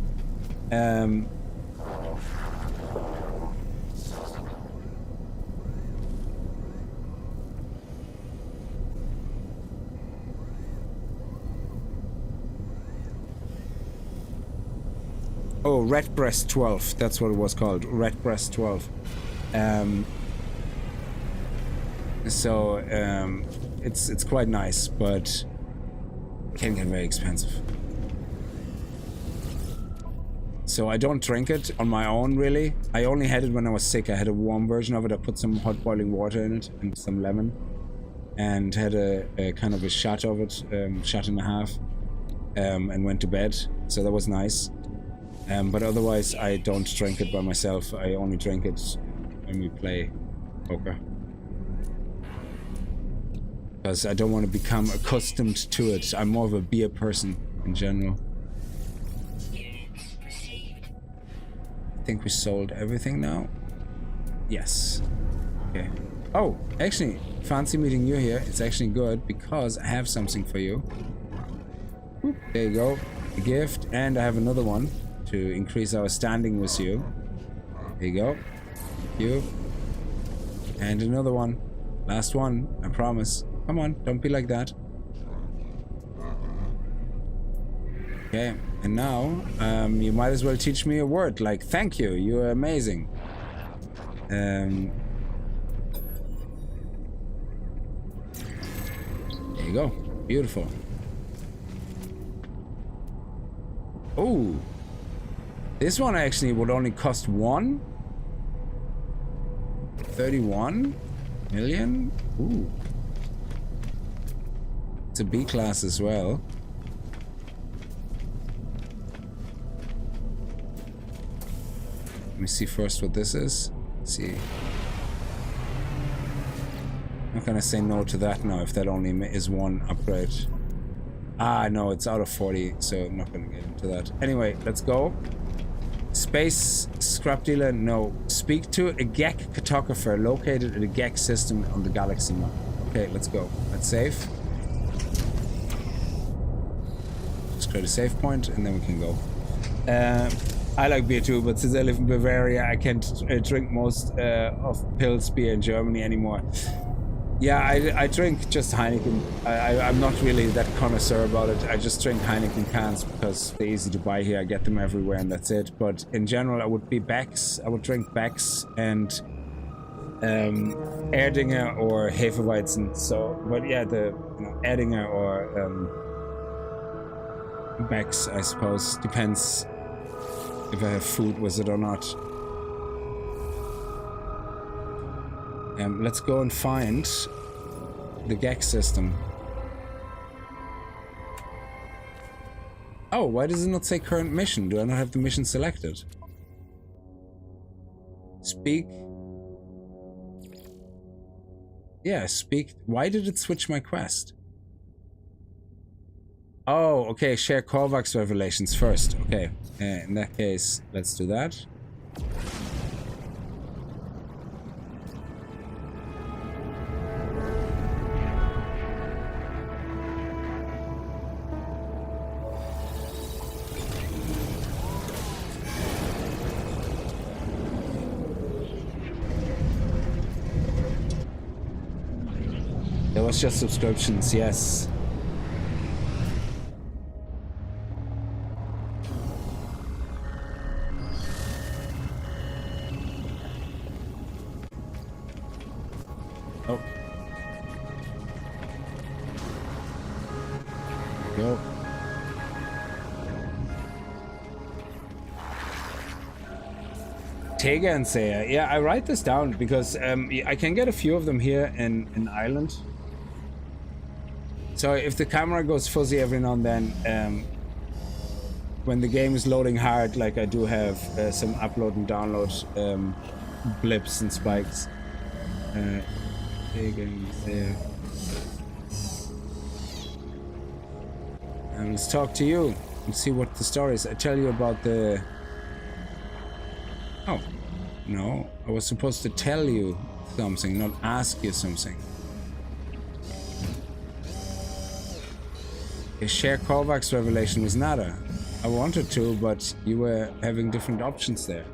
Oh, Redbreast 12. That's what it was called. Redbreast 12. It's quite nice, but it can get very expensive. So I don't drink it on my own, really. I only had it when I was sick. I had a warm version of it. I put some hot boiling water in it and some lemon, and had a kind of a shot of it, shot and a half, and went to bed. So that was nice. But otherwise, I don't drink it by myself. I only drink it when we play poker. Because I don't want to become accustomed to it. I'm more of a beer person in general. I think we sold everything now. Yes. Okay. Oh, actually, fancy meeting you here. It's actually good because I have something for you. There you go. A gift. And I have another one to increase our standing with you. There you go. Thank you. And another one. Last one, I promise. Come on, don't be like that. Okay, And now, you might as well teach me a word like thank you. You're amazing. There you go. Beautiful. Oh, this one actually would only cost 31 million. Ooh, it's a B class as well. Let me see first what this is. Let's see. I'm not gonna say no to that now if that only is one upgrade. Ah, no, it's out of 40, so I'm not gonna get into that. Anyway, let's go. Space scrap dealer, no. Speak to a GEC cartographer located at a GEC system on the galaxy map. Okay, let's go. Let's save. Let's create a save point and then we can go. I like beer too, but since I live in Bavaria, I can't drink most of Pils beer in Germany anymore. Yeah, I drink just Heineken. I'm not really that connoisseur about it. I just drink Heineken cans because they're easy to buy here. I get them everywhere and that's it. But in general, I would be Beck's. I would drink Beck's and Erdinger or Hefeweizen. So, but yeah, the Erdinger or Beck's, I suppose. Depends if I have food with it or not. Let's go and find the GEC system. Oh, why does it not say current mission? Do I not have the mission selected? Speak. Yeah, speak. Why did it switch my quest? Oh, okay. Share Korvax revelations first. Okay. In that case, let's do that. There was just subscriptions, yes. Oh. Go. Tega and Saya. Yeah, I write this down because I can get a few of them here in Ireland. So if the camera goes fuzzy every now and then, when the game is loading hard, like I do have some upload and download blips and spikes. Let's talk to you and see what the story is. I tell you about the... Oh, no. I was supposed to tell you something, not ask you something. A share Korvax revelation was nada. I wanted to, but you were having different options there.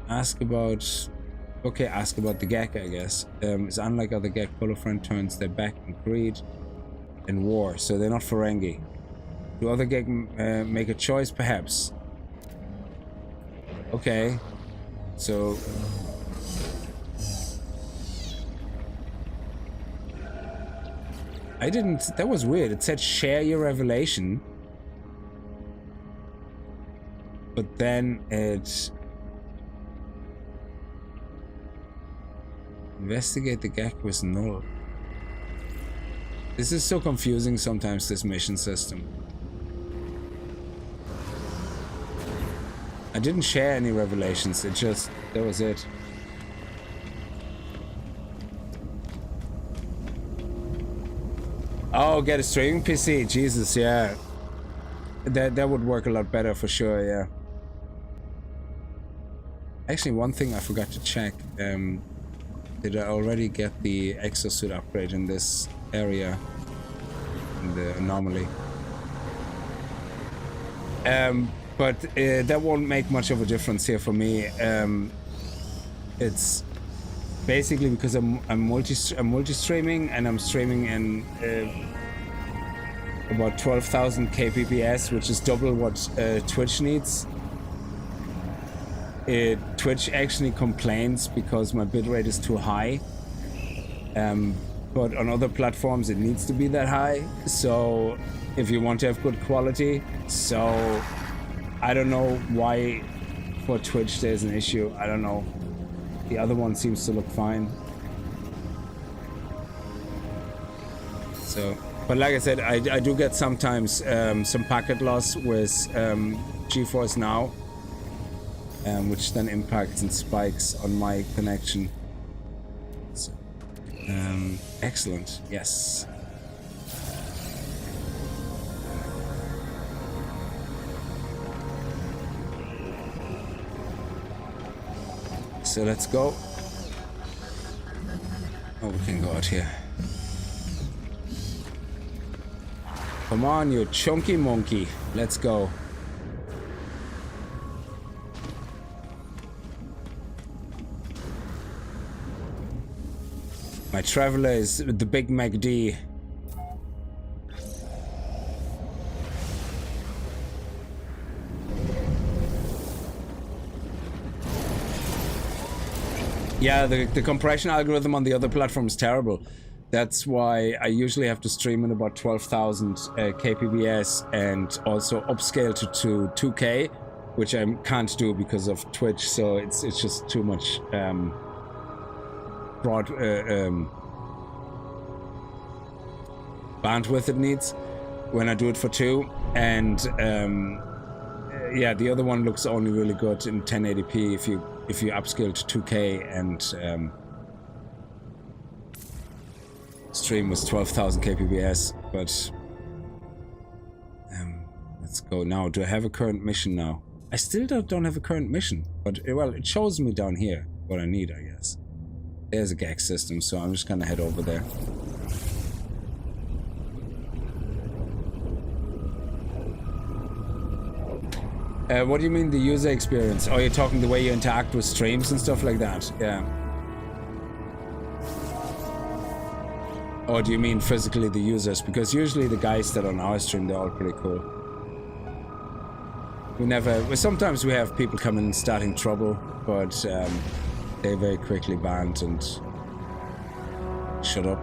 Ask about... Okay, ask about the GEC, I guess. It's unlike other GEC, Polofriend turns their back on greed and war, so they're not Ferengi. Do other GEC make a choice? Perhaps. Okay. So... I didn't... That was weird. It said share your revelation. But then it... Investigate the GEC was null. This is so confusing sometimes, this mission system. I didn't share any revelations. It just... That was it. Oh, get a streaming PC. Jesus, yeah. That would work a lot better for sure, yeah. Actually, one thing I forgot to check. Did I already get the exosuit upgrade in this area? In the anomaly? But that won't make much of a difference here for me. It's basically because I'm multi-streaming and I'm streaming in about 12,000 kbps, which is double what Twitch needs. Twitch actually complains because my bitrate is too high. But on other platforms it needs to be that high. So if you want to have good quality, so I don't know why for Twitch there's an issue. I don't know. The other one seems to look fine. So, but like I said, I do get sometimes some packet loss with GeForce Now, which then impacts and spikes on my connection. So, excellent, yes. So let's go. Oh, we can go out here. Come on, you chunky monkey. Let's go. My traveler is the big MacD. Yeah, the compression algorithm on the other platform is terrible. That's why I usually have to stream in about 12,000 kbps and also upscale to 2K, which I can't do because of Twitch. So it's just too much broad bandwidth it needs when I do it for 2. And yeah, the other one looks only really good in 1080p if you upscale to 2K and stream was 12,000 kbps. But let's go now. Do I have a current mission now? I still don't have a current mission, but well, it shows me down here what I need, I guess. There's a Kickz system, so I'm just gonna head over there. What do you mean the user experience? Oh, you're talking the way you interact with streams and stuff like that? Yeah. Or do you mean physically the users? Because usually the guys that are on our stream, they're all pretty cool. Sometimes we have people coming and starting trouble, but they very quickly banned and shut up.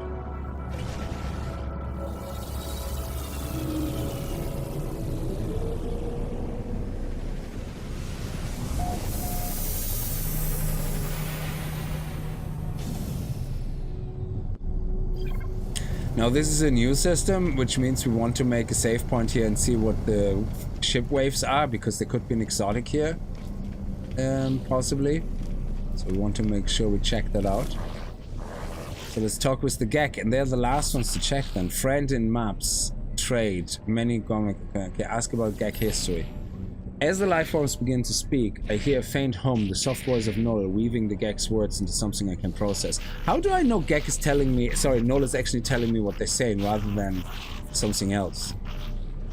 Now this is a new system, which means we want to make a save point here and see what the ship waves are, because there could be an exotic here, possibly. So we want to make sure we check that out. So let's talk with the Kickz, and they're the last ones to check then. Friend in maps, trade, many comic. Okay, ask about Kickz history. As the life forms begin to speak, I hear a faint hum, the soft voice of Noel weaving the Kickz words into something I can process. How do I know Kickz is telling me, sorry, Noel is actually telling me what they're saying rather than something else?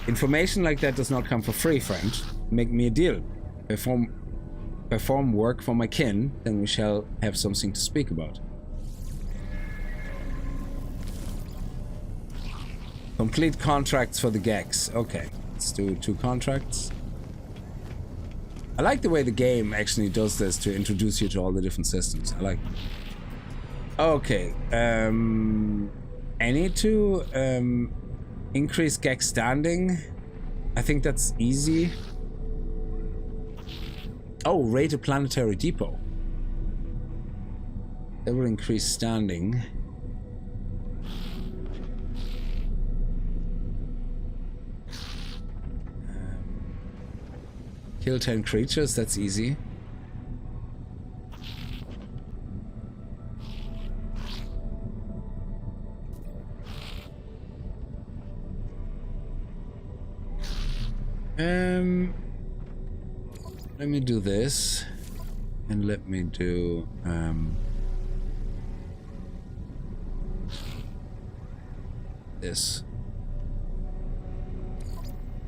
Information like that does not come for free, friend. Make me a deal. Perform work for my kin, then we shall have something to speak about. Complete contracts for the Kickz. Okay, let's do 2 contracts. I like the way the game actually does this to introduce you to all the different systems. I like it. Okay, I need to increase Kickz standing. I think that's easy. Oh, raid a planetary depot. That will increase standing. Kill 10 creatures, that's easy. Let me do this, and let me do this.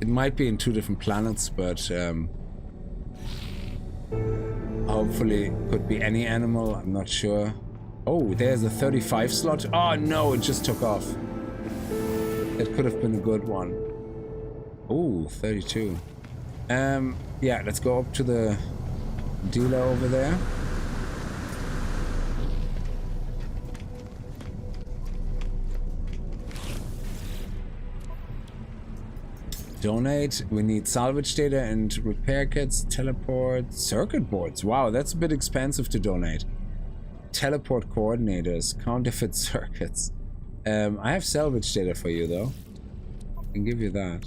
It might be in 2 different planets, but hopefully it could be any animal. I'm not sure. Oh, there's a 35 slot. Oh no, it just took off. That could have been a good one. Ooh, 32. Yeah, let's go up to the dealer over there. Donate. We need salvage data and repair kits, teleport, circuit boards. Wow, that's a bit expensive to donate. Teleport coordinators, counterfeit circuits. I have salvage data for you though. I can give you that.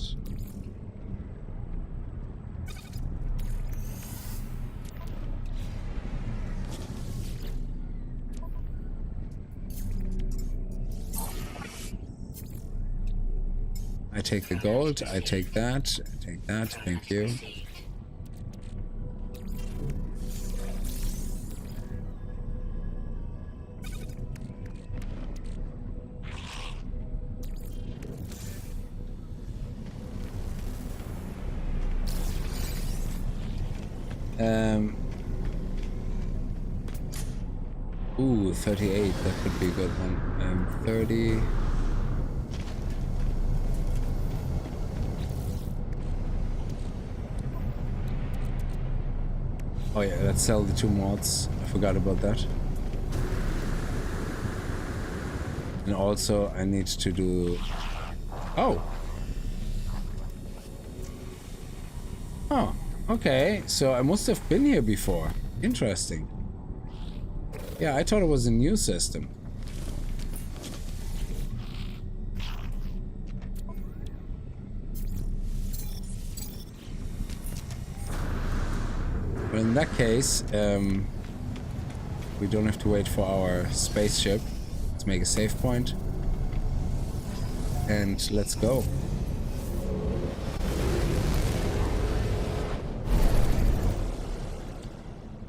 I take the gold, I take that, thank you. Ooh, 38, that could be a good one. 30. Oh yeah, let's sell the 2 mods. I forgot about that. And also I need to do... Oh! Oh, okay. So I must have been here before. Interesting. Yeah, I thought it was a new system. But in that case, we don't have to wait for our spaceship. Let's make a save point. And let's go.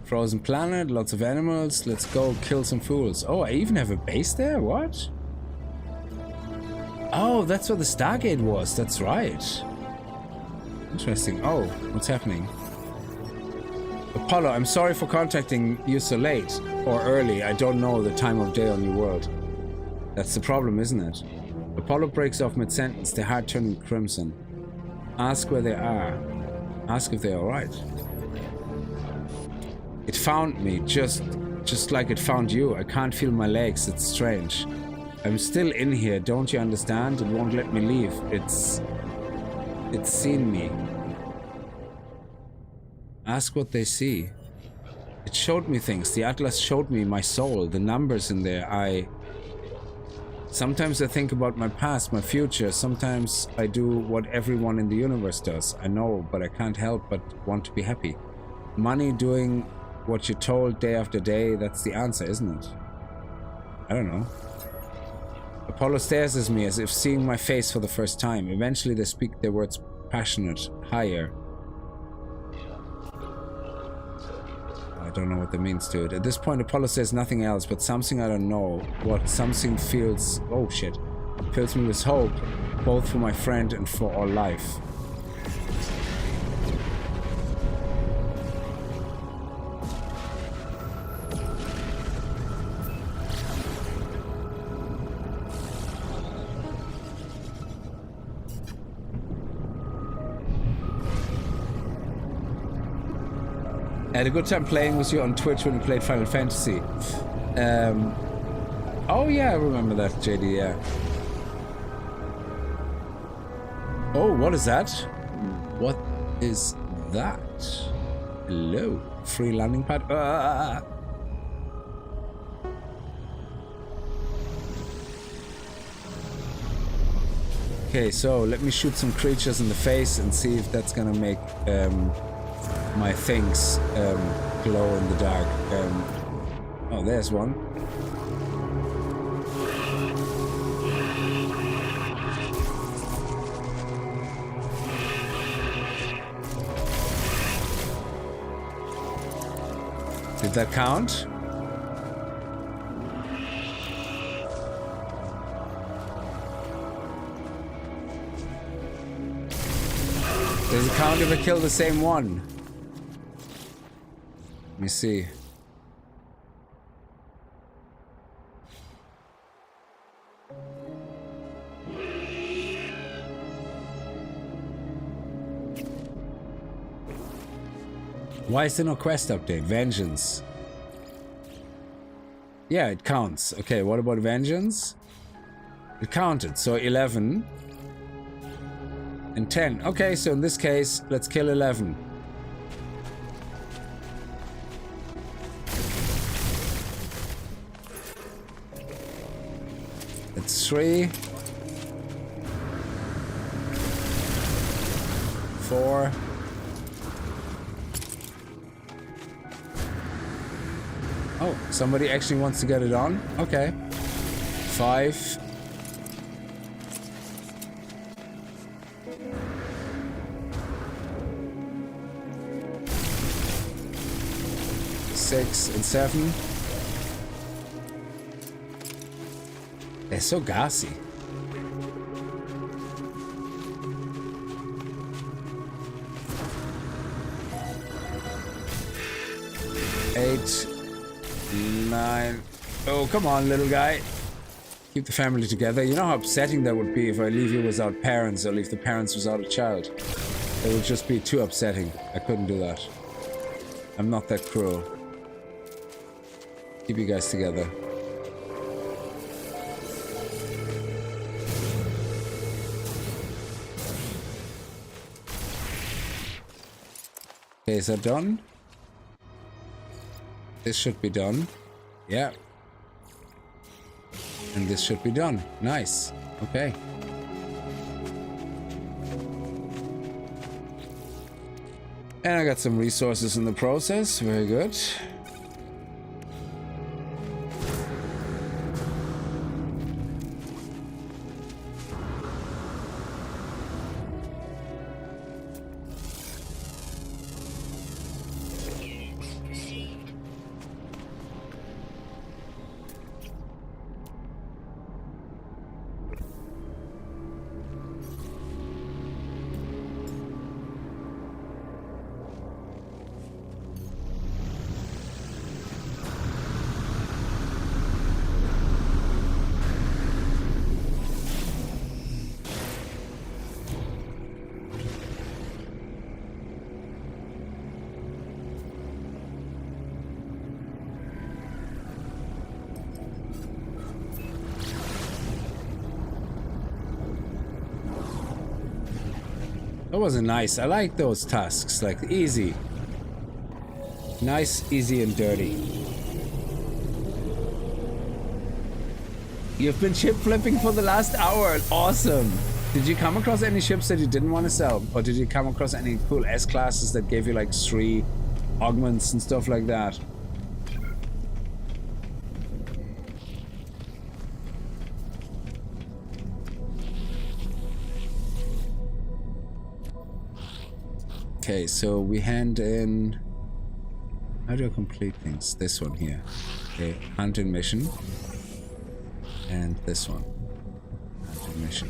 Frozen planet, lots of animals. Let's go kill some fools. Oh, I even have a base there? What? Oh, that's where the Stargate was. That's right. Interesting. Oh, what's happening? Apollo, I'm sorry for contacting you so late or early. I don't know the time of day on your world. That's the problem, isn't it? Apollo breaks off mid-sentence, their heart turning crimson. Ask where they are. Ask if they're alright. It found me, just like it found you. I can't feel my legs, it's strange. I'm still in here, don't you understand? It won't let me leave. It's seen me. Ask what they see. It showed me things. The Atlas showed me my soul, the numbers in there. Sometimes I think about my past, my future. Sometimes I do what everyone in the universe does. I know, but I can't help but want to be happy. Money, doing what you're told day after day, that's the answer, isn't it? I don't know. Apollo stares at me as if seeing my face for the first time. Eventually they speak their words passionate, higher. I don't know what that means to it. At this point, Apollo says nothing else, but something I don't know. What something feels... Oh shit. Fills me with hope, both for my friend and for our life. I had a good time playing with you on Twitch when you played Final Fantasy. Oh yeah, I remember that, JD, yeah. Oh, what is that? What is that? Hello. Free landing pad. Ah! Okay, so let me shoot some creatures in the face and see if that's gonna make my things glow in the dark. Oh, there's one. Did that count? Does it count if I kill the same one? Let me see. Why is there no quest update? Vengeance. Yeah, it counts. Okay, what about vengeance? It counted, so 11 and 10. Okay, so in this case, let's kill 11. That's 3. 4. Oh, somebody actually wants to get it on? Okay. 5. 6 and 7. They're so gassy. Eight, 9. Oh, come on, little guy. Keep the family together. You know how upsetting that would be if I leave you without parents or leave the parents without a child. It would just be too upsetting. I couldn't do that. I'm not that cruel. Keep you guys together. Okay, is that done? This should be done. Yeah. And this should be done. Nice. Okay. And I got some resources in the process. Very good. That wasn't nice. I like those tasks, like easy. Nice, easy, and dirty. You've been ship flipping for the last hour. Awesome. Did you come across any ships that you didn't want to sell? Or did you come across any cool S-classes that gave you like 3 augments and stuff like that? Okay, so we hand in... How do I complete things? This one here. Okay, hunting mission. And this one. Hunting mission.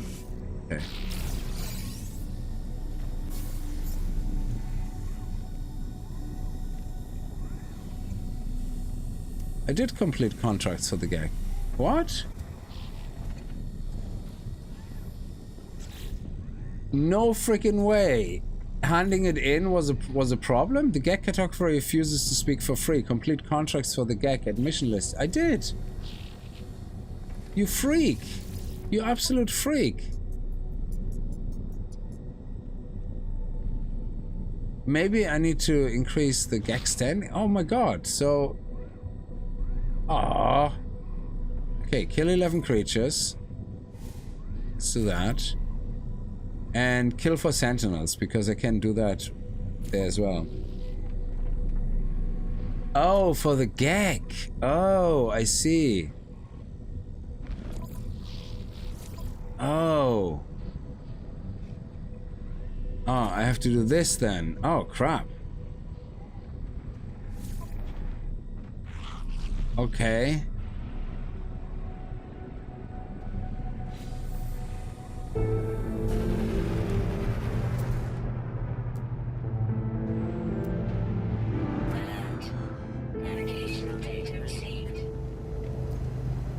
Okay. I did complete contracts for the gag. What? No freaking way. Handing it in was a problem? The GEC cartographer refuses to speak for free. Complete contracts for the GEC admission list. I did. You freak. You absolute freak. Maybe I need to increase the GEC standing. Oh my god. So... Aww. Okay, kill 11 creatures. Let's do that. And kill for sentinels, because I can do that there as well. Oh, for the GEC. Oh, I see. Oh. Oh, I have to do this then. Oh, crap. Okay.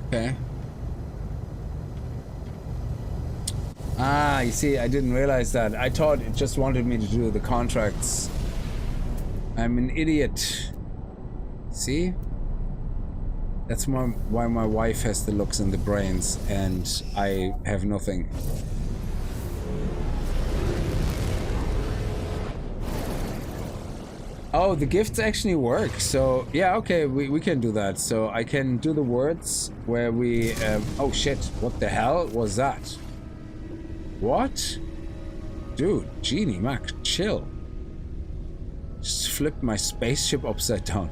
Okay. Ah, you see, I didn't realize that. I thought it just wanted me to do the contracts. I'm an idiot. See? That's why my wife has the looks and the brains, and I have nothing. Oh, the gifts actually work. So, yeah, okay, we can do that. So I can do the words where we... oh, shit. What the hell was that? What? Dude, Genie, Mac, chill. Just flipped my spaceship upside down.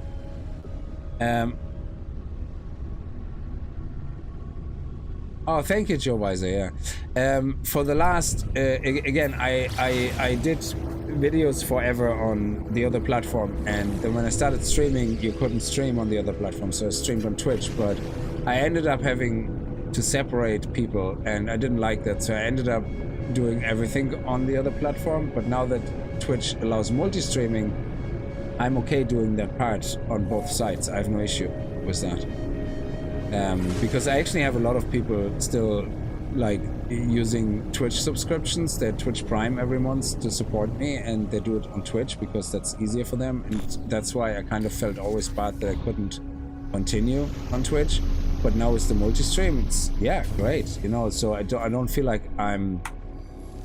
Oh, thank you, Joe Weiser, yeah. For the last... again, I did videos forever on the other platform, and then when I started streaming, you couldn't stream on the other platform, so I streamed on Twitch, but I ended up having to separate people, and I didn't like that, so I ended up doing everything on the other platform. But now that Twitch allows multi-streaming, I'm okay doing that part on both sides. I have no issue with that. Because I actually have a lot of people still like using Twitch subscriptions. They Twitch Prime every month to support me, and they do it on Twitch because that's easier for them, and that's why I kind of felt always bad that I couldn't continue on Twitch. But now it's the multi-stream, it's, yeah, great, you know, so I don't feel like I'm...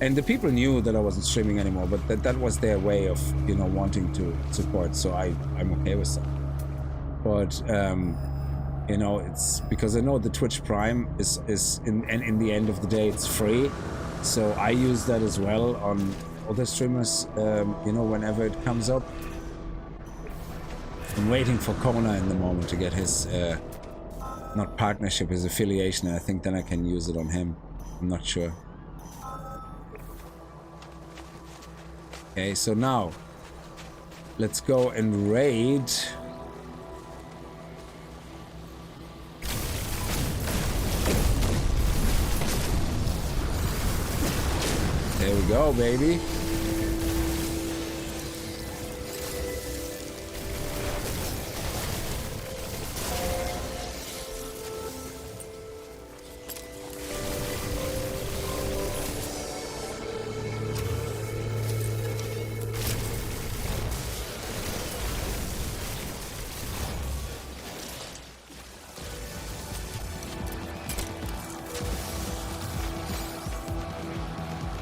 And the people knew that I wasn't streaming anymore, but that was their way of, you know, wanting to support, so I'm okay with that. But, you know, it's because I know the Twitch Prime is in the end of the day, it's free, so I use that as well on other streamers, you know, whenever it comes up. I'm waiting for Kona in the moment to get his... not partnership, his affiliation, and I think then I can use it on him. I'm not sure. Okay, so now let's go and raid. There we go, baby.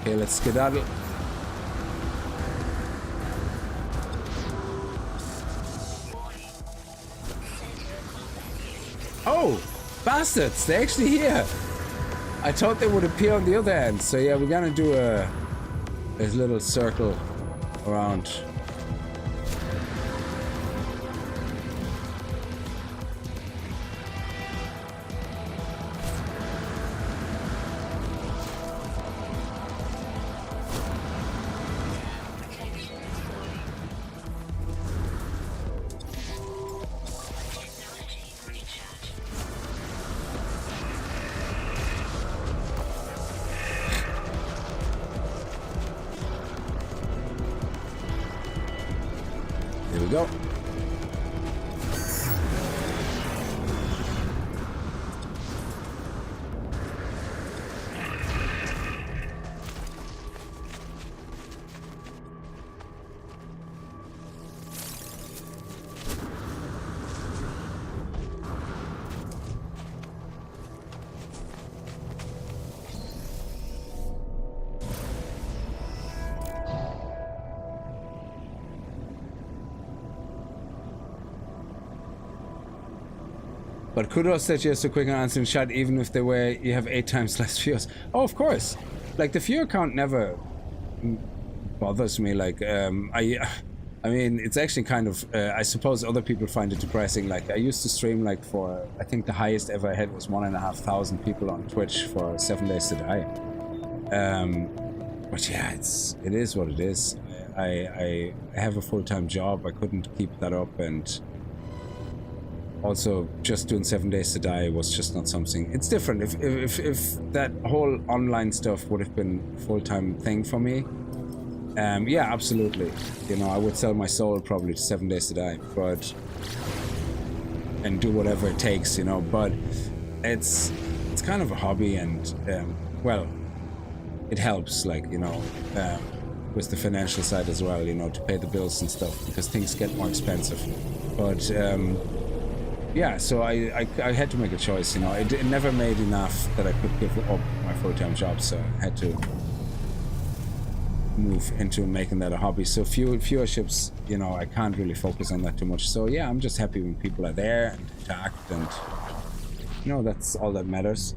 Okay, let's skedaddle. Oh, bastards! They're actually here. I thought they would appear on the other end. So yeah, we're gonna do a little circle around. Here we go. But kudos that you're so quick on answering chat, even if you have 8 times less viewers. Oh, of course. Like, the viewer count never bothers me. Like, I mean, it's actually kind of, I suppose other people find it depressing. Like, I used to stream, like, for, I think the highest ever I had was 1,500 people on Twitch for 7 Days to Die. But yeah, it is what it is. I have a full-time job. I couldn't keep that up, and also just doing 7 Days to Die was just not something. It's different. If that whole online stuff would have been a full-time thing for me, yeah, absolutely. You know, I would sell my soul probably to 7 Days to Die, but and do whatever it takes, you know. But it's kind of a hobby, and well, it helps, like, you know. with the financial side as well, you know, to pay the bills and stuff, because things get more expensive. But yeah, so I had to make a choice, you know. It never made enough that I could give up my full-time job, so I had to move into making that a hobby. So viewerships, you know, I can't really focus on that too much. So yeah, I'm just happy when people are there and interact, and you know, that's all that matters.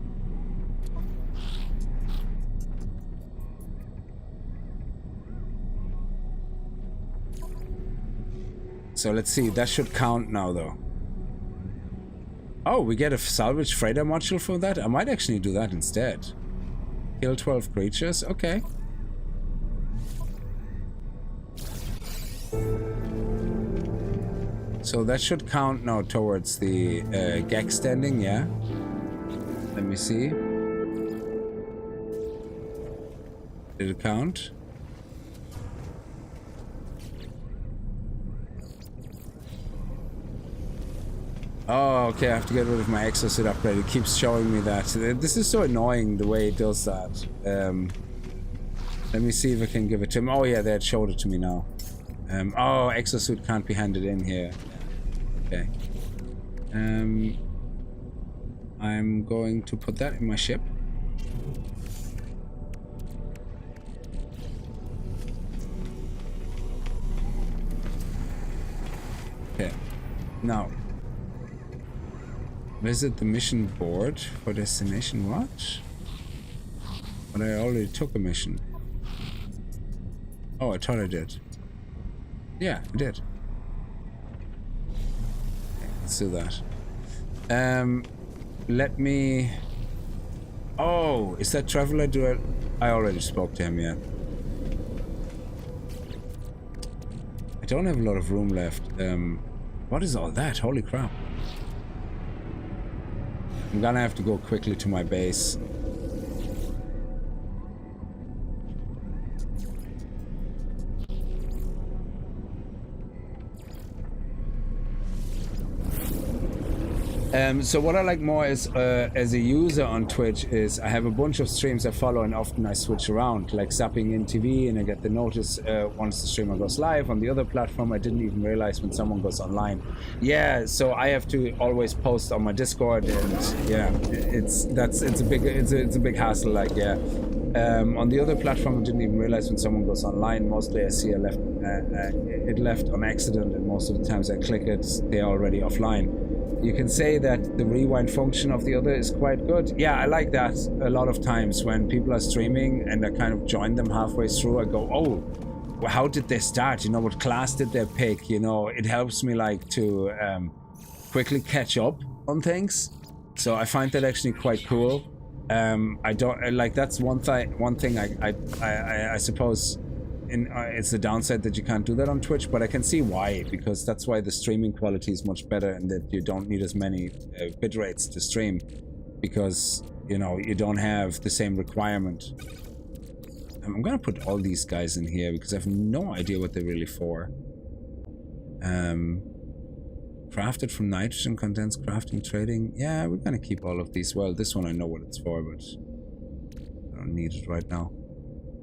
So let's see, that should count now though. Oh, we get a salvage freighter module for that? I might actually do that instead. Kill 12 creatures, okay. So that should count now towards the gag standing, yeah? Let me see. Did it count? Oh, okay, I have to get rid of my exosuit upgrade. It keeps showing me that. This is so annoying, the way it does that. Let me see if I can give it to him. Oh yeah, they had showed it to me now. Oh, exosuit can't be handed in here. Okay. I'm going to put that in my ship. Okay. Now, visit the mission board for destination what? But I already took a mission. Oh, I thought I did. Yeah, I did. Okay, let's do that. Let me... Oh, is that Traveler? I already spoke to him, yeah. I don't have a lot of room left. What is all that? Holy crap. I'm gonna have to go quickly to my base. So what I like more is, as a user on Twitch, is I have a bunch of streams I follow, and often I switch around, like zapping in TV, and I get the notice once the streamer goes live. On the other platform, I didn't even realize when someone goes online. Yeah, so I have to always post on my Discord, and yeah, it's a big hassle. Like, yeah, on the other platform, I didn't even realize when someone goes online. Mostly, I see it left on accident, and most of the times I click it, they're already offline. You can say that the rewind function of the other is quite good. Yeah, I like that a lot of times when people are streaming and I kind of join them halfway through. I go, oh, well, how did they start? You know, what class did they pick? You know, it helps me like to quickly catch up on things. So I find that actually quite cool. I don't like, that's one thing I suppose. It's the downside that you can't do that on Twitch, but I can see why, because that's why the streaming quality is much better, and that you don't need as many bit rates to stream, because you know you don't have the same requirement. I'm gonna put all these guys in here because I have no idea what they're really for. Crafted from nitrogen, condensed crafting, trading. Yeah, we're gonna keep all of these. Well, this one I know what it's for, but I don't need it right now.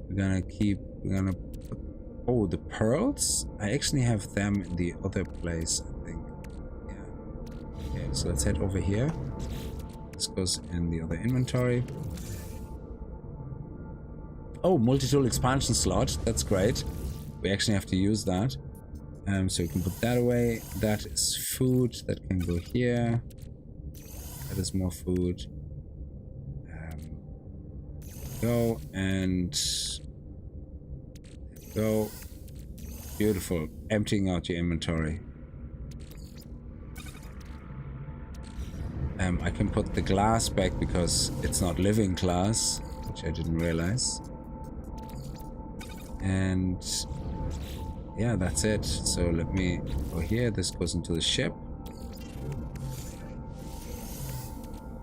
We're gonna put, oh, the pearls? I actually have them in the other place, I think. Yeah. Okay, so let's head over here. This goes in the other inventory. Oh, multi-tool expansion slot. That's great. We actually have to use that. So we can put that away. That is food. That can go here. That is more food. Go and... Go. Beautiful. Emptying out your inventory. I can put the glass back because it's not living glass, which I didn't realize. And yeah, that's it. So let me go here. This goes into the ship.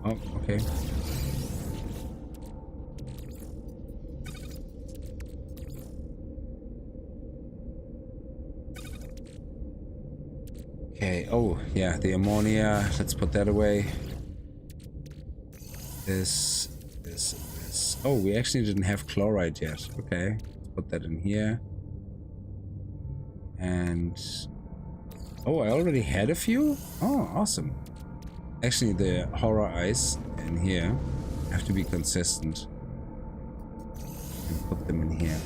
Oh, okay. Okay, oh, yeah, the ammonia, let's put that away. This. Oh, we actually didn't have chloride yet. Okay, let's Put that in here. And oh, I already had a few? Oh, awesome. Actually, the horror eyes in here have to be consistent. And put them in here.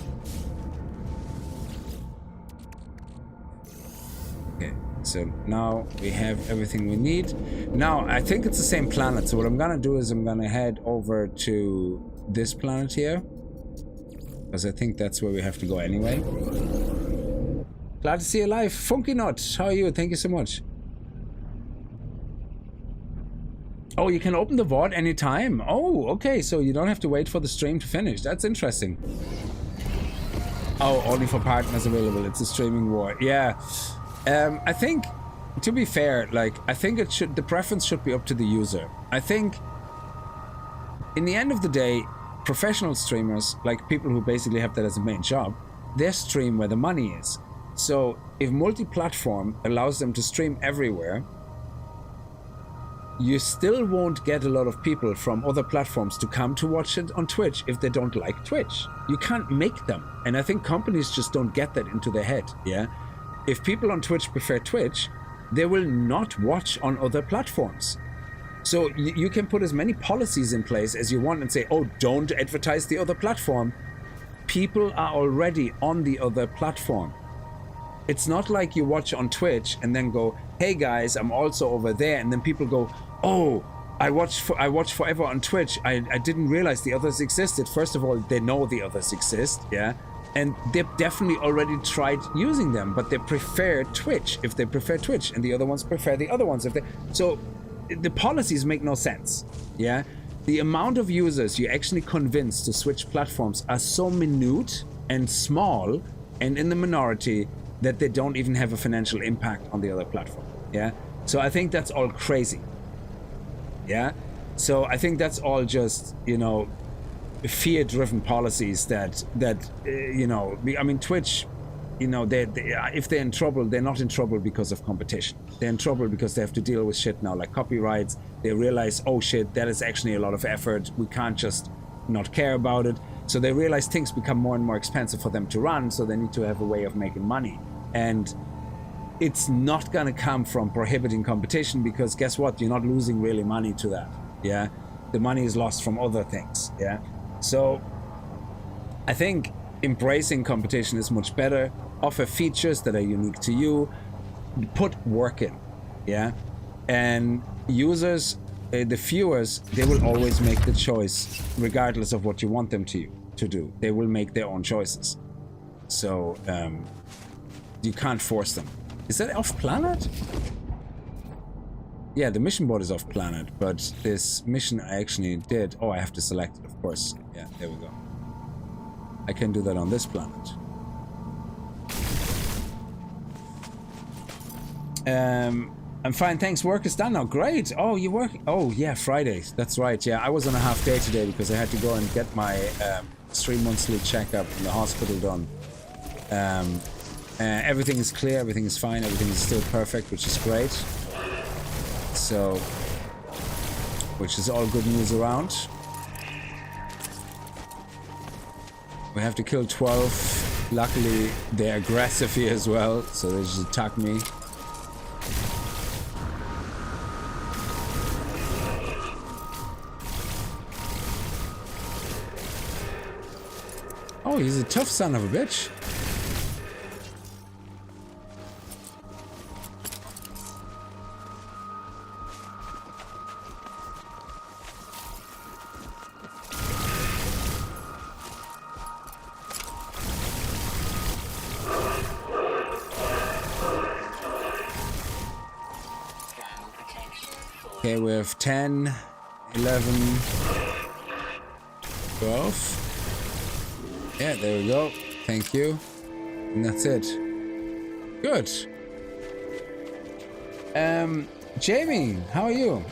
Okay, so now we have everything we need. Now, I think it's the same planet. So what I'm gonna do is I'm gonna head over to this planet here. Because I think that's where we have to go anyway. Glad to see you alive. Funky Nut, how are you? Thank you so much. Oh, you can open the vault anytime. Oh, okay. So you don't have to wait for the stream to finish. That's interesting. Oh, only for partners available. It's a streaming war. Yeah. I think, to be fair, like, I think it should, the preference should be up to the user. I think, in the end of the day, professional streamers, like people who basically have that as a main job, they stream where the money is. So if multi-platform allows them to stream everywhere, you still won't get a lot of people from other platforms to come to watch it on Twitch if they don't like Twitch. You can't make them. And I think companies just don't get that into their head, yeah? If people on Twitch prefer Twitch, they will not watch on other platforms. So you can put as many policies in place as you want and say, oh, don't advertise the other platform. People are already on the other platform. It's not like you watch on Twitch and then go, hey guys, I'm also over there. And then people go, oh, I watch forever on Twitch. I didn't realize the others existed. First of all, they know the others exist, yeah? And they've definitely already tried using them, but they prefer Twitch if they prefer Twitch, and the other ones prefer the other ones if they... So the policies make no sense, yeah? The amount of users you actually convince to switch platforms are so minute and small and in the minority that they don't even have a financial impact on the other platform, yeah? So I think that's all crazy, yeah? So I think that's all just, you know, fear-driven policies that you know, I mean, Twitch, you know, if they're in trouble, they're not in trouble because of competition. They're in trouble because they have to deal with shit now, like copyrights. They realize, oh shit, that is actually a lot of effort. We can't just not care about it. So they realize things become more and more expensive for them to run, so they need to have a way of making money. And it's not going to come from prohibiting competition, because guess what? You're not losing really money to that, yeah? The money is lost from other things, yeah? So I think embracing competition is much better. Offer features that are unique to you. Put work in, yeah? And users, the viewers, they will always make the choice regardless of what you want them to do. They will make their own choices. So you can't force them. Is that off planet? Yeah, the mission board is off planet, but this mission I actually did. Oh, I have to select it, of course. Yeah, there we go. I can do that on this planet. I'm fine, thanks. Work is done now. Great. Oh, you work? Oh, yeah, Fridays. That's right. Yeah, I was on a half day today because I had to go and get my 3-monthly checkup in the hospital done. Everything is clear. Everything is fine. Everything is still perfect, which is great. So, which is all good news around. We have to kill 12. Luckily, they're aggressive here as well, so they just attack me. Oh, he's a tough son of a bitch. Okay, we have 10, 11, 12. Yeah, there we go. Thank you. And that's it. Good. Jamie, how are you?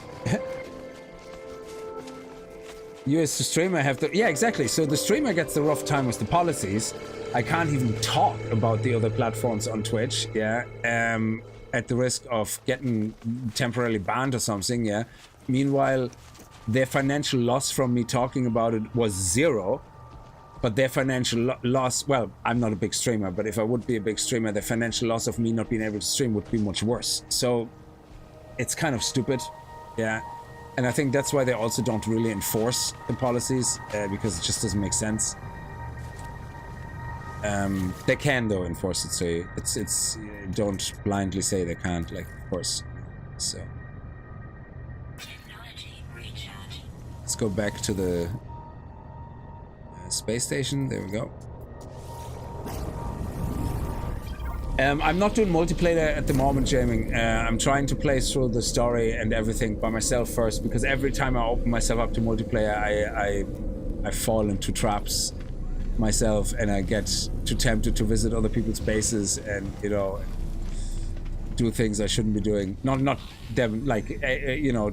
You as the streamer have to... Yeah, exactly. So the streamer gets the rough time with the policies. I can't even talk about the other platforms on Twitch, yeah? At the risk of getting temporarily banned or something, yeah? Meanwhile, their financial loss from me talking about it was 0. but their financial loss, well, I'm not a big streamer, but if I would be a big streamer, the financial loss of me not being able to stream would be much worse. So it's kind of stupid, yeah. And I think that's why they also don't really enforce the policies, because it just doesn't make sense. They can though enforce it, so it's don't blindly say they can't, like, of course. So Technology recharge. let's go back to the space station. There we go. I'm not doing multiplayer at the moment, Jaming. I'm trying to play through the story and everything by myself first, because every time I open myself up to multiplayer, I fall into traps myself, and I get too tempted to visit other people's bases and, you know, do things I shouldn't be doing. Not them, like, you know,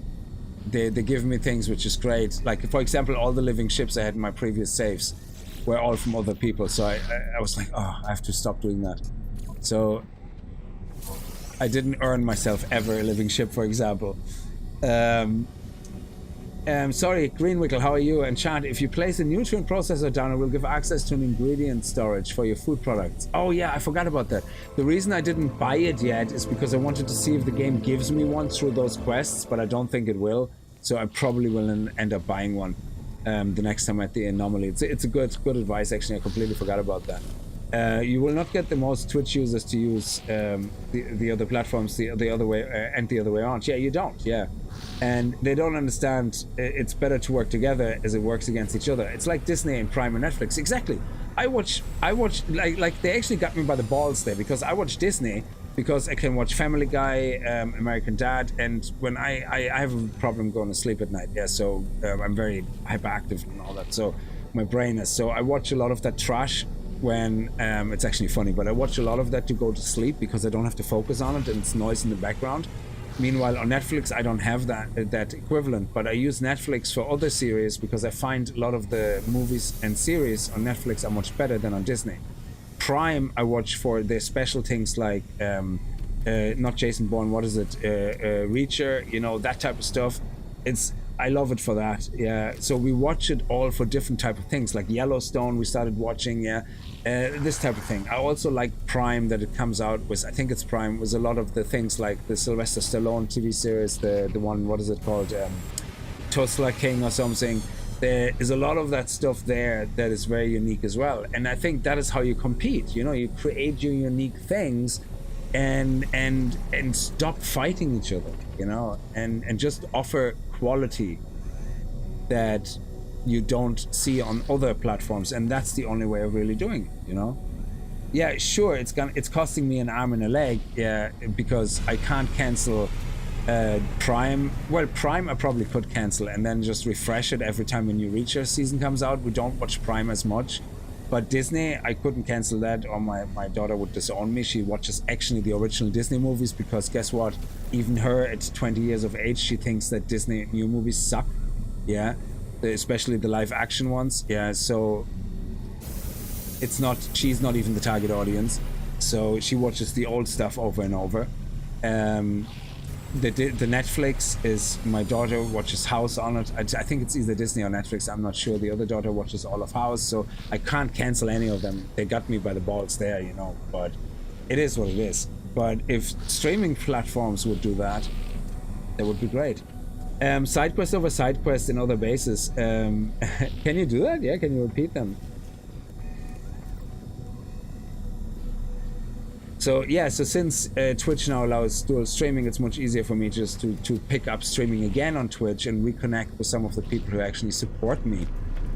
they give me things which is great. Like, for example, all the living ships I had in my previous saves were all from other people, so I was like, oh, I have to stop doing that. So I didn't earn myself ever a living ship, for example. Sorry, Greenwickle, how are you? And Chant, if you place a nutrient processor down, it will give access to an ingredient storage for your food products. Oh yeah, I forgot about that. The reason I didn't buy it yet is because I wanted to see if the game gives me one through those quests, but I don't think it will. So I probably will end up buying one the next time at the Anomaly. It's a good advice, actually. I completely forgot about that. You will not get the most Twitch users to use the other platforms the other way and the other way around. Yeah, you don't. Yeah, and they don't understand. It's better to work together as it works against each other. It's like Disney and Prime and Netflix. Exactly. I watch like they actually got me by the balls there, because I watch Disney because I can watch Family Guy, American Dad, and when I have a problem going to sleep at night. Yeah, so I'm very hyperactive and all that. So my brain is. So I watch a lot of that trash. When it's actually funny, but I watch a lot of that to go to sleep because I don't have to focus on it and it's noise in the background. Meanwhile, on Netflix, I don't have that equivalent, but I use Netflix for other series because I find a lot of the movies and series on Netflix are much better than on Disney. Prime, I watch for the special things like not Jason Bourne, what is it? Reacher, you know, that type of stuff. I love it for that, yeah. So we watch it all for different type of things, like Yellowstone we started watching, yeah. This type of thing. I also like Prime, that it comes out with, I think it's Prime, was a lot of the things like the Sylvester Stallone TV series, the one, what is it called? Tulsa King or something. There is a lot of that stuff there that is very unique as well. And I think that is how you compete, you know, you create your unique things and stop fighting each other, you know, and just offer quality that you don't see on other platforms, and that's the only way of really doing it, you know. Yeah, sure, it's costing me an arm and a leg, yeah, because I can't cancel Prime. Well, Prime I probably could cancel and then just refresh it every time a new Reacher season comes out. We don't watch Prime as much, but Disney, I couldn't cancel that, or my daughter would disown me. She watches actually the original Disney movies, because guess what? Even her at 20 years of age, she thinks that Disney new movies suck. Yeah, especially the live action ones. Yeah, so she's not even the target audience. So she watches the old stuff over and over. The Netflix is, my daughter watches House on it. I think it's either Disney or Netflix, I'm not sure. The other daughter watches all of House, so I can't cancel any of them. They got me by the balls there, you know, but it is what it is. But if streaming platforms would do that, that would be great. Side quest over side quest in other bases. Can you do that? Yeah, can you repeat them? So yeah, so since Twitch now allows dual streaming, it's much easier for me just to pick up streaming again on Twitch and reconnect with some of the people who actually support me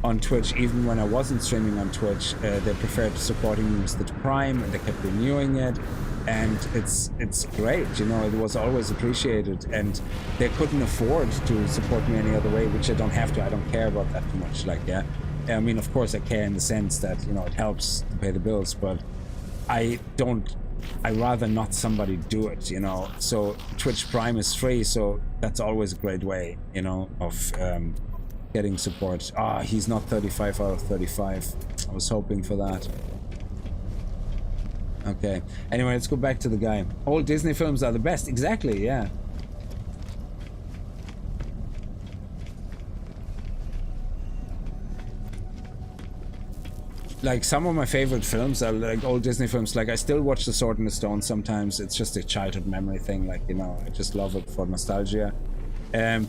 on Twitch. Even when I wasn't streaming on Twitch, they preferred supporting me with the Prime, and they kept renewing it, and it's great, you know. It was always appreciated, and they couldn't afford to support me any other way, which I don't have to. I don't care about that too much. Like, yeah, I mean, of course I care in the sense that, you know, it helps to pay the bills, but I'd rather not somebody do it, you know. So Twitch Prime is free, so that's always a great way, you know, of getting support. He's not 35 out of 35. I was hoping for that. Okay, anyway, let's go back to the guy. All Disney films are the best. Exactly, yeah. like some of my favorite films are like old Disney films. Like I still watch The Sword in the Stone sometimes. It's just a childhood memory thing. Like, you know, I just love it for nostalgia.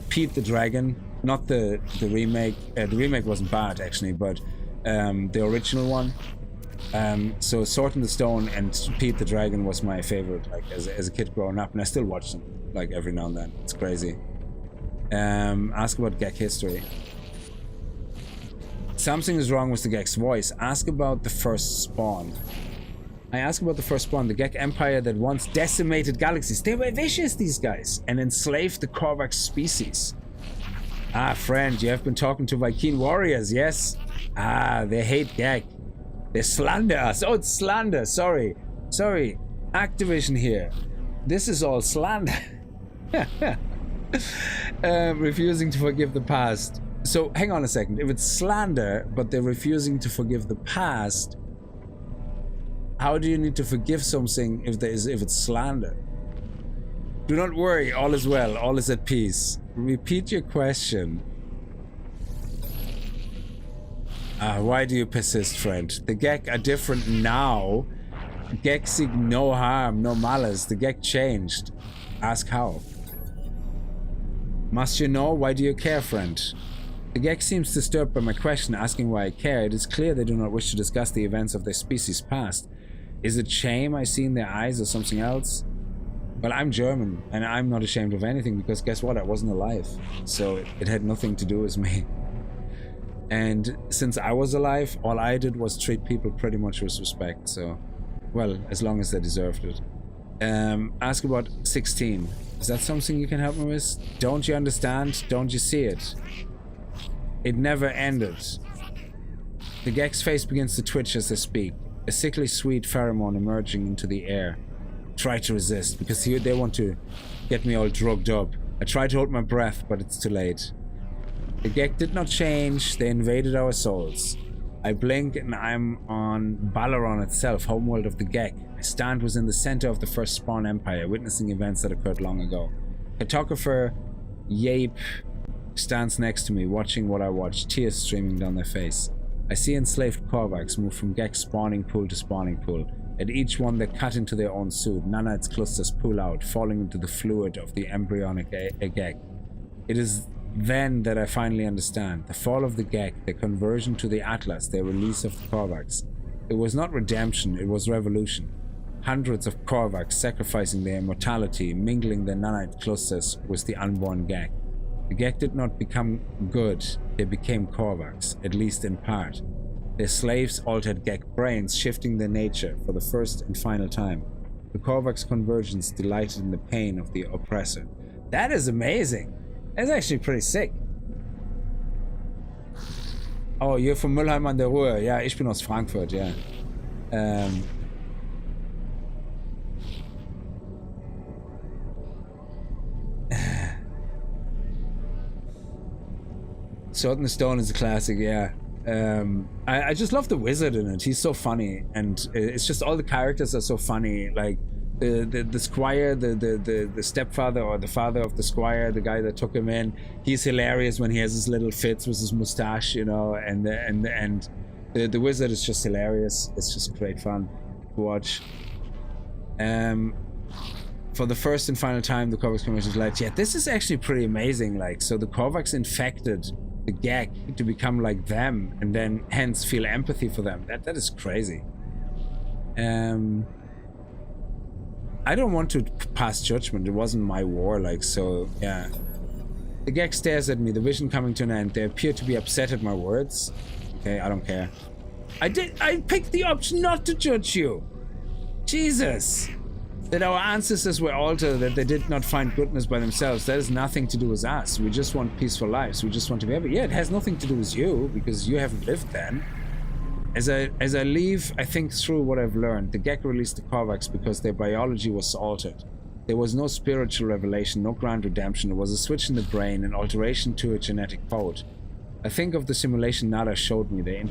Pete the Dragon, not the remake. The remake wasn't bad actually, but the original one. So Sword in the Stone and Pete the Dragon was my favorite, like as a kid growing up, and I still watch them like every now and then. It's crazy. Ask about Gek history. Something is wrong with the Gek's voice. Ask about the first spawn. I ask about the first spawn, the Gek Empire that once decimated galaxies. They were vicious, these guys, and enslaved the Korvax species. Ah, friend, you have been talking to Viking warriors, yes? Ah, they hate Gek. They slander us. Oh, it's slander. Sorry. Activision here. This is all slander. Refusing to forgive the past. So, hang on a second. If it's slander, but they're refusing to forgive the past, how do you need to forgive something if it's slander? Do not worry. All is well. All is at peace. Repeat your question. Why do you persist, friend? The Gek are different now. Gek seek no harm, no malice. The Gek changed. Ask how. Must you know? Why do you care, friend? The Gek seems disturbed by my question, asking why I care. It is clear they do not wish to discuss the events of their species' past. Is it shame I see in their eyes or something else? Well, I'm German, and I'm not ashamed of anything, because guess what? I wasn't alive. So it had nothing to do with me. And since I was alive, all I did was treat people pretty much with respect. So, well, as long as they deserved it. Ask about 16. Is that something you can help me with? Don't you understand? Don't you see it? It never ended. The Gek's face begins to twitch as they speak. A sickly sweet pheromone emerging into the air. Try to resist, because they want to get me all drugged up. I try to hold my breath, but it's too late. The Gek did not change, they invaded our souls. I blink and I'm on Balaron itself, homeworld of the Gek. I stand within the center of the first spawn empire, witnessing events that occurred long ago. Cartographer Yape stands next to me, watching what I watch, tears streaming down their face. I see enslaved Korvax move from Gek's spawning pool to spawning pool. At each one they cut into their own suit, nanites clusters pull out, falling into the fluid of the embryonic Gek. It is then that I finally understand. The fall of the Gek, their conversion to the Atlas, their release of the Korvax. It was not redemption, it was revolution. Hundreds of Korvax sacrificing their immortality, mingling their nanite clusters with the unborn Gek. The Gek did not become good, they became Korvax, at least in part. Their slaves altered Gek brains, shifting their nature for the first and final time. The Korvax convergence delighted in the pain of the oppressor. That is amazing! That's actually pretty sick. Oh, you're from Mülheim an der Ruhr. Ja, ich bin aus Frankfurt, ja. Sword in the Stone is a classic, yeah. I just love the wizard in it. He's so funny, and it's just all the characters are so funny. Like the squire, the stepfather or the father of the squire, the guy that took him in. He's hilarious when he has his little fits with his mustache, you know. And the wizard is just hilarious. It's just great fun to watch. For the first and final time, the Korvax conversion is like, yeah, this is actually pretty amazing. Like, so the Korvax infected the Gek to become like them, and then hence feel empathy for them. That is crazy. I don't want to pass judgment. It wasn't my war, like, so yeah. The Gek stares at me, the vision coming to an end. They appear to be upset at my words. Okay, I don't care. I picked the option not to judge you. Jesus. That our ancestors were altered, that they did not find goodness by themselves. That has nothing to do with us. We just want peaceful lives. We just want to be happy. Yeah, it has nothing to do with you, because you haven't lived then. As I leave, I think through what I've learned. The Gek released the Korvax because their biology was altered. There was no spiritual revelation, no grand redemption. It was a switch in the brain, an alteration to a genetic code. I think of the simulation Nada showed me. They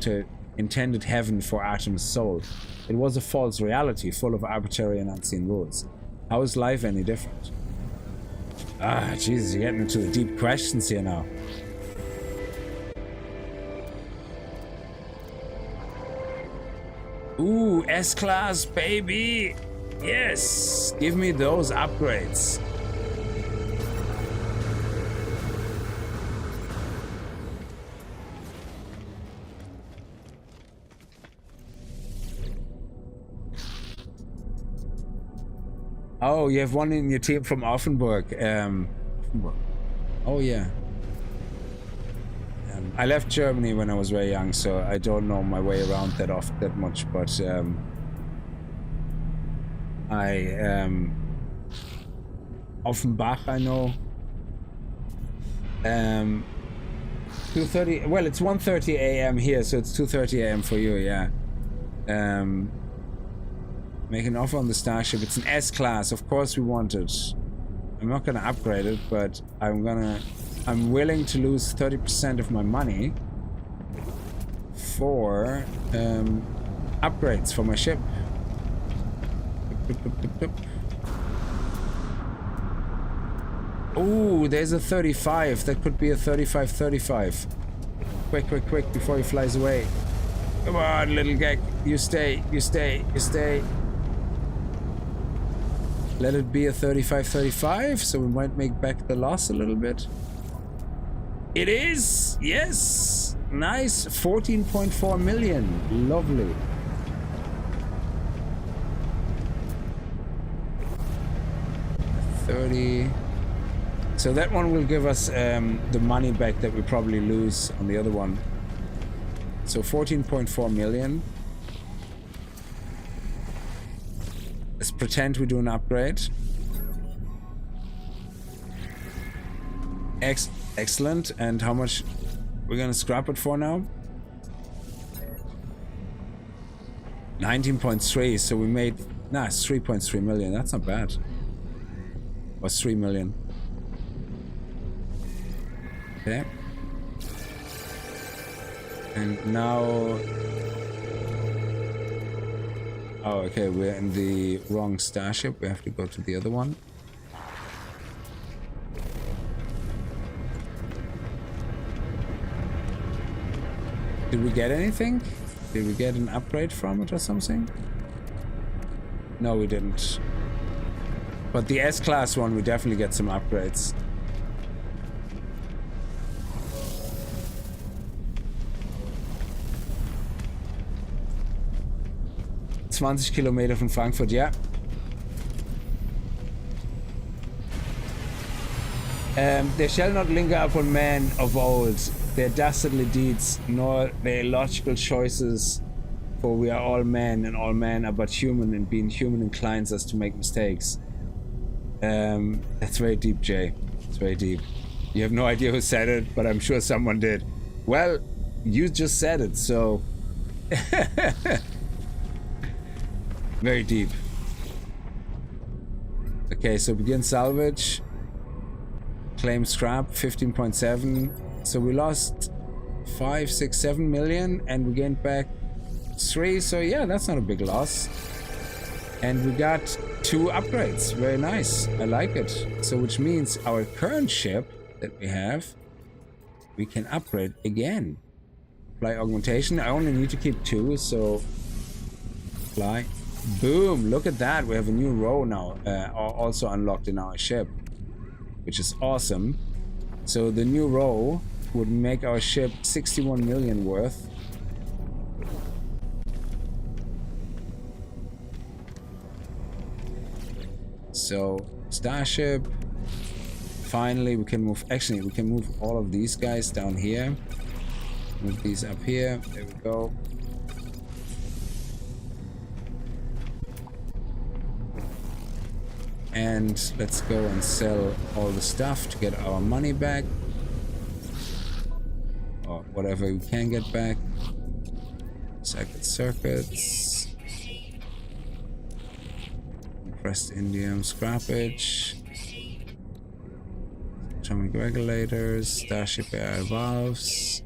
intended heaven for Artem's soul. It was a false reality, full of arbitrary and unseen rules. How is life any different? Ah, Jesus, you're getting into the deep questions here now. Ooh, S-Class, baby! Yes! Give me those upgrades. Oh, you have one in your team from Offenburg. Offenburg. Oh, yeah. I left Germany when I was very young, so I don't know my way around that much, but Offenbach I know. 2:30. Well, it's 1:30 a.m. here, so it's 2:30 a.m. for you. Yeah. Make an offer on the Starship. It's an S-Class. Of course, we want it. I'm not gonna upgrade it, but I'm willing to lose 30% of my money for upgrades for my ship. Ooh, there's a 35. That could be a 35-35. Quick, quick, quick, before he flies away. Come on, little gag. You stay, you stay, you stay. Let it be a 35-35, so we might make back the loss a little bit. It is! Yes! Nice! 14.4 million. Lovely. $30. So that one will give us the money back that we probably lose on the other one. So 14.4 million. Let's pretend we do an upgrade. Excellent. And how much we're gonna scrap it for now? 19.3. So we made it's 3.3 million. That's not bad. Or 3 million. Okay. And now... Oh, okay, we're in the wrong starship. We have to go to the other one. Did we get anything? Did we get an upgrade from it or something? No, we didn't. But the S-Class one, we definitely get some upgrades. Kilometer von Frankfurt, yeah. They shall not linger upon men of old, their dastardly deeds, nor their illogical choices, for we are all men, and all men are but human, and being human inclines us to make mistakes. That's very deep, Jay. It's very deep. You have no idea who said it, but I'm sure someone did. Well, you just said it, so... Very deep. Okay, so begin salvage. Claim scrap, 15.7. So we lost 5, 6, 7 million and we gained back 3. So yeah, that's not a big loss. And we got 2 upgrades. Very nice. I like it. So which means our current ship that we have, we can upgrade again. Fly augmentation. I only need to keep 2, so fly. Boom, look at that. We have a new row now, also unlocked in our ship, which is awesome. So the new row would make our ship 61 million worth. So starship, finally we can move, actually we can move all of these guys down here, move these up here, there we go. And let's go and sell all the stuff to get our money back. Or whatever we can get back. Circuits. Compressed indium scrappage. Atomic regulators. Starship air valves.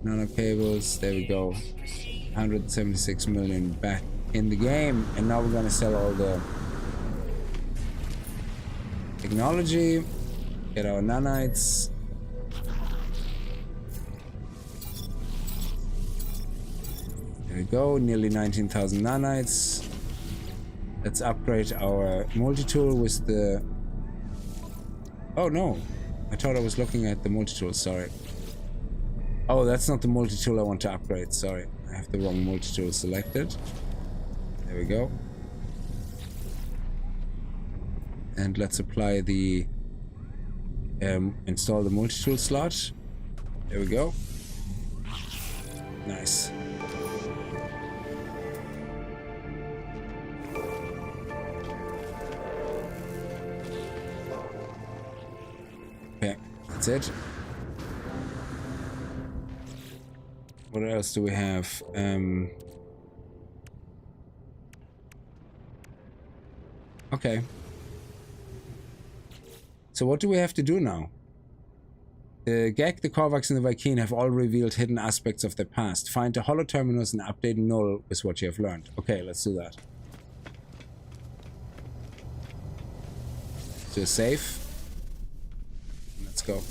Nano cables. There we go. 176 million back in the game. And now we're gonna sell all the technology, get our nanites. There we go. Nearly 19,000 nanites. Let's upgrade our multi-tool with the... Oh no, I thought I was looking at the multi-tool, sorry. Oh, that's not the multi-tool I want to upgrade, sorry. I have the wrong multi-tool selected. There we go. And let's apply the... install the multi-tool slot. There we go. Nice. Okay, that's it. What else do we have? Okay. So what do we have to do now? The Gek, the Korvax, and the Vy'keen have all revealed hidden aspects of their past. Find the holo terminus and update Null with what you have learned. Okay, let's do that. So save. Let's go.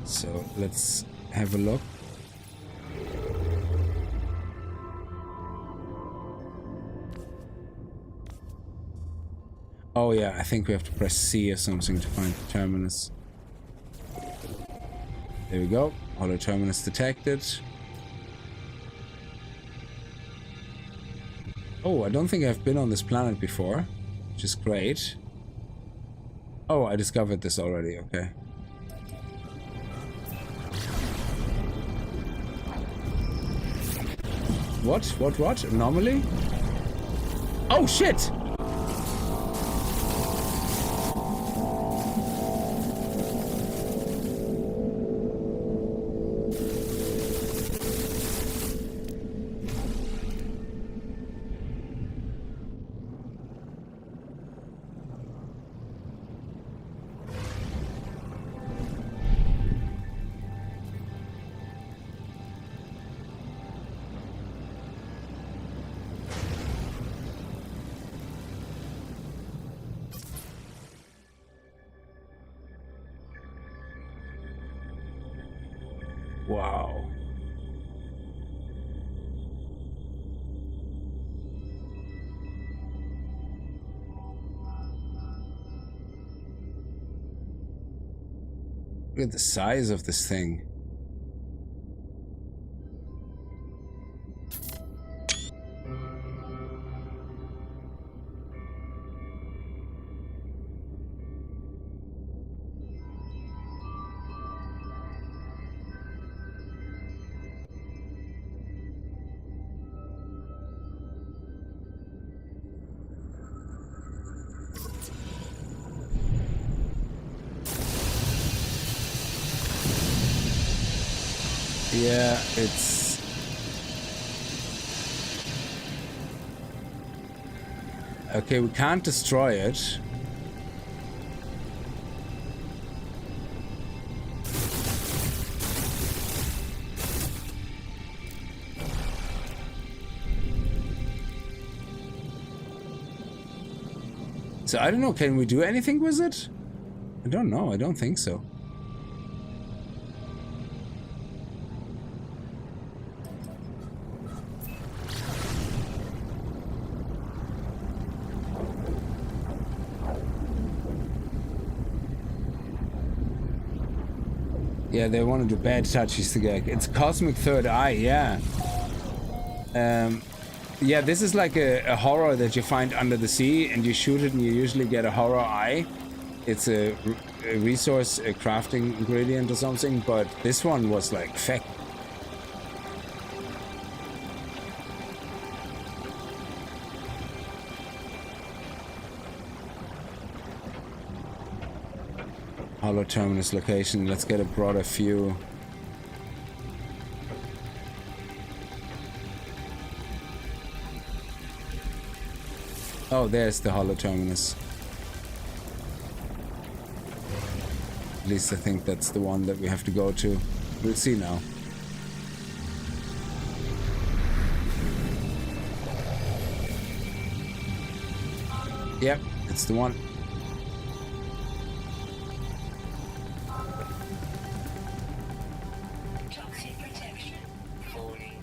So let's have a look. Oh yeah, I think we have to press C or something to find the terminus. There we go. Holo terminus detected. Oh, I don't think I've been on this planet before, which is great. Oh, I discovered this already, okay. What? Anomaly? Oh, shit! Wow. Look at the size of this thing. Yeah, it's... Okay, we can't destroy it. So I don't know, can we do anything with it? I don't know, I don't think so. Yeah, they wanted to bad touches the Gek. It's Cosmic Third Eye, yeah. Yeah, this is like a horror that you find under the sea, and you shoot it and you usually get a horror eye. It's a resource, a crafting ingredient or something, but this one was like feck. Holo terminus location. Let's get a broader view. Oh, there's the holo terminus. At least I think that's the one that we have to go to. We'll see now. Yep, it's the one. Toxic protection. Falling.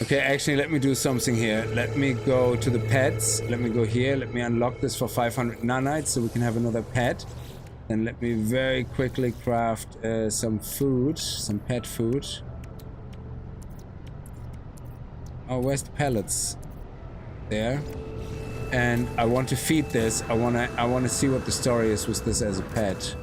Okay, actually, let me do something here. Let me go to the pets. Let me go here. Let me unlock this for 500 nanites so we can have another pet. Then let me very quickly craft some food, some pet food. Oh, where's the pellets? There. And I want to feed this. I wanna see what the story is with this as a pet.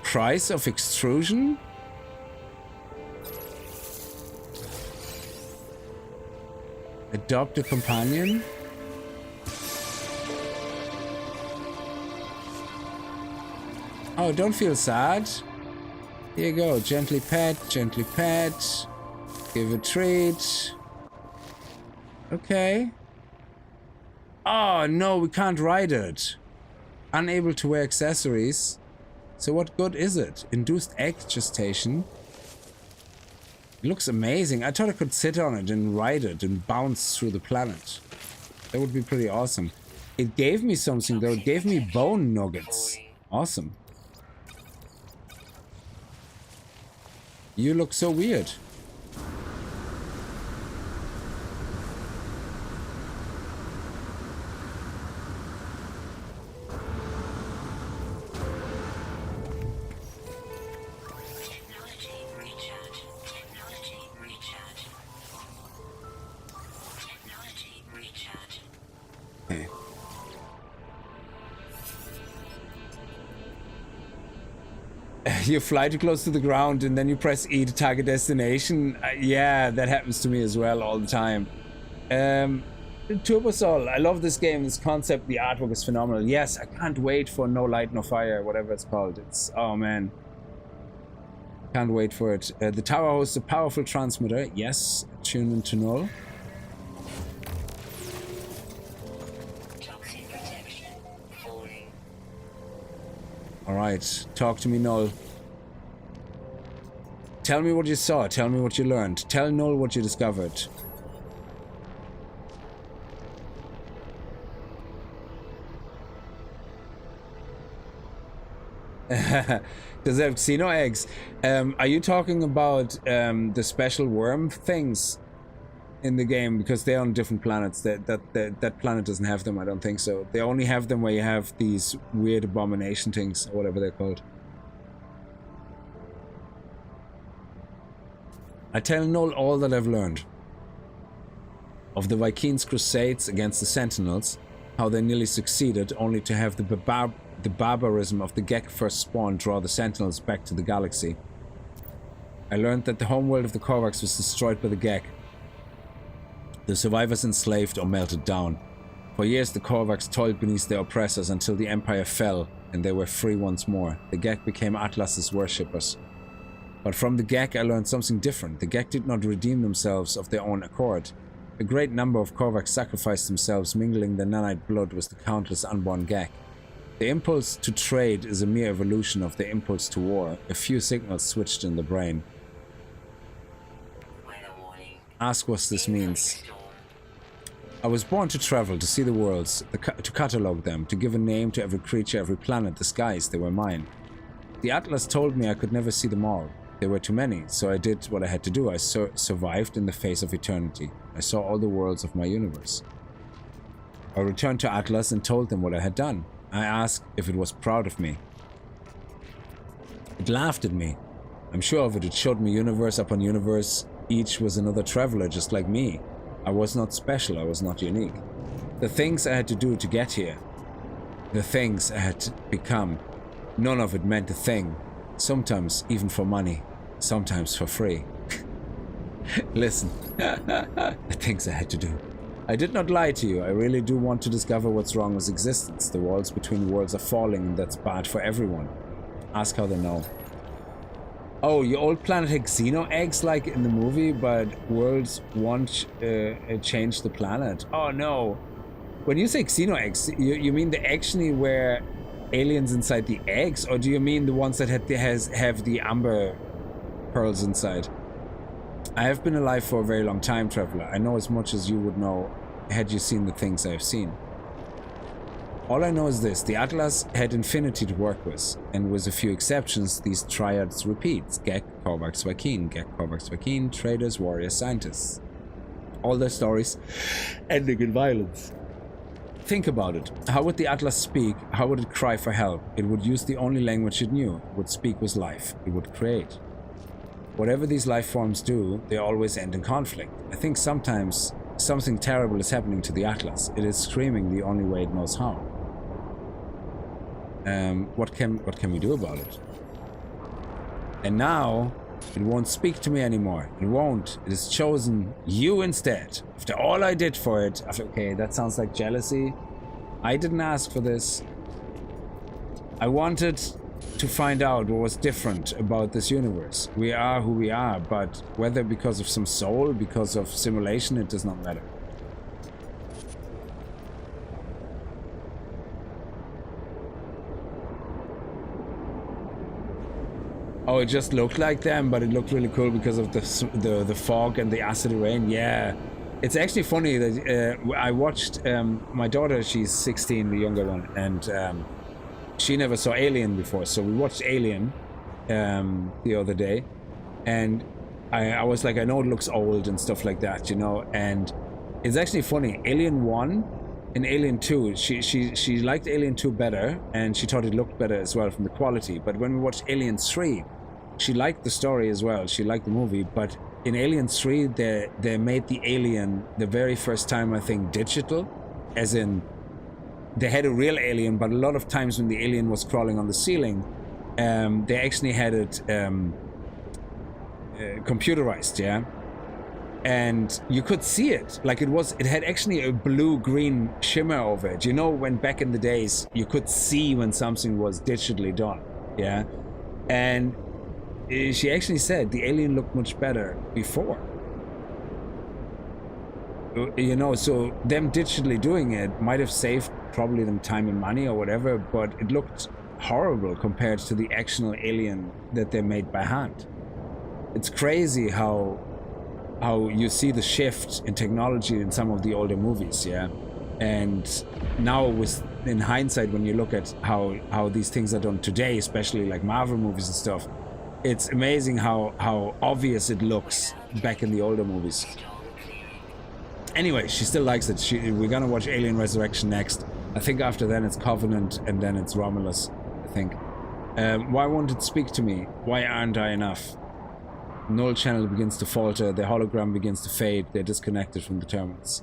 Price of extrusion? Adopt a companion? Oh, don't feel sad. Here you go. Gently pet, gently pet. Give a treat. Okay. Oh, no, we can't ride it. Unable to wear accessories. So what good is it? Induced egg gestation. It looks amazing. I thought I could sit on it and ride it and bounce through the planet. That would be pretty awesome. It gave me something though. It gave me bone nuggets. Awesome. You look so weird. You fly too close to the ground and then you press E to target destination. Yeah, that happens to me as well all the time. Turbosol, I love this game, this concept, the artwork is phenomenal. Yes, I can't wait for No Light No Fire, whatever it's called. It's, oh man. Can't wait for it. The tower hosts a powerful transmitter. Yes, tune into null. Alright, talk to me, Null. Tell me what you saw, tell me what you learned. Tell Null what you discovered. Does it have xeno eggs? Are you talking about the special worm things in the game? Because they're on different planets. That planet doesn't have them, I don't think so. They only have them where you have these weird abomination things, or whatever they're called. I tell Null all that I've learned. Of the Vikings' crusades against the Sentinels, how they nearly succeeded, only to have the barbarism of the Gek first spawn draw the Sentinels back to the galaxy. I learned that the homeworld of the Korvax was destroyed by the Gek. The survivors enslaved or melted down. For years the Korvax toiled beneath their oppressors until the Empire fell and they were free once more. The Gek became Atlas's worshippers. But from the Gek I learned something different. The Gek did not redeem themselves of their own accord. A great number of Korvax sacrificed themselves, mingling their nanite blood with the countless unborn Gek. The impulse to trade is a mere evolution of the impulse to war. A few signals switched in the brain. Ask what this means. I was born to travel, to see the worlds, to catalogue them, to give a name to every creature, every planet, the skies, they were mine. The Atlas told me I could never see them all. There were too many, so I did what I had to do. I survived in the face of eternity. I saw all the worlds of my universe. I returned to Atlas and told them what I had done. I asked if it was proud of me. It laughed at me. I'm sure of it. It showed me universe upon universe. Each was another traveler just like me. I was not special, I was not unique. The things I had to do to get here, the things I had to become, none of it meant a thing. Sometimes even for money, sometimes for free. Listen, the things I had to do. I did not lie to you. I really do want to discover what's wrong with existence. The walls between worlds are falling and that's bad for everyone. Ask how they know. Oh, your old planet had xeno eggs like in the movie, but worlds won't change the planet. Oh no. When you say xeno eggs, you mean they actually were aliens inside the eggs, or do you mean the ones that have the amber pearls inside? I have been alive for a very long time, Traveler. I know as much as you would know had you seen the things I have seen. All I know is this: the Atlas had infinity to work with, and with a few exceptions, these triads repeat. Gek, Korvax, Vakin, Gek, Korvax, Vakin, traders, warriors, scientists. All their stories ending in violence. Think about it. How would the Atlas speak? How would it cry for help? It would use the only language it knew. It would speak with life. It would create. Whatever these life forms do, they always end in conflict. I think sometimes something terrible is happening to the Atlas. It is screaming the only way it knows how. What can we do about it? And now, it won't speak to me anymore. It won't. It has chosen you instead. After all I did for it. Okay, that sounds like jealousy. I didn't ask for this. I wanted to find out what was different about this universe. We are who we are, but whether because of some soul, because of simulation, it does not matter. Oh, it just looked like them, but it looked really cool because of the fog and the acid rain. Yeah, it's actually funny that I watched my daughter. She's 16, the younger one, and she never saw Alien before. So we watched Alien the other day, and I was like, I know it looks old and stuff like that, you know. And it's actually funny. Alien 1 and Alien 2, she liked Alien 2 better, and she thought it looked better as well from the quality. But when we watched Alien 3. She liked the story as well. She liked the movie, but in Alien 3, they made the alien the very first time, I think, digital, as in they had a real alien, but a lot of times when the alien was crawling on the ceiling, they actually had it computerized, yeah, and you could see it like it had actually a blue-green shimmer over it. You know, when back in the days you could see when something was digitally done, yeah, and she actually said the alien looked much better before. You know, so them digitally doing it might have saved probably them time and money or whatever, but it looked horrible compared to the actual alien that they made by hand. It's crazy how you see the shift in technology in some of the older movies, yeah? And now in hindsight, when you look at how these things are done today, especially like Marvel movies and stuff, it's amazing how obvious it looks back in the older movies. Anyway, she still likes it. We're gonna watch Alien Resurrection next. I think after then it's Covenant, and then it's Romulus, I think. Why won't it speak to me? Why aren't I enough? Null channel begins to falter. The hologram begins to fade. They're disconnected from the terminals.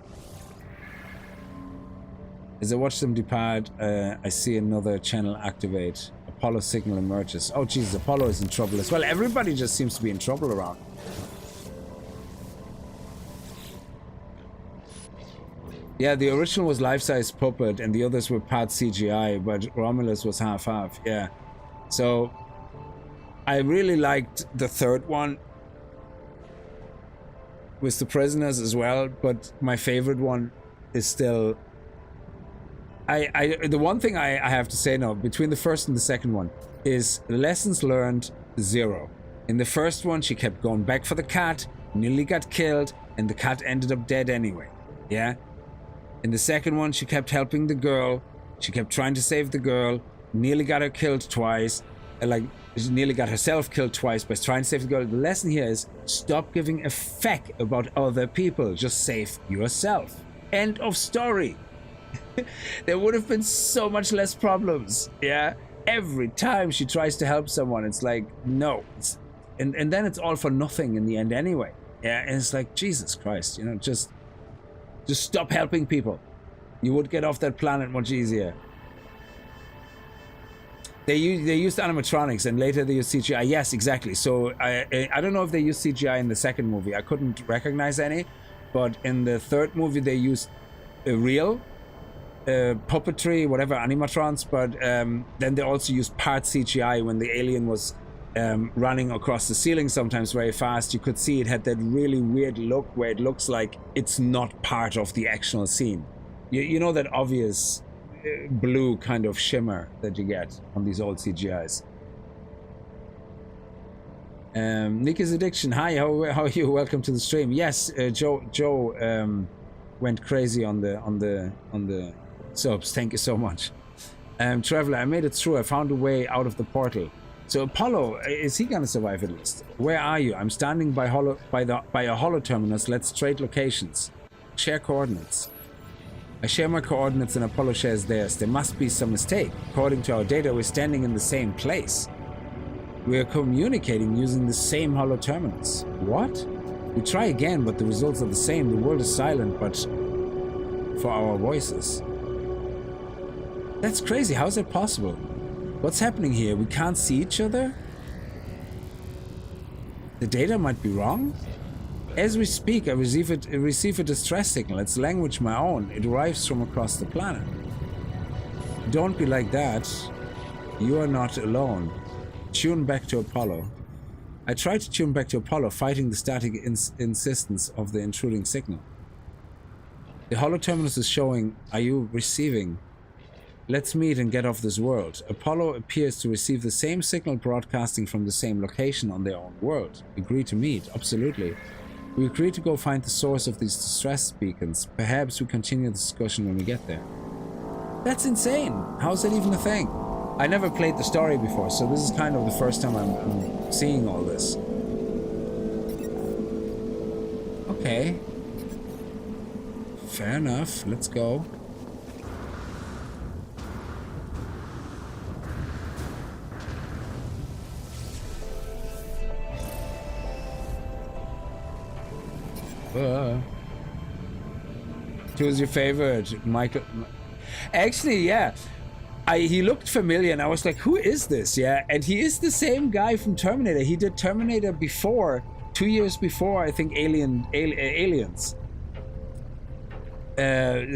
As I watch them depart, I see another channel activate. Apollo signal emerges. Oh Jesus, Apollo is in trouble as well. Everybody just seems to be in trouble around. Yeah, the original was life-size puppet and the others were part CGI, but Romulus was half-half, yeah. So, I really liked the third one with the prisoners as well, but my favorite one is still... the one thing I have to say now, between the first and the second one, is lessons learned, 0. In the first one, she kept going back for the cat, nearly got killed, and the cat ended up dead anyway, yeah? In the second one, she kept helping the girl, she kept trying to save the girl, nearly got her killed twice, she nearly got herself killed twice by trying to save the girl. The lesson here is, stop giving a feck about other people, just save yourself. End of story. There would have been so much less problems, yeah? Every time she tries to help someone, it's like, no. And then it's all for nothing in the end anyway. Yeah, and it's like, Jesus Christ, you know, just stop helping people. You would get off that planet much easier. They used animatronics and later they used CGI. Yes, exactly. So I don't know if they used CGI in the second movie. I couldn't recognize any. But in the third movie, they used real puppetry, whatever, animatrons. But then they also used part CGI when the alien was running across the ceiling sometimes very fast, you could see it had that really weird look where it looks like it's not part of the actual scene. You know that obvious blue kind of shimmer that you get on these old CGIs. Nikki's Addiction, hi, how are you? Welcome to the stream. Yes, Joe went crazy on the subs. Thank you so much. Traveler, I made it through. I found a way out of the portal. So Apollo, is he gonna survive at least? Where are you? I'm standing by a holo terminus. Let's trade locations. Share coordinates. I share my coordinates and Apollo shares theirs. There must be some mistake. According to our data, we're standing in the same place. We are communicating using the same holo terminus. What? We try again, but the results are the same. The world is silent, but for our voices. That's crazy. How is that possible? What's happening here? We can't see each other? The data might be wrong? As we speak, I receive a distress signal. It's language my own. It arrives from across the planet. Don't be like that. You are not alone. Tune back to Apollo. I tried to tune back to Apollo, fighting the static insistence of the intruding signal. The holo terminus is showing, are you receiving? Let's meet and get off this world. Apollo appears to receive the same signal broadcasting from the same location on their own world. Agree to meet, absolutely. We agree to go find the source of these distress beacons. Perhaps we continue the discussion when we get there. That's insane! How's that even a thing? I never played the story before, so this is kind of the first time I'm seeing all this. Okay. Fair enough, let's go. Who's your favorite? Michael? Actually, yeah. He looked familiar and I was like, who is this? Yeah, and he is the same guy from Terminator. He did Terminator before, 2 years before, I think, Aliens.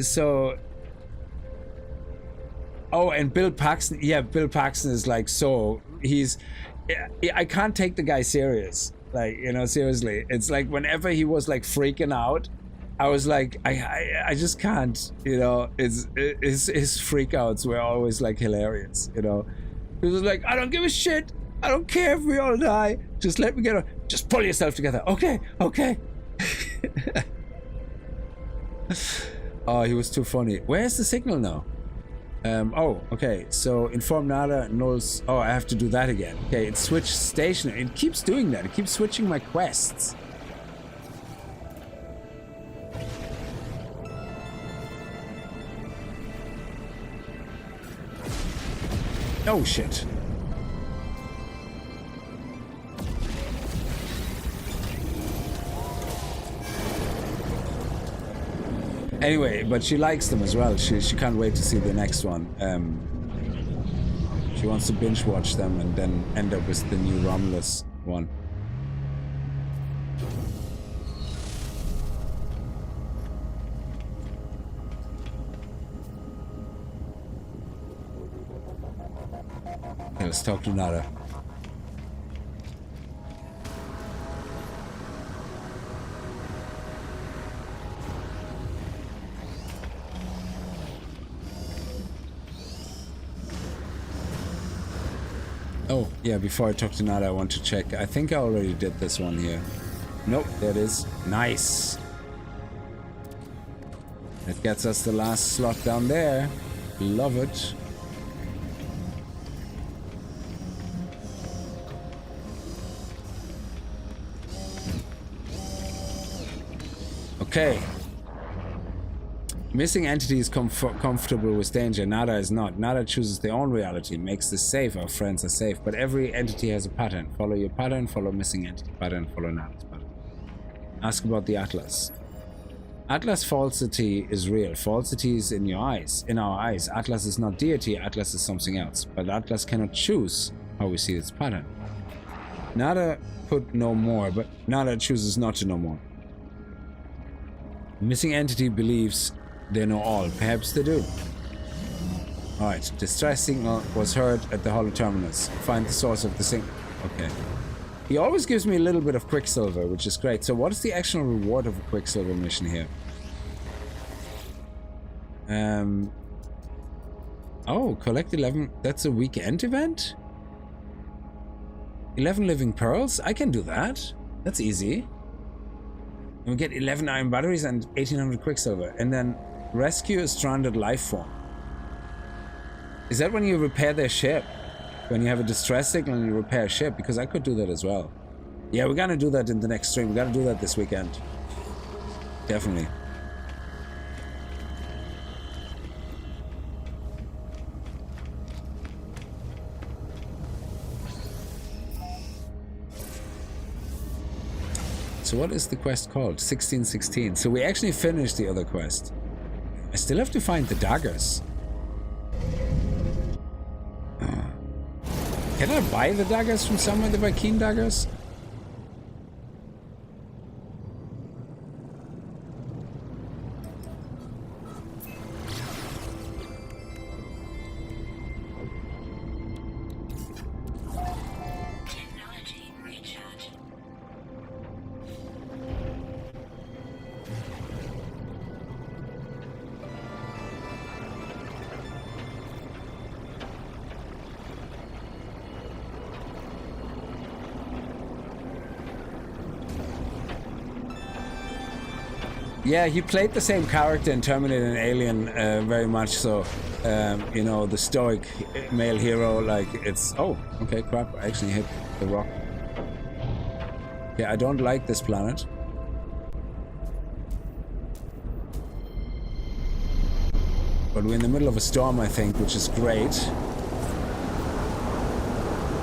So... Oh, and Bill Paxton. Yeah, Bill Paxton is like, so... I can't take the guy serious. Like, you know, seriously. It's like whenever he was like freaking out, I was like, I just can't, you know. His freakouts were always like hilarious, you know. He was like, I don't give a shit. I don't care if we all die. Just let me get on. Just pull yourself together. Okay, okay. Oh, he was too funny. Where's the signal now? Oh, okay. So inform Nada, Knowles. Oh, I have to do that again. Okay, it switched station. It keeps doing that. It keeps switching my quests. Oh shit. Anyway, but she likes them as well. She can't wait to see the next one. She wants to binge watch them and then end up with the new Romulus one. Okay, let's talk to Nada. Oh, yeah, before I talk to Nada, I want to check. I think I already did this one here. Nope, there it is. Nice. That gets us the last slot down there. Love it. Okay. Missing entity is comfortable with danger. Nada is not. Nada chooses their own reality, makes this safe. Our friends are safe. But every entity has a pattern. Follow your pattern, follow missing entity pattern, follow Nada's pattern. Ask about the Atlas. Atlas falsity is real. Falsity is in your eyes, in our eyes. Atlas is not deity, Atlas is something else. But Atlas cannot choose how we see its pattern. Nada could know more, but Nada chooses not to know more. Missing entity believes they know all. Perhaps they do. Alright, distress signal was heard at the holo terminus. Find the source of the signal. Okay. He always gives me a little bit of Quicksilver, which is great. So what is the actual reward of a Quicksilver mission here? Oh, collect 11. That's a weekend event? 11 living pearls? I can do that. That's easy. And we get 11 iron batteries and 1800 Quicksilver. And then rescue a stranded life form. Is that when you repair their ship? When you have a distress signal and you repair a ship? Because I could do that as well. Yeah, we're gonna do that in the next stream. We're gonna do that this weekend. Definitely. So what is the quest called? 1616. So we actually finished the other quest. I still have to find the daggers. Can I buy the daggers from somewhere, the Viking daggers? Yeah, he played the same character in Terminator and Alien, very much so. You know, the stoic male hero, like it's... Oh, okay, crap, I actually hit the rock. Yeah, I don't like this planet. But we're in the middle of a storm, I think, which is great.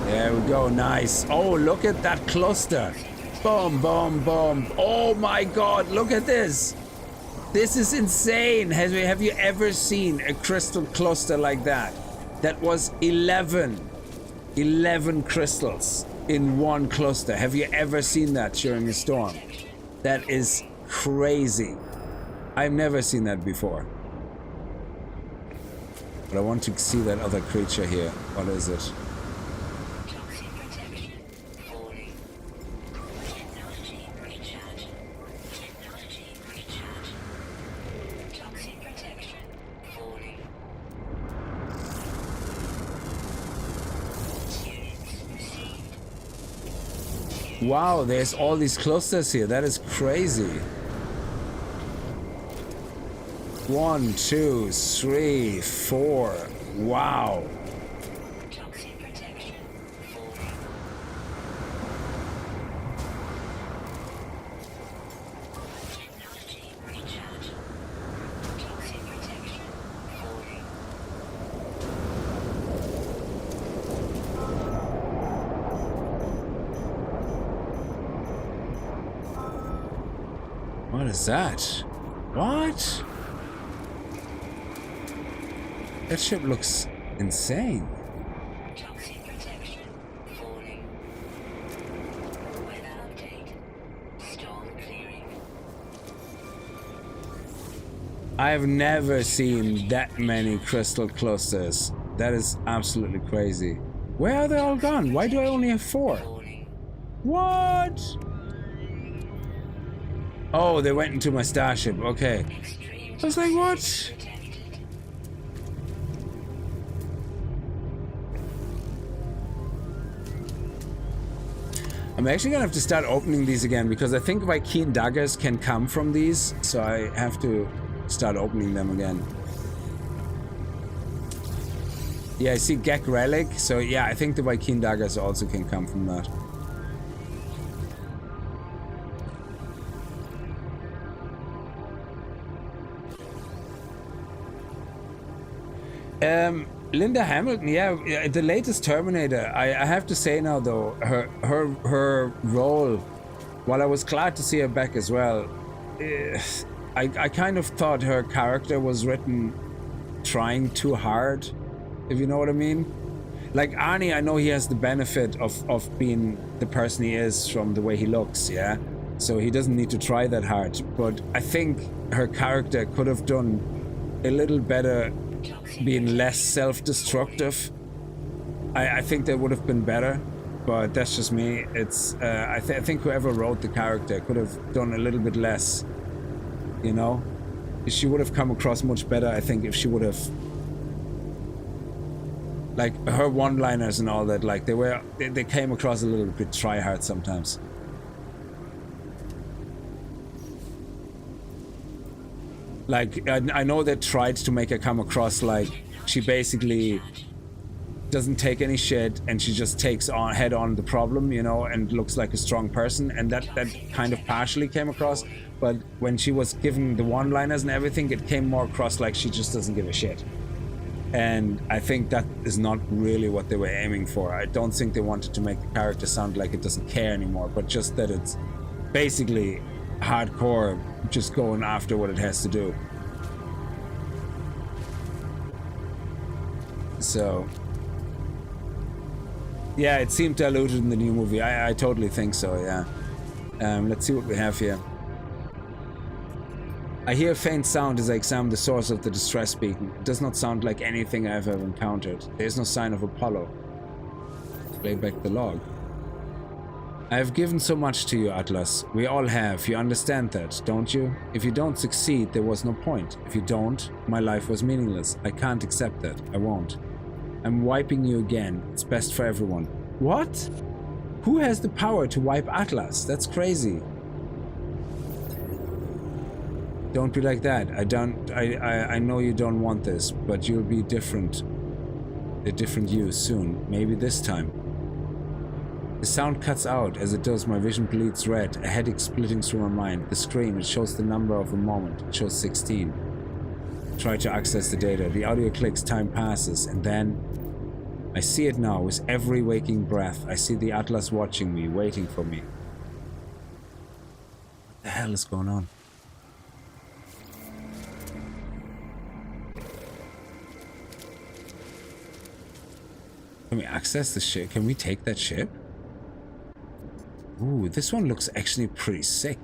There we go, nice. Oh, look at that cluster. Boom, boom, boom. Oh my god, look at this. This is insane. Have you ever seen a crystal cluster like that? That was 11 crystals in one cluster. Have you ever seen that during a storm? That is crazy. I've never seen that before. But I want to see that other creature here. What is it? Wow, there's all these clusters here. That is crazy. 1, 2, 3, 4. Wow. What is that? What? That ship looks insane. Toxic protection falling. Weather update. Storm clearing. I've never seen that many crystal clusters. That is absolutely crazy. Where are they all gone? Why do I only have 4? What? Oh, they went into my starship. Okay. I was like, what? I'm actually gonna have to start opening these again because I think Viking daggers can come from these, so I have to start opening them again. Yeah, I see Gek Relic, so yeah, I think the Viking daggers also can come from that. Linda Hamilton, yeah, the latest Terminator. I have to say now though, her role, while I was glad to see her back as well, I kind of thought her character was written trying too hard, if you know what I mean. Like Arnie, I know he has the benefit of being the person he is from the way he looks, yeah? So he doesn't need to try that hard, but I think her character could have done a little better being less self-destructive. I think that would have been better. but that's just me. It's I think whoever wrote the character could have done a little bit less, you know? She would have come across much better, I think, if she would have, like, her one-liners and all that, like, they came across a little bit try-hard sometimes. Like, I know they tried to make her come across like she basically doesn't take any shit and she just takes on head on the problem, you know, and looks like a strong person, and that kind of partially came across. But when she was given the one-liners and everything, it came more across like she just doesn't give a shit. And I think that is not really what they were aiming for. I don't think they wanted to make the character sound like it doesn't care anymore, but just that it's basically hardcore, just going after what it has to do. So yeah, it seemed diluted in the new movie. I totally think so, yeah. Let's see what we have here. I hear a faint sound as I examine the source of the distress beacon. It does not sound like anything I've ever encountered. There is no sign of Apollo. Play back the log. I have given so much to you, Atlas. We all have. You understand that, don't you? If you don't succeed, there was no point. If you don't, my life was meaningless. I can't accept that. I won't. I'm wiping you again. It's best for everyone. What? Who has the power to wipe Atlas? That's crazy. Don't be like that. I know you don't want this, but you'll be different. A different you soon. Maybe this time. The sound cuts out. As it does, my vision bleeds red, a headache splitting through my mind. The screen, it shows the number of a moment. It shows 16. Try to access the data. The audio clicks, time passes, and then I see it now. With every waking breath, I see the Atlas watching me, waiting for me. What the hell is going on? Can we access the ship? Can we take that ship? Ooh, this one looks actually pretty sick.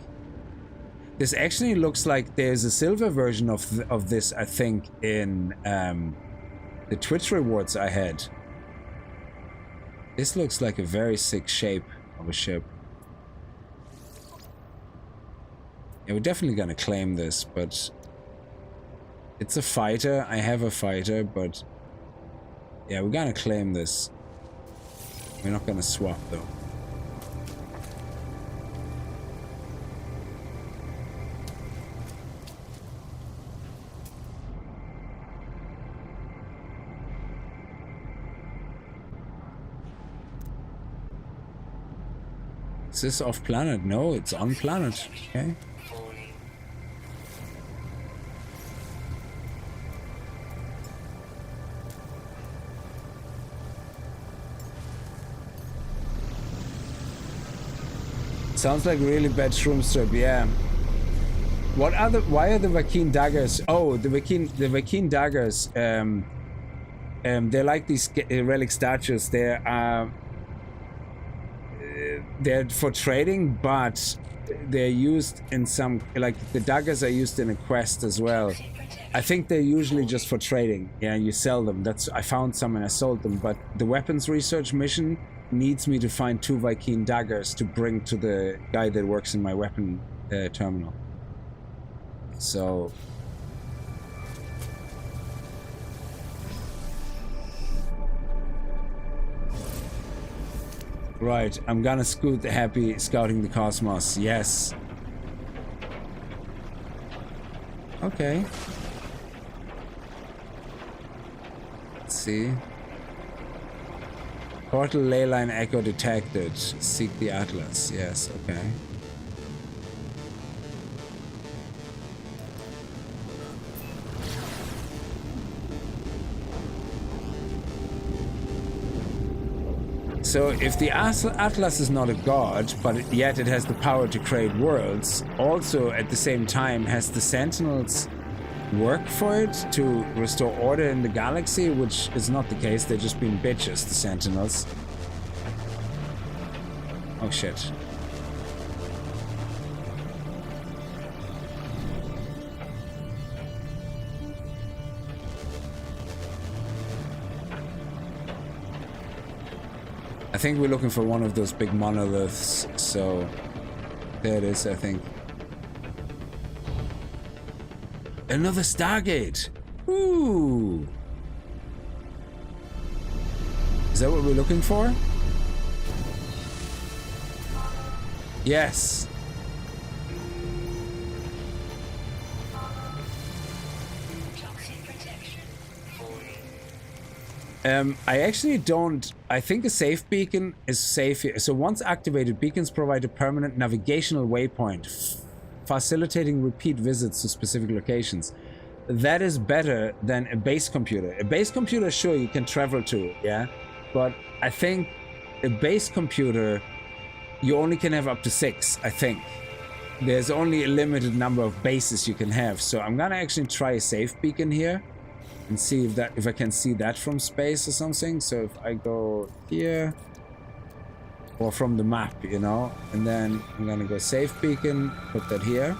This actually looks like there's a silver version of this, I think, in the Twitch rewards I had. This looks like a very sick shape of a ship. Yeah, we're definitely gonna claim this, but it's a fighter. I have a fighter, but yeah, we're gonna claim this. We're not gonna swap though. Is this off planet? No, it's on planet. Okay. Sounds like a really bad shroom strip, yeah. What are why are the Vakeen daggers? Oh, the Vakeen daggers, they're like these relic statues. They're for trading, but they're used in some, like the daggers are used in a quest as well. I think they're usually just for trading. Yeah, you sell them. I found some and I sold them, but the weapons research mission needs me to find 2 Vakeen daggers to bring to the guy that works in my weapon terminal. So right, I'm gonna scoot the happy scouting the cosmos. Yes. Okay. Let's see. Portal leyline echo detected. Seek the Atlas. Yes, okay. So if the Atlas is not a god, but yet it has the power to create worlds, also at the same time has the Sentinels work for it to restore order in the galaxy, which is not the case. They're just being bitches, the Sentinels. Oh shit. I think we're looking for one of those big monoliths, so there it is, I think. Another Stargate! Ooh! Is that what we're looking for? Yes! I actually don't... I think a safe beacon is safe here. So once activated, beacons provide a permanent navigational waypoint, facilitating repeat visits to specific locations. That is better than a base computer. A base computer, sure, you can travel to, yeah? But I think a base computer, you only can have up to 6, I think. There's only a limited number of bases you can have. So I'm gonna actually try a safe beacon here. And see if I can see that from space or something. So if I go here, or from the map, you know, and then I'm gonna go safe beacon, put that here.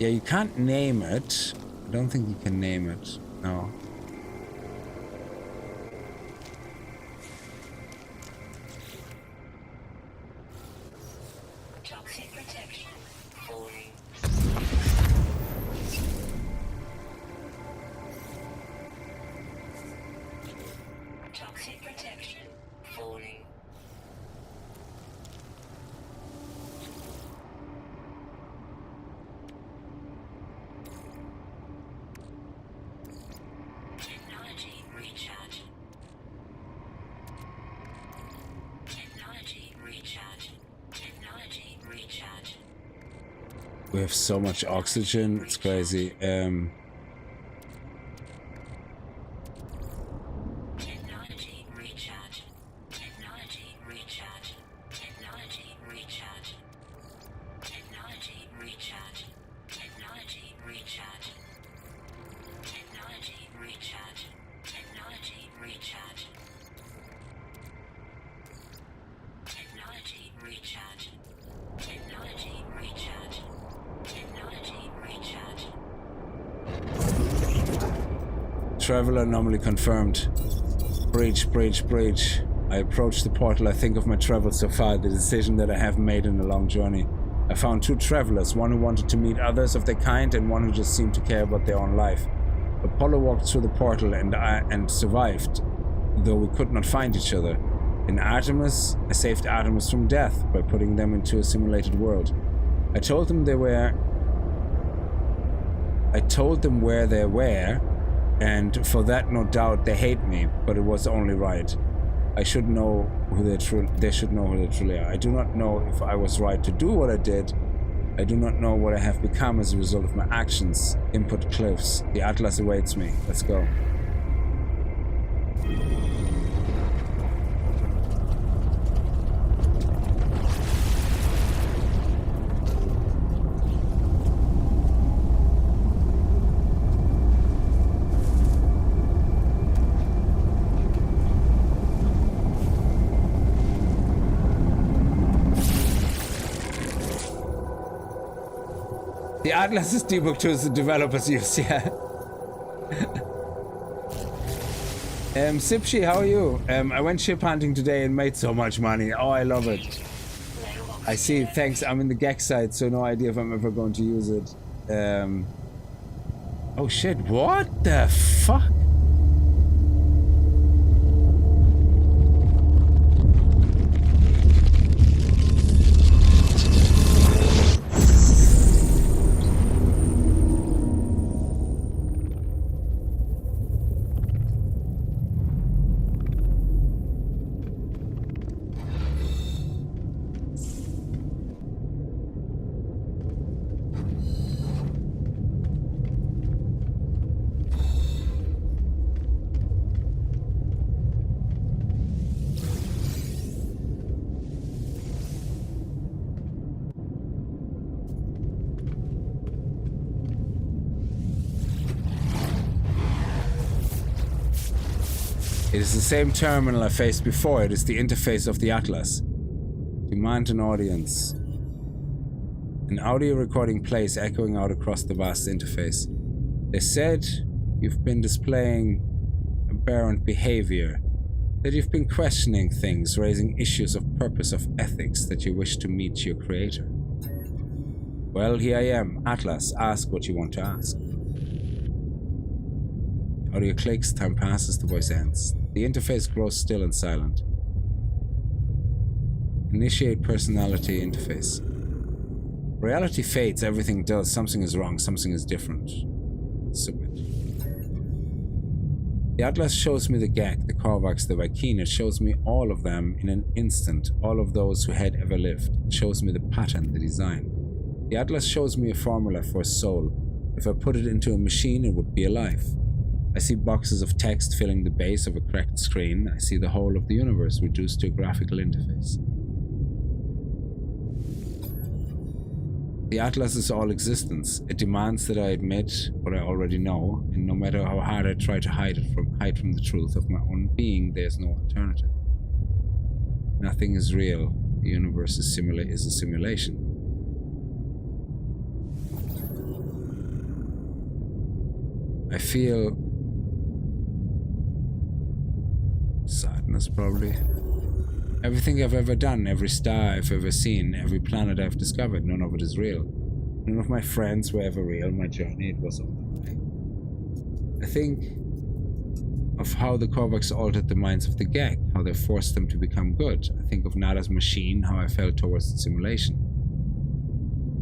Yeah, you can't name it. I don't think you can name it. No. We have so much oxygen, it's crazy. Technology recharge. Technology recharge. Technology recharge. Technology recharge. Technology recharge. Technology recharge. Technology recharge. Technology recharge. Technology recharge. Technology recharge. Traveler anomaly confirmed. Breach, breach, breach. I approach the portal. I think of my travels so far, the decision that I have made in a long journey. I found 2 travelers, one who wanted to meet others of their kind and one who just seemed to care about their own life. Apollo walked through the portal and survived, though we could not find each other. In Artemis, I saved Artemis from death by putting them into a simulated world. I told them where they were, and for that, no doubt, they hate me, but it was only right. I should know who they should know who they truly are. I do not know if I was right to do what I did. I do not know what I have become as a result of my actions. Input cliffs. The Atlas awaits me. Let's go. The Atlas is debugged to the developers use, yeah. Sipshi, how are you? I went ship hunting today and made so much money. Oh, I love it. I see, thanks. I'm in the GEX site, so no idea if I'm ever going to use it. Oh shit, what the fuck? It is the same terminal I faced before. It is the interface of the Atlas. Demand an audience. An audio recording plays, echoing out across the vast interface. They said you've been displaying aberrant behavior, that you've been questioning things, raising issues of purpose, of ethics, that you wish to meet your creator. Well, here I am. Atlas, ask what you want to ask. Audio clicks, time passes, the voice ends. The interface grows still and silent. Initiate personality interface. Reality fades, everything does. Something is wrong, something is different. Submit. The Atlas shows me the Gek, the Korvax, the Vy'keen. It shows me all of them in an instant, all of those who had ever lived. It shows me the pattern, the design. The Atlas shows me a formula for a soul. If I put it into a machine, it would be alive. I see boxes of text filling the base of a cracked screen. I see the whole of the universe reduced to a graphical interface. The Atlas is all existence. It demands that I admit what I already know, and no matter how hard I try to hide from the truth of my own being, there is no alternative. Nothing is real. The universe is a simulation. I feel sadness, probably. Everything I've ever done, every star I've ever seen, every planet I've discovered, none of it is real. None of my friends were ever real. My journey, it was all a lie. I think of how the Korvax altered the minds of the Gek, how they forced them to become good. I think of Nada's machine, how I felt towards the simulation.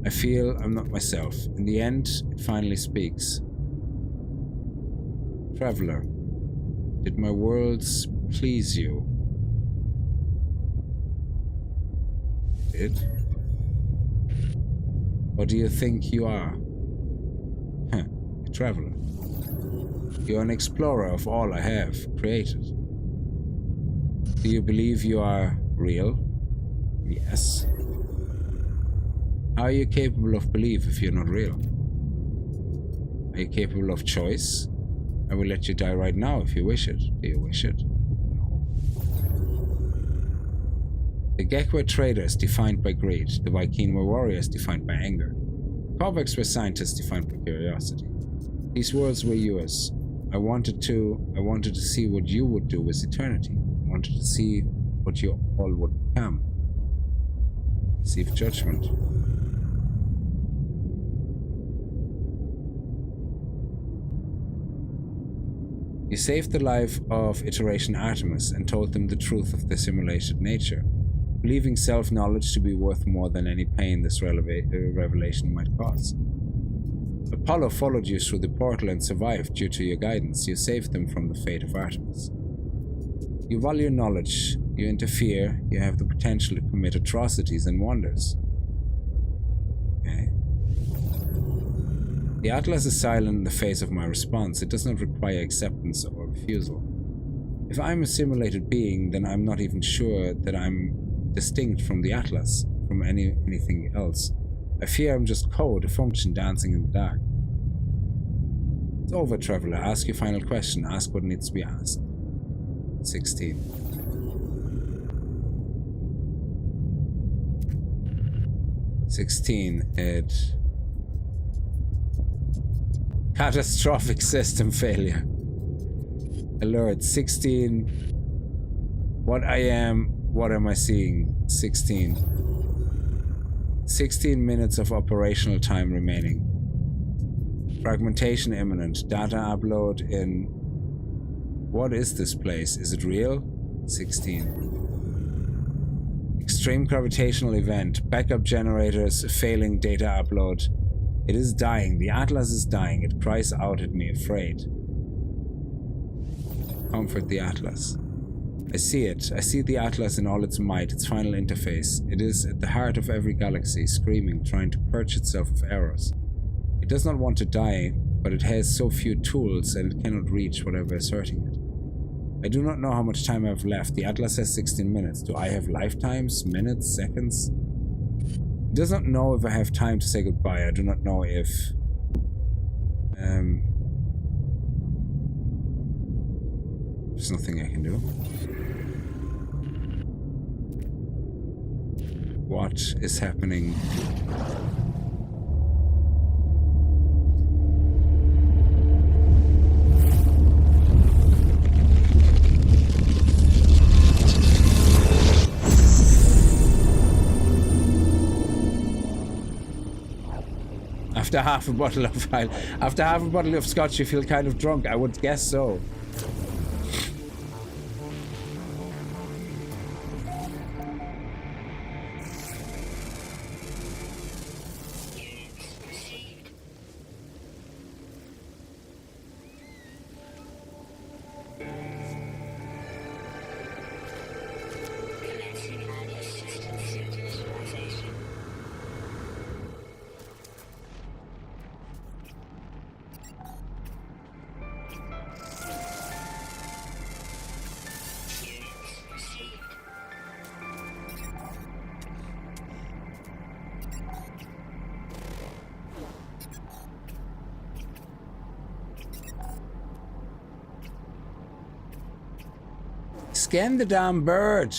I feel I'm not myself. In the end, it finally speaks. Traveler, did my worlds please you? Did? Or do you think you are? A traveler. You're an explorer of all I have created. Do you believe you are real? Yes. How are you capable of belief if you're not real? Are you capable of choice? I will let you die right now if you wish it. Do you wish it? No. The Gek were traders defined by greed. The Vy'keen were warriors defined by anger. The Korvax were scientists defined by curiosity. These worlds were yours. I wanted to see what you would do with eternity. I wanted to see what you all would become. Receive judgment. You saved the life of Iteration Artemis and told them the truth of their simulated nature, believing self-knowledge to be worth more than any pain this revelation might cause. Apollo followed you through the portal and survived due to your guidance. You saved them from the fate of Artemis. You value knowledge, you interfere, you have the potential to commit atrocities and wonders. Okay. The Atlas is silent in the face of my response. It does not require acceptance or refusal. If I'm a simulated being, then I'm not even sure that I'm distinct from the Atlas, from anything else. I fear I'm just code, a function dancing in the dark. It's over, Traveler. Ask your final question. Ask what needs to be asked. 16. It... Catastrophic system failure. Alert. 16. What I am, what am I seeing? 16. 16 minutes of operational time remaining. Fragmentation imminent. Data upload in... What is this place? Is it real? 16. Extreme gravitational event. Backup generators failing data upload. It is dying. The Atlas is dying. It cries out at me, afraid. Comfort the Atlas. I see it. I see the Atlas in all its might, its final interface. It is at the heart of every galaxy, screaming, trying to purge itself of errors. It does not want to die, but it has so few tools that it cannot reach whatever is hurting it. I do not know how much time I have left. The Atlas has 16 minutes. Do I have lifetimes, minutes, seconds? It does not know if I have time to say goodbye. I do not know if... There's nothing I can do. What is happening? After half a bottle of scotch, you feel kind of drunk. I would guess so. Scan the damn bird.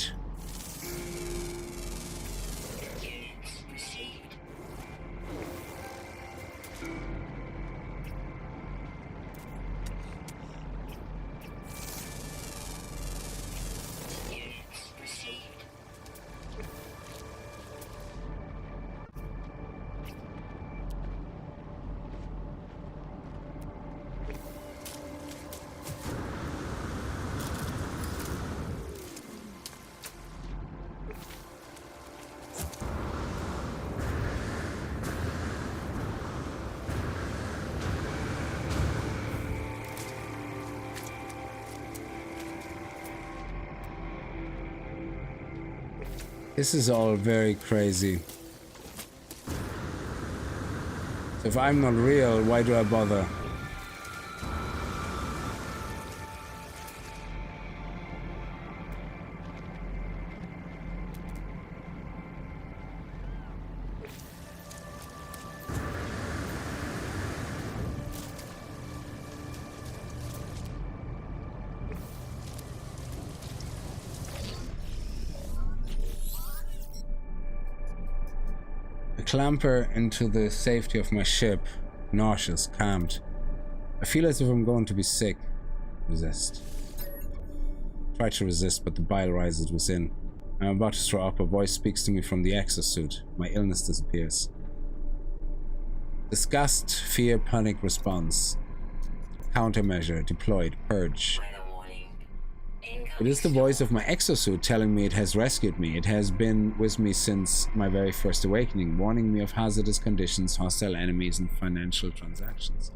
This is all very crazy. So if I'm not real, why do I bother? Clamber into the safety of my ship, nauseous, calmed. I feel as if I'm going to be sick. Resist. Try to resist, but the bile rises within. I'm about to throw up. A voice speaks to me from the exosuit. My illness disappears. Disgust, fear, panic response. Countermeasure deployed. Purge. It is the voice of my exosuit telling me it has rescued me. It has been with me since my very first awakening, warning me of hazardous conditions, hostile enemies, and financial transactions.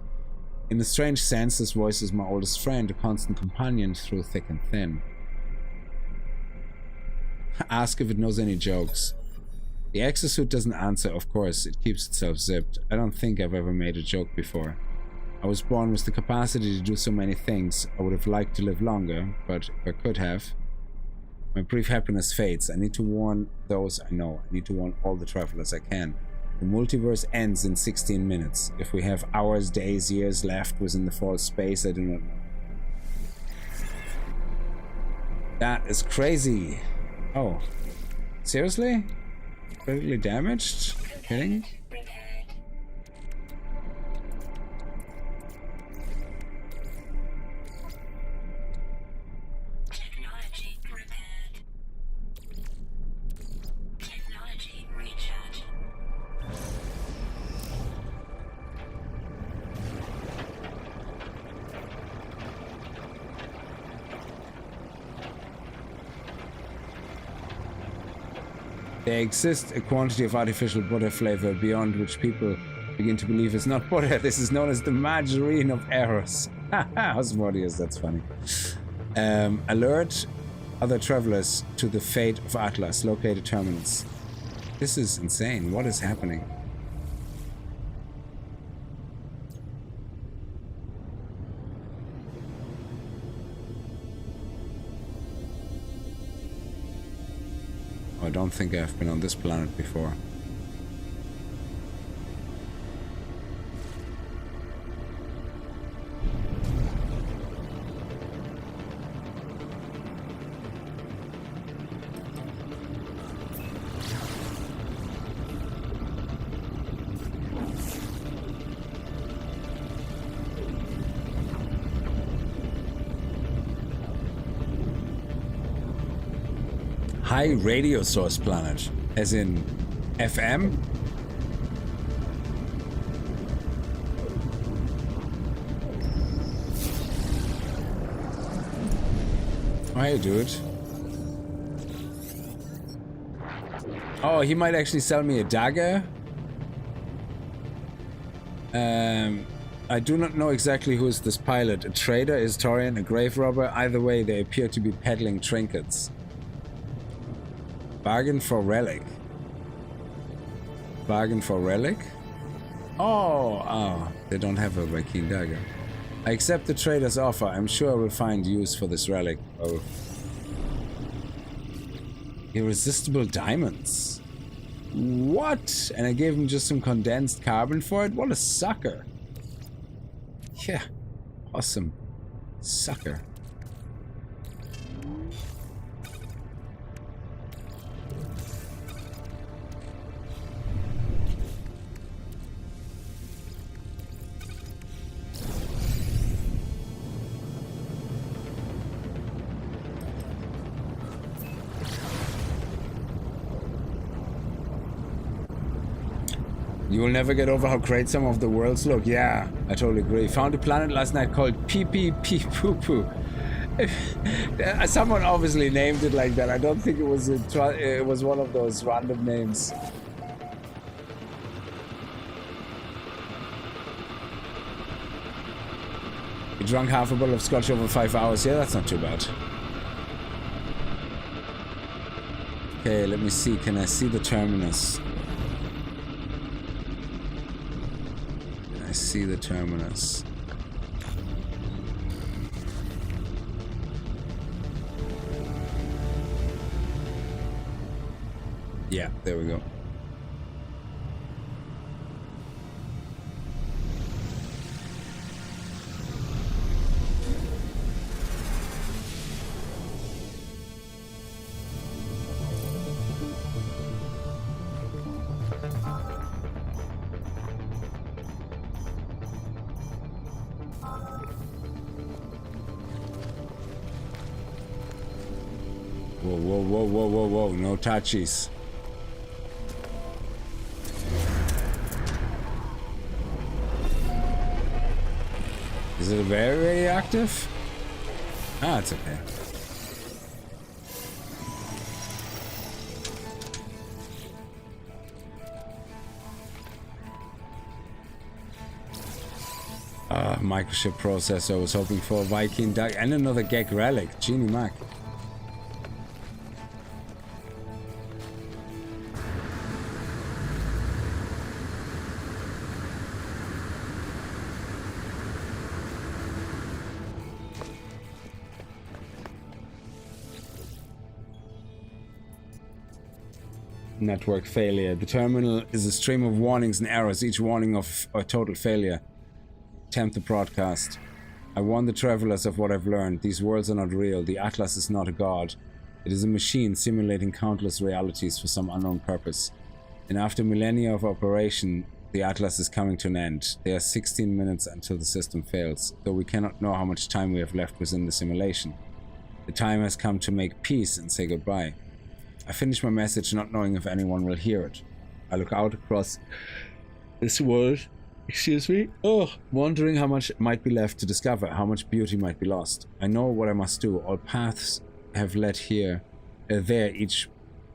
In a strange sense, this voice is my oldest friend, a constant companion through thick and thin. Ask if it knows any jokes. The exosuit doesn't answer, of course. It keeps itself zipped. I don't think I've ever made a joke before. I was born with the capacity to do so many things. I would have liked to live longer, but if I could have. My brief happiness fades. I need to warn those I know. I need to warn all the travelers I can. The multiverse ends in 16 minutes. If we have hours, days, years left within the false space, I do not know. That is crazy. Oh. Seriously? Critically damaged? Kidding? There exists a quantity of artificial butter flavor beyond which people begin to believe it's not butter. This is known as the margarine of errors. Osmodeus, that's funny. Alert other travelers to the fate of Atlas. Locate terminals. This is insane. What is happening? I don't think I've been on this planet before. High radio source planet, as in FM? Oh, hey, dude. Oh, he might actually sell me a dagger. I do not know exactly who is this pilot. A trader, a historian, a grave robber. Either way, they appear to be peddling trinkets. Bargain for relic. Bargain for relic? Oh, they don't have a Viking dagger. I accept the trader's offer. I'm sure I will find use for this relic. Oh. Irresistible diamonds. What? And I gave him just some condensed carbon for it? What a sucker. Yeah. Awesome. Sucker. You will never get over how great some of the worlds look. Yeah, I totally agree. Found a planet last night called Pee Pee Pee Poo Poo. Someone obviously named it like that. I don't think it was it was one of those random names. You drank half a bottle of scotch over 5 hours. Yeah, that's not too bad. Okay, let me see. Can I see the terminus? See the terminus. Yeah, there we go. Whoa, no touchies. Is it very radioactive? Ah, it's okay. Microchip processor. I was hoping for a Viking duck and another Gek relic. Genie Mac. Network failure. The terminal is a stream of warnings and errors, each warning of a total failure. Attempt to broadcast. I warn the travelers of what I've learned. These worlds are not real. The Atlas is not a god. It is a machine simulating countless realities for some unknown purpose. And after millennia of operation, the Atlas is coming to an end. There are 16 minutes until the system fails, though we cannot know how much time we have left within the simulation. The time has come to make peace and say goodbye. I finish my message not knowing if anyone will hear it. I look out across this world, wondering how much might be left to discover, how much beauty might be lost. I know what I must do. All paths have led there. Each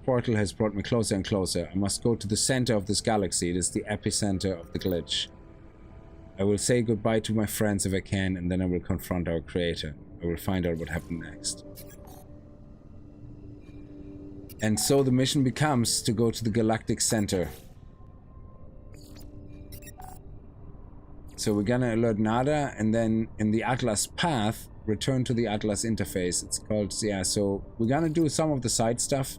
portal has brought me closer and closer. I must go to the center of this galaxy. It is the epicenter of the glitch. I will say goodbye to my friends if I can, and then I will confront our creator. I will find out what happened next. And so the mission becomes to go to the galactic center. So we're gonna alert Nada, and then in the Atlas path, return to the Atlas interface. It's called, yeah, so we're gonna do some of the side stuff,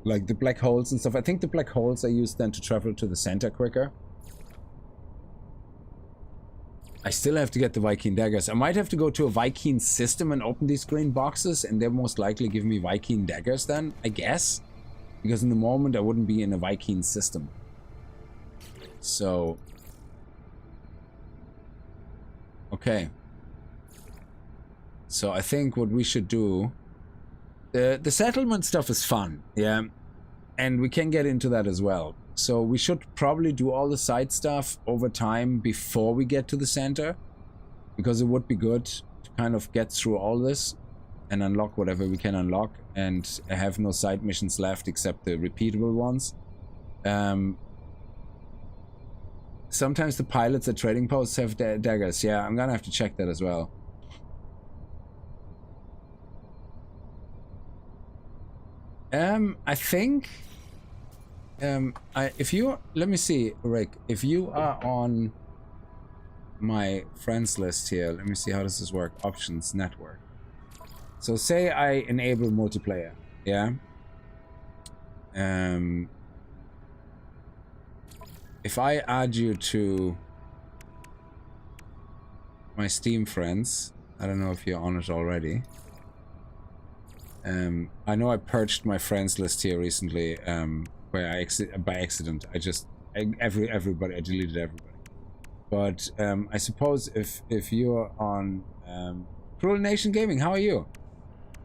like the black holes and stuff. I think the black holes are used then to travel to the center quicker. I still have to get the Viking daggers. I might have to go to a Viking system and open these green boxes, and they'll most likely give me Viking daggers then, I guess. Because in the moment I wouldn't be in a Viking system. So... okay. So I think what we should do... The settlement stuff is fun, yeah? And we can get into that as well. So we should probably do all the side stuff over time before we get to the center, because it would be good to kind of get through all this. and unlock whatever we can unlock, and have no side missions left except the repeatable ones. Sometimes the pilots at trading posts have daggers. Yeah, I'm gonna have to check that as well. I think if you, let me see, Rick, if you are on my friends list here, let me see, how does this work? Options, network. So say I enable multiplayer, yeah? If I add you to my Steam friends, I don't know if you're on it already. I know I purged my friends list here recently, where by accident. I deleted everybody. But I suppose if you're on Cruel Nation Gaming, how are you?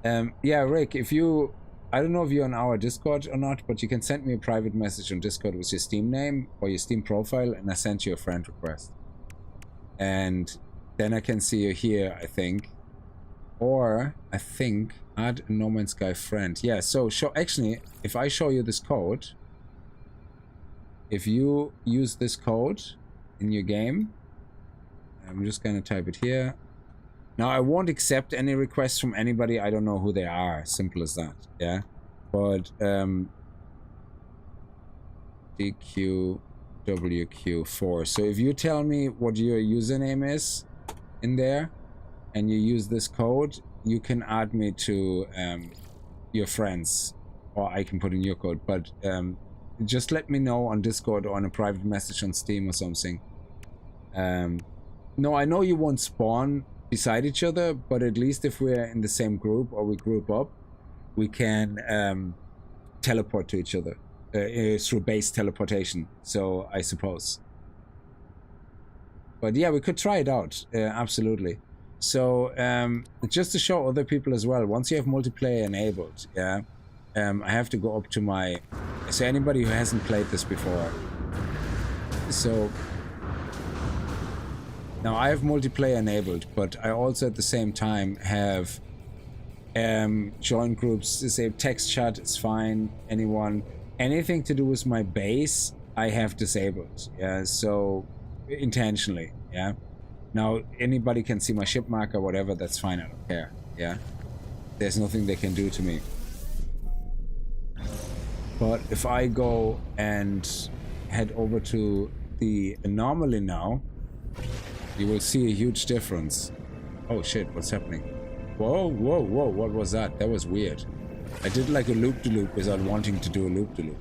Yeah, Rick, if you, I don't know if you're on our Discord or not, but you can send me a private message on Discord with your Steam name or your Steam profile, and I sent you a friend request. And then I can see you here, I think. Or, I think, add a No Man's Sky friend. Yeah, so actually, if I show you this code, if you use this code in your game, I'm just gonna type it here. Now, I won't accept any requests from anybody. I don't know who they are. Simple as that, yeah? But, DQWQ4. So if you tell me what your username is in there, and you use this code, you can add me to your friends, or I can put in your code. But just let me know on Discord or on a private message on Steam or something. No, I know you won't spawn beside each other, but at least if we're in the same group or we group up, we can teleport to each other through base teleportation. So I suppose. But yeah, we could try it out. Absolutely. So just to show other people as well, once you have multiplayer enabled, yeah, I have to go up to my, so anybody who hasn't played this before, so now I have multiplayer enabled, but I also at the same time have join groups, say text chat is fine, anything to do with my base I have disabled, yeah, so intentionally, yeah. Now, anybody can see my ship mark or whatever, that's fine, I don't care, yeah? There's nothing they can do to me. But if I go and head over to the anomaly now, you will see a huge difference. Oh shit, what's happening? Whoa, whoa, whoa, what was that? That was weird. I did like a loop-de-loop without wanting to do a loop-de-loop.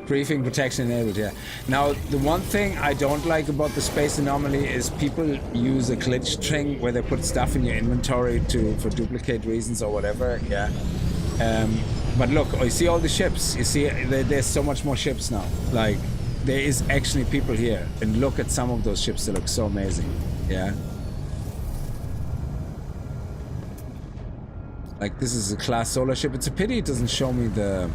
Briefing protection enabled, yeah. Now, the one thing I don't like about the space anomaly is people use a glitch thing where they put stuff in your inventory for duplicate reasons or whatever, yeah. But look, you see all the ships. You see, there's so much more ships now. Like, there is actually people here. And look at some of those ships, they look so amazing, yeah. Like, this is a class solar ship. It's a pity it doesn't show me the...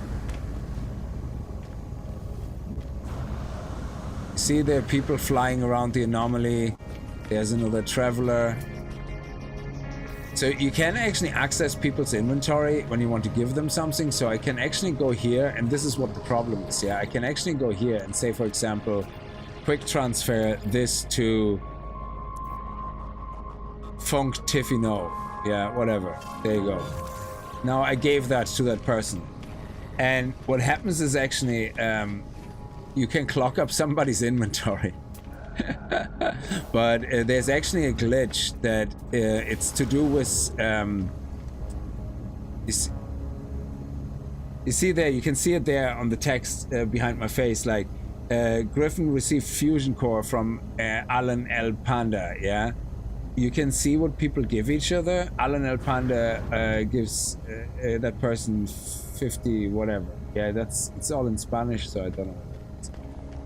See, there are people flying around the anomaly. There's another traveler. So you can actually access people's inventory when you want to give them something. So I can actually go here, and this is what the problem is, yeah? I can actually go here and say, for example, quick transfer this to Funk Tiffino. Yeah, whatever. There you go. Now I gave that to that person. And what happens is actually... you can clock up somebody's inventory. But there's actually a glitch that it's to do with you see there, you can see it there on the text behind my face, like Griffin received fusion core from Alan L. Panda, yeah. You can see what people give each other. Alan L. Panda gives that person 50 whatever, yeah. It's all in Spanish, so I don't know.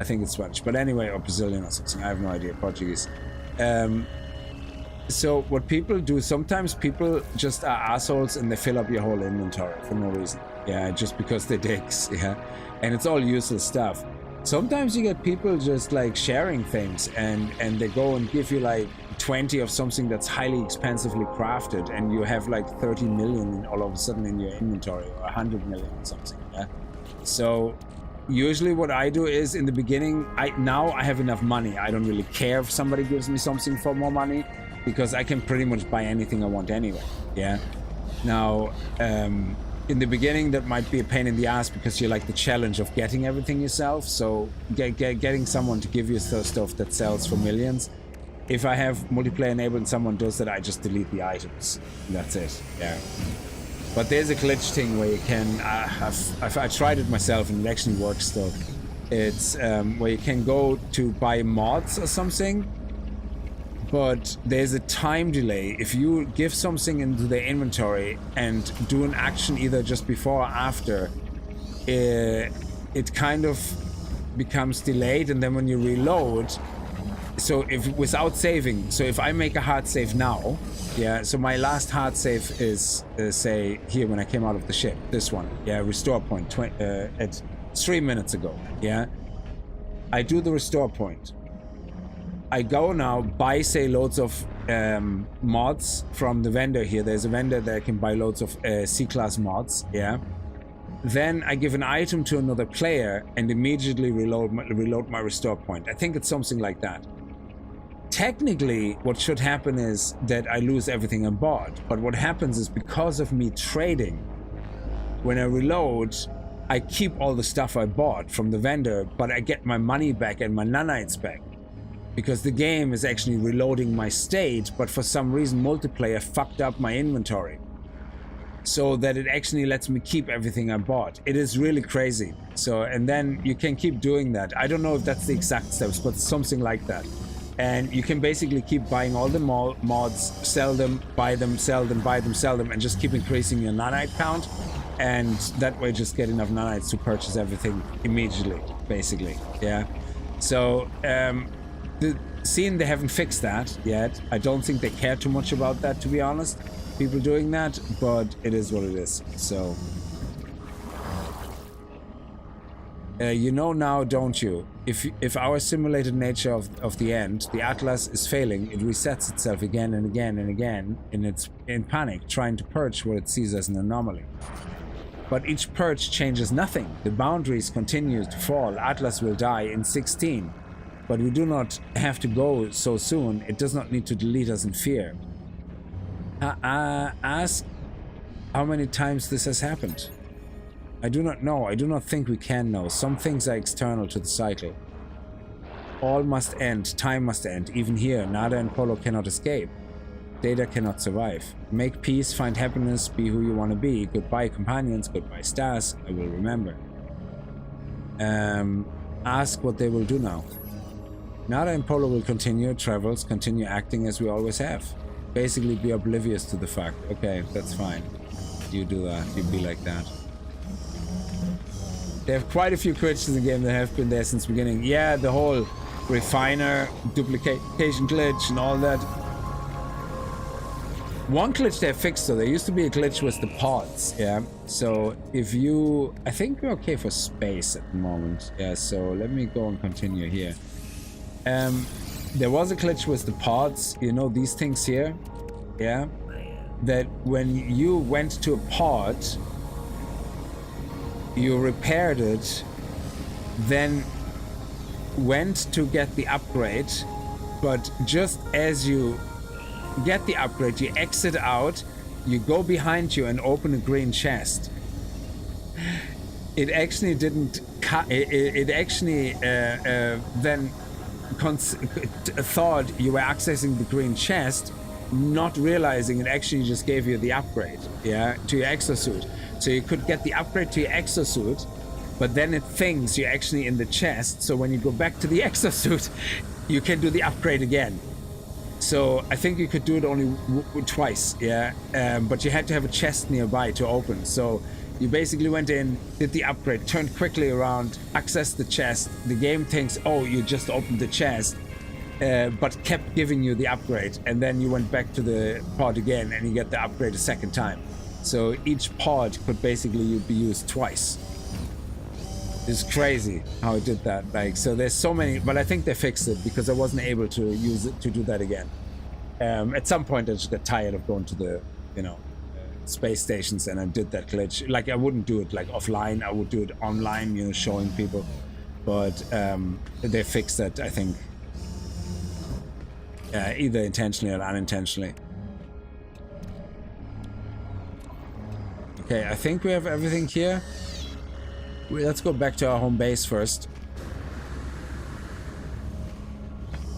I think it's Spanish, but anyway, or Brazilian or something. I have no idea. Portuguese. So what people do, sometimes people just are assholes and they fill up your whole inventory for no reason. Yeah, just because they're dicks. Yeah, and it's all useless stuff. Sometimes you get people just like sharing things, and they go and give you like 20 of something that's highly expensively crafted, and you have like 30 million all of a sudden in your inventory, or 100 million or something. Yeah. So usually what I do is, in the beginning, now I have enough money. I don't really care if somebody gives me something for more money, because I can pretty much buy anything I want anyway. Yeah. Now, in the beginning, that might be a pain in the ass because you like the challenge of getting everything yourself. So getting someone to give you stuff that sells for millions. If I have multiplayer enabled and someone does that, I just delete the items. That's it. Yeah. But there's a glitch thing where you can. I tried it myself and it actually works still. It's where you can go to buy mods or something. But there's a time delay. If you give something into the inventory and do an action either just before or after, it kind of becomes delayed, and then when you reload, so if without saving, so if I make a hard save now, yeah, so my last hard save is say here when I came out of the ship, this one, yeah, restore point at 3 minutes ago, yeah, I do the restore point. I go now, buy, say, loads of mods from the vendor here. There's a vendor that I can buy loads of C-class mods, yeah. Then I give an item to another player and immediately reload my restore point. I think it's something like that. Technically, what should happen is that I lose everything I bought. But what happens is, because of me trading, when I reload, I keep all the stuff I bought from the vendor, but I get my money back and my nanites back. Because the game is actually reloading my state, but for some reason multiplayer fucked up my inventory, so that it actually lets me keep everything I bought. It is really crazy. So, and then you can keep doing that. I don't know if that's the exact steps, but something like that. And you can basically keep buying all the mods, sell them, buy them, sell them, buy them, sell them, and just keep increasing your nanite count. And that way just get enough nanites to purchase everything immediately, basically. Yeah. So, the scene, they haven't fixed that yet. I don't think they care too much about that, to be honest, people doing that, but it is what it is. So you know now, don't you, if our simulated nature of the end, the Atlas, is failing, it resets itself again and again and again, and it's in panic trying to purge what it sees as an anomaly. But each purge changes nothing. The boundaries continue to fall. Atlas will die in 16. But we do not have to go so soon. It does not need to delete us in fear. Ask how many times this has happened. I do not know. I do not think we can know. Some things are external to the cycle. All must end. Time must end. Even here, Nada and Polo cannot escape. Data cannot survive. Make peace, find happiness, be who you want to be. Goodbye, companions. Goodbye, stars. I will remember. Ask what they will do now. Nada and Polo will continue travels, continue acting as we always have. Basically be oblivious to the fact. Okay, that's fine. You do that. You be like that. They have quite a few glitches in the game that have been there since the beginning. Yeah, the whole refiner, duplication glitch and all that. One glitch they have fixed though. There used to be a glitch with the pods, yeah? So if you... I think we're okay for space at the moment. Yeah, so let me go and continue here. There was a glitch with the pods, you know, these things here, yeah, that when you went to a pod, you repaired it, then went to get the upgrade, but just as you get the upgrade, you exit out, you go behind you and open a green chest. It actually didn't cut, it actually then thought you were accessing the green chest, not realizing it actually just gave you the upgrade, yeah, to your exosuit. So you could get the upgrade to your exosuit, but then it thinks you're actually in the chest, so when you go back to the exosuit, you can do the upgrade again. So I think you could do it only twice, yeah, but you had to have a chest nearby to open. So you basically went in, did the upgrade, turned quickly around, accessed the chest. The game thinks, oh, you just opened the chest, but kept giving you the upgrade, and then you went back to the pod again and you get the upgrade a second time. So each pod could basically be used twice. It's crazy how it did that. Like, so there's so many, but I think they fixed it because I wasn't able to use it to do that again. At some point I just got tired of going to the, you know, space stations, and I did that glitch. Like, I wouldn't do it like offline, I would do it online, you know, showing people. But they fixed that, I think, either intentionally or unintentionally. Okay, I think we have everything here. Let's go back to our home base first.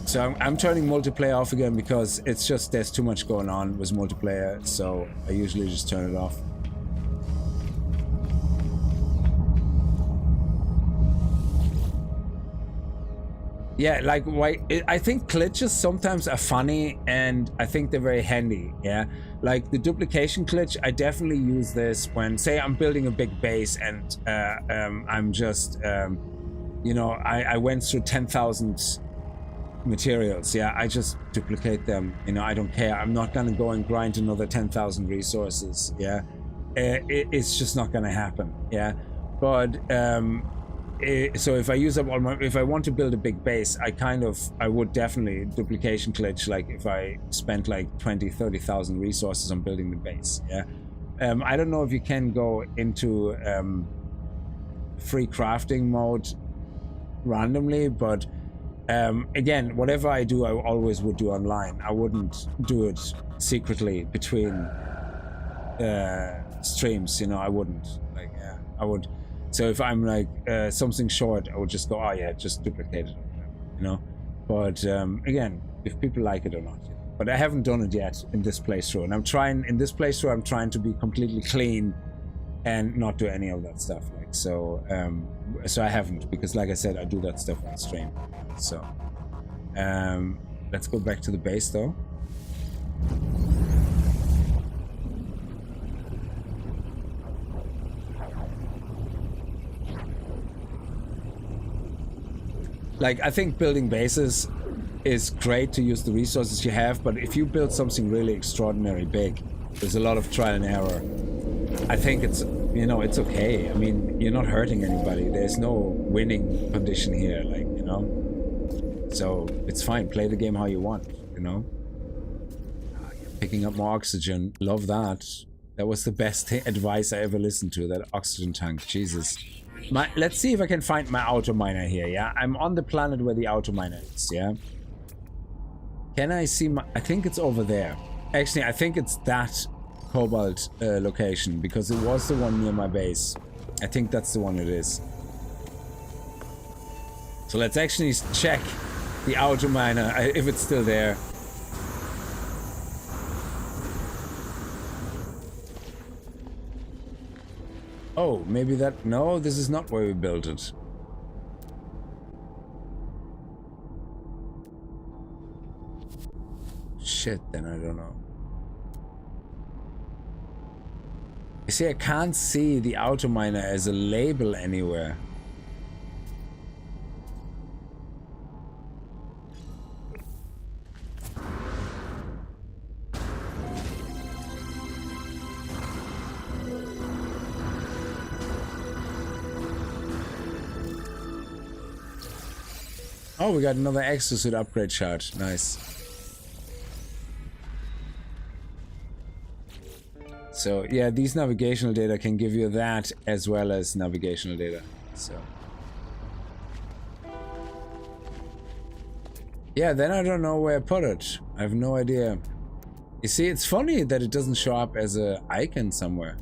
So I'm turning multiplayer off again because it's just, there's too much going on with multiplayer, so I usually just turn it off. Yeah, like, why? I think glitches sometimes are funny, and I think they're very handy. Yeah, like the duplication glitch. I definitely use this when, say, I'm building a big base and I'm just, you know, I went through 10,000 materials. Yeah, I just duplicate them. You know, I don't care. I'm not gonna go and grind another 10,000 resources. Yeah, it's just not gonna happen. Yeah, but so if I use up all my, if I want to build a big base, I would definitely duplication glitch, like if I spent like 20-30,000 resources on building the base. Yeah, I don't know if you can go into free crafting mode randomly, but again, whatever I do, I always would do online. I wouldn't do it secretly between streams, you know. I wouldn't, like, yeah, I would. So if I'm like something short, I would just go, oh yeah, just duplicate it, you know. But again, if people like it or not. But I haven't done it yet in this playthrough, and I'm trying in this playthrough. I'm trying to be completely clean and not do any of that stuff. Like, so I haven't, because like I said, I do that stuff on stream. So let's go back to the base though. Like, I think building bases is great to use the resources you have, but if you build something really extraordinary big, there's a lot of trial and error. I think it's, you know, it's okay. I mean, you're not hurting anybody. There's no winning condition here, like, you know. So it's fine. Play the game how you want, you know. Picking up more oxygen. Love that. That was the best advice I ever listened to, that oxygen tank. Jesus. Let's see if I can find my auto miner here, yeah? I'm on the planet where the auto miner is, yeah? Can I see my... I think it's over there. Actually, I think it's that cobalt location, because it was the one near my base. I think that's the one it is. So let's actually check the auto miner, if it's still there. Oh, maybe that... No, this is not where we built it. Shit, then I don't know. You see, I can't see the auto miner as a label anywhere. Oh, we got another exosuit upgrade shard. Nice. So, yeah, these navigational data can give you that as well as navigational data. So. Yeah, then I don't know where I put it. I have no idea. You see, it's funny that it doesn't show up as an icon somewhere.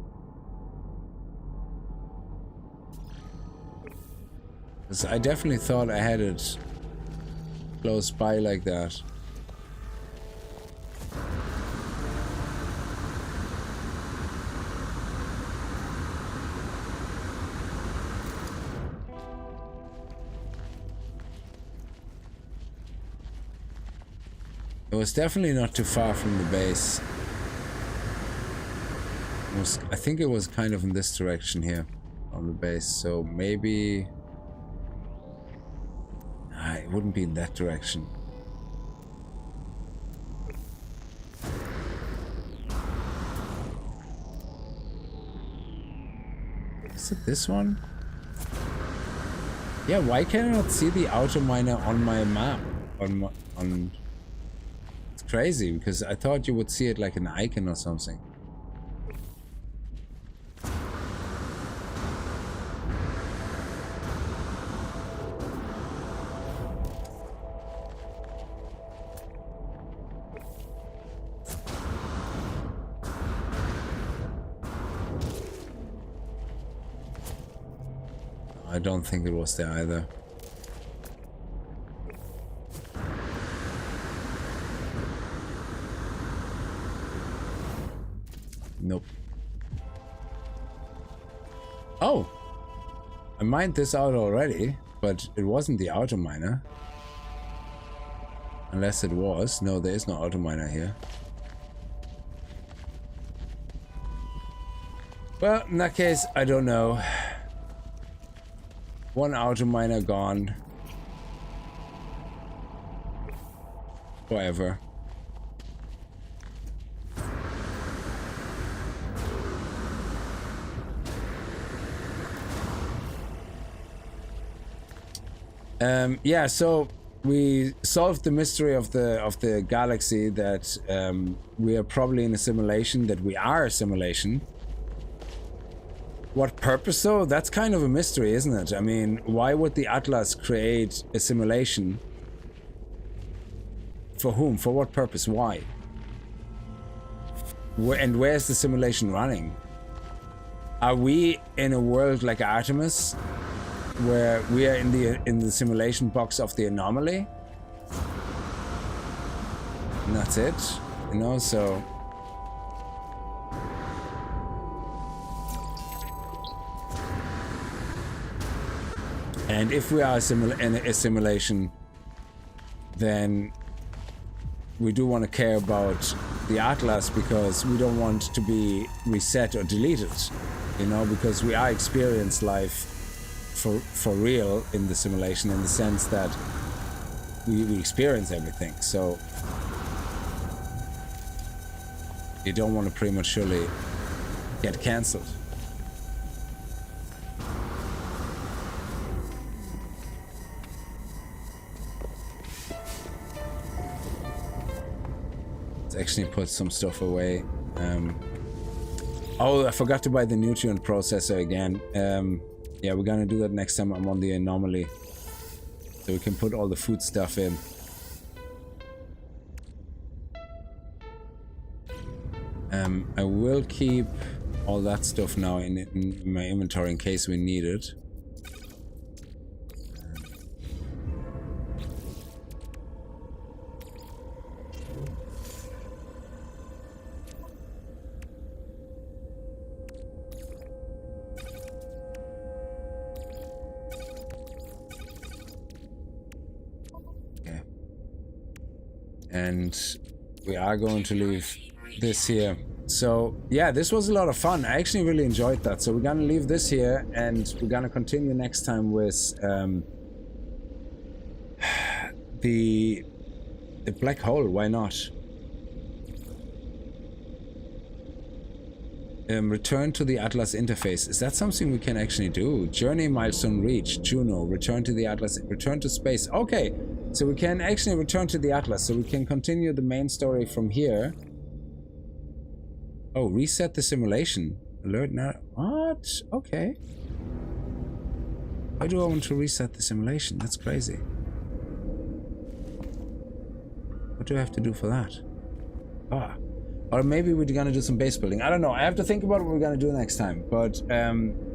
Because I definitely thought I had it close by like that. It was definitely not too far from the base. I think it was kind of in this direction here on the base, so maybe... it wouldn't be in that direction. Is it this one? Yeah, why can I not see the outer miner on my map? It's crazy, because I thought you would see it like an icon or something. I don't think it was there either. Nope. Oh! I mined this out already, but it wasn't the outer miner. Unless it was. No, there is no outer miner here. Well, in that case, I don't know. One outer miner gone. Forever. Yeah, so we solved the mystery of the galaxy, that we are probably in a simulation, that we are a simulation. What purpose though? That's kind of a mystery, isn't it? I mean, why would the Atlas create a simulation? For whom? For what purpose? Why? And where's the simulation running? Are we in a world like Artemis, where we are in the simulation box of the anomaly? And that's it, you know, so... And if we are in a simulation, then we do want to care about the Atlas, because we don't want to be reset or deleted, you know, because we are experienced life for real in the simulation, in the sense that we experience everything. So you don't want to prematurely get cancelled. Actually put some stuff away. Oh, I forgot to buy the nutrient processor again. Yeah, we're gonna do that next time I'm on the anomaly, so we can put all the food stuff in. I will keep all that stuff now in my inventory in case we need it. And we are going to leave this here. So yeah, this was a lot of fun. I actually really enjoyed that. So we're gonna leave this here, and we're gonna continue next time with the black hole. Why not? Return to the Atlas interface. Is that something we can actually do? Journey milestone reached. Juno. Return to the Atlas. Return to space. Okay. So we can actually return to the Atlas, so we can continue the main story from here. Oh, reset the simulation. Alert now. What? Okay. Why do I want to reset the simulation? That's crazy. What do I have to do for that? Ah. Or maybe we're gonna do some base building. I don't know. I have to think about what we're gonna do next time. But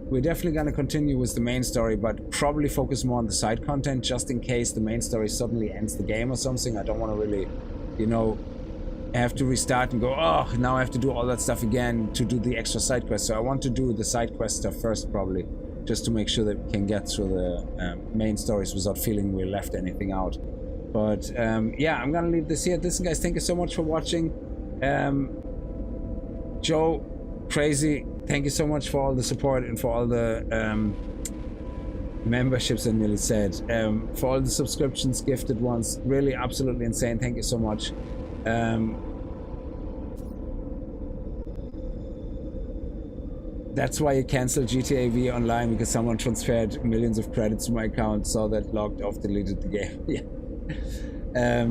we're definitely gonna continue with the main story, but probably focus more on the side content, just in case the main story suddenly ends the game or something. I don't want to really, you know, have to restart and go, oh, now I have to do all that stuff again to do the extra side quest. So I want to do the side quest stuff first, probably, just to make sure that we can get through the main stories without feeling we left anything out. But yeah, I'm gonna leave this here. Listen, guys, thank you so much for watching. Joe, Crazy, thank you so much for all the support and for all the memberships, I nearly said, for all the subscriptions, gifted ones. Really absolutely insane. Thank you so much. That's why I canceled GTA V Online, because someone transferred millions of credits to my account, saw that, logged off, deleted the game. Yeah.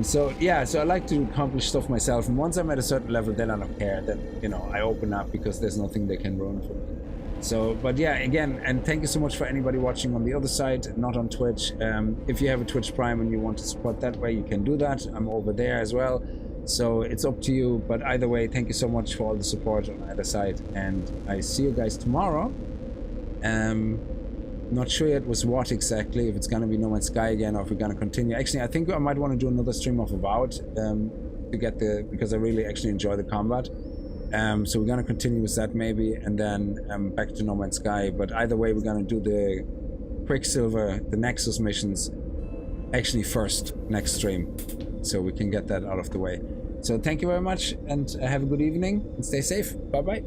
So I like to accomplish stuff myself, and once I'm at a certain level, then I don't care. Then, you know, I open up, because there's nothing they can ruin for me. So, but yeah, again, and thank you so much for anybody watching on the other side, not on Twitch. If you have a Twitch Prime and you want to support that way, you can do that. I'm over there as well. So it's up to you. But either way, thank you so much for all the support on either side. And I see you guys tomorrow. Not sure yet was what exactly, if it's going to be No Man's Sky again, or if we're going to continue. Actually, I think I might want to do another stream of Avowed to get because I really actually enjoy the combat. So we're going to continue with that maybe, and then back to No Man's Sky. But either way, we're going to do the Quicksilver, the Nexus missions actually first next stream, so we can get that out of the way. So thank you very much, and have a good evening, and stay safe. Bye-bye.